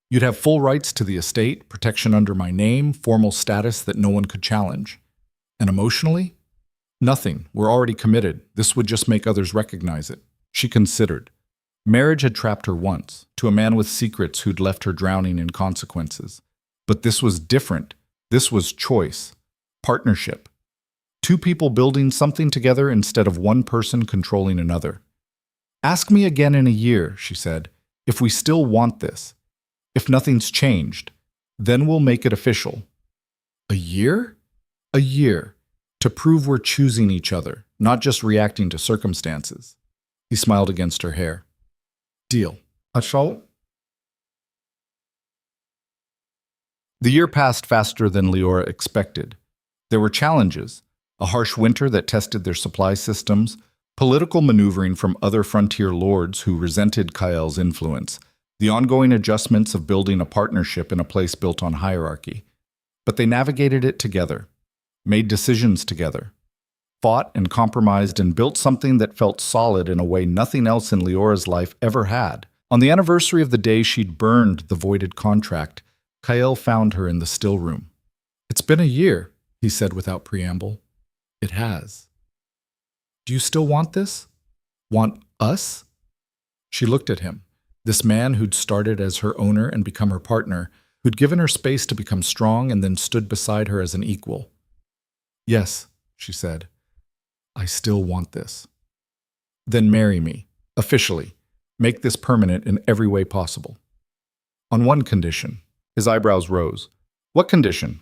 You'd have full rights to the estate, protection under my name, formal status that no one could challenge. And emotionally? Nothing. We're already committed. This would just make others recognize it. She considered. Marriage had trapped her once, to a man with secrets who'd left her drowning in consequences. But this was different. This was choice. Partnership. Two people building something together instead of one person controlling another. Ask me again in a year, she said, if we still want this. If nothing's changed, then we'll make it official. A year? A year. To prove we're choosing each other, not just reacting to circumstances. He smiled against her hair. Deal. Achal? The year passed faster than Liora expected. There were challenges, a harsh winter that tested their supply systems, political maneuvering from other frontier lords who resented Kael's influence, the ongoing adjustments of building a partnership in a place built on hierarchy. But they navigated it together, made decisions together, fought and compromised and built something that felt solid in a way nothing else in Liora's life ever had. On the anniversary of the day she'd burned the voided contract, Kael found her in the still room. It's been a year, he said without preamble. It has. Do you still want this? Want us? She looked at him, this man who'd started as her owner and become her partner, who'd given her space to become strong and then stood beside her as an equal. Yes, she said. I still want this. Then marry me, officially. Make this permanent in every way possible. On one condition. His eyebrows rose. What condition?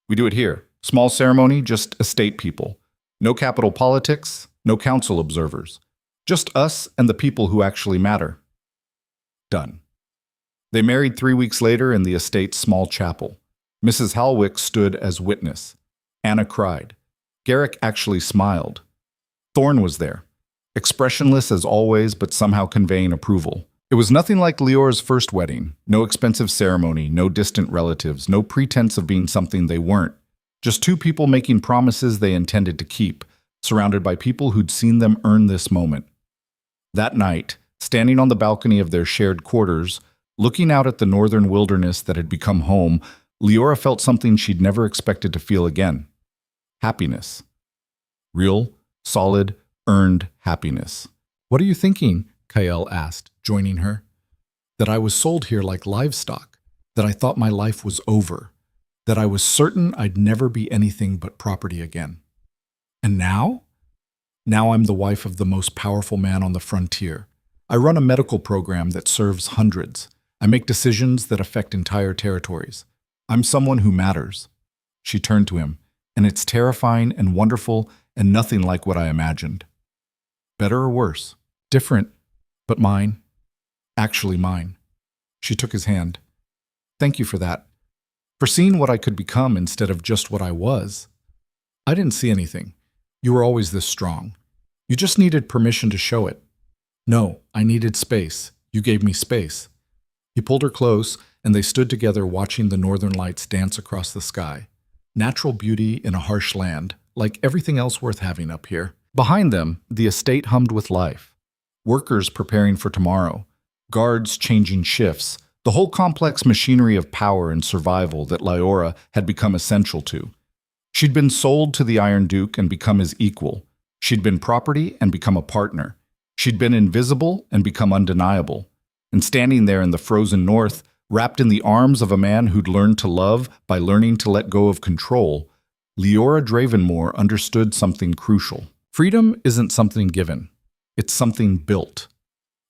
We do it here. Small ceremony, just estate people. No capital politics, no council observers. Just us and the people who actually matter. Done. They married 3 weeks later in the estate's small chapel. Mrs. Halwick stood as witness. Anna cried. Garrick actually smiled. Thorne was there, expressionless as always, but somehow conveying approval. It was nothing like Liora's first wedding. No expensive ceremony, no distant relatives, no pretense of being something they weren't. Just two people making promises they intended to keep, surrounded by people who'd seen them earn this moment. That night, standing on the balcony of their shared quarters, looking out at the northern wilderness that had become home, Liora felt something she'd never expected to feel again. Happiness. Real, solid, earned happiness. What are you thinking? Kael asked, joining her. That I was sold here like livestock, that I thought my life was over, that I was certain I'd never be anything but property again. And now? Now I'm the wife of the most powerful man on the frontier. I run a medical program that serves hundreds. I make decisions that affect entire territories. I'm someone who matters. She turned to him, and it's terrifying and wonderful and nothing like what I imagined. Better or worse? Different, but mine. Actually mine. She took his hand. Thank you for that. For seeing what I could become instead of just what I was. I didn't see anything. You were always this strong. You just needed permission to show it. No, I needed space. You gave me space. He pulled her close, and they stood together watching the northern lights dance across the sky. Natural beauty in a harsh land, like everything else worth having up here. Behind them, the estate hummed with life. Workers preparing for tomorrow. Guards changing shifts. The whole complex machinery of power and survival that Liora had become essential to. She'd been sold to the Iron Duke and become his equal. She'd been property and become a partner. She'd been invisible and become undeniable. And standing there in the frozen north, wrapped in the arms of a man who'd learned to love by learning to let go of control, Liora Dravenmore understood something crucial. Freedom isn't something given. It's something built.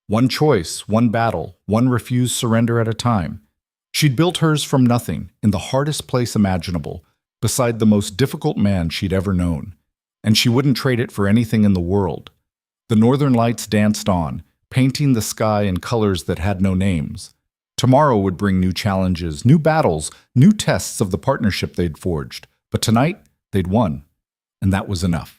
One choice, one battle, one refused surrender at a time. She'd built hers from nothing, in the hardest place imaginable, beside the most difficult man she'd ever known. And she wouldn't trade it for anything in the world. The northern lights danced on, painting the sky in colors that had no names. Tomorrow would bring new challenges, new battles, new tests of the partnership they'd forged. But tonight, they'd won. And that was enough.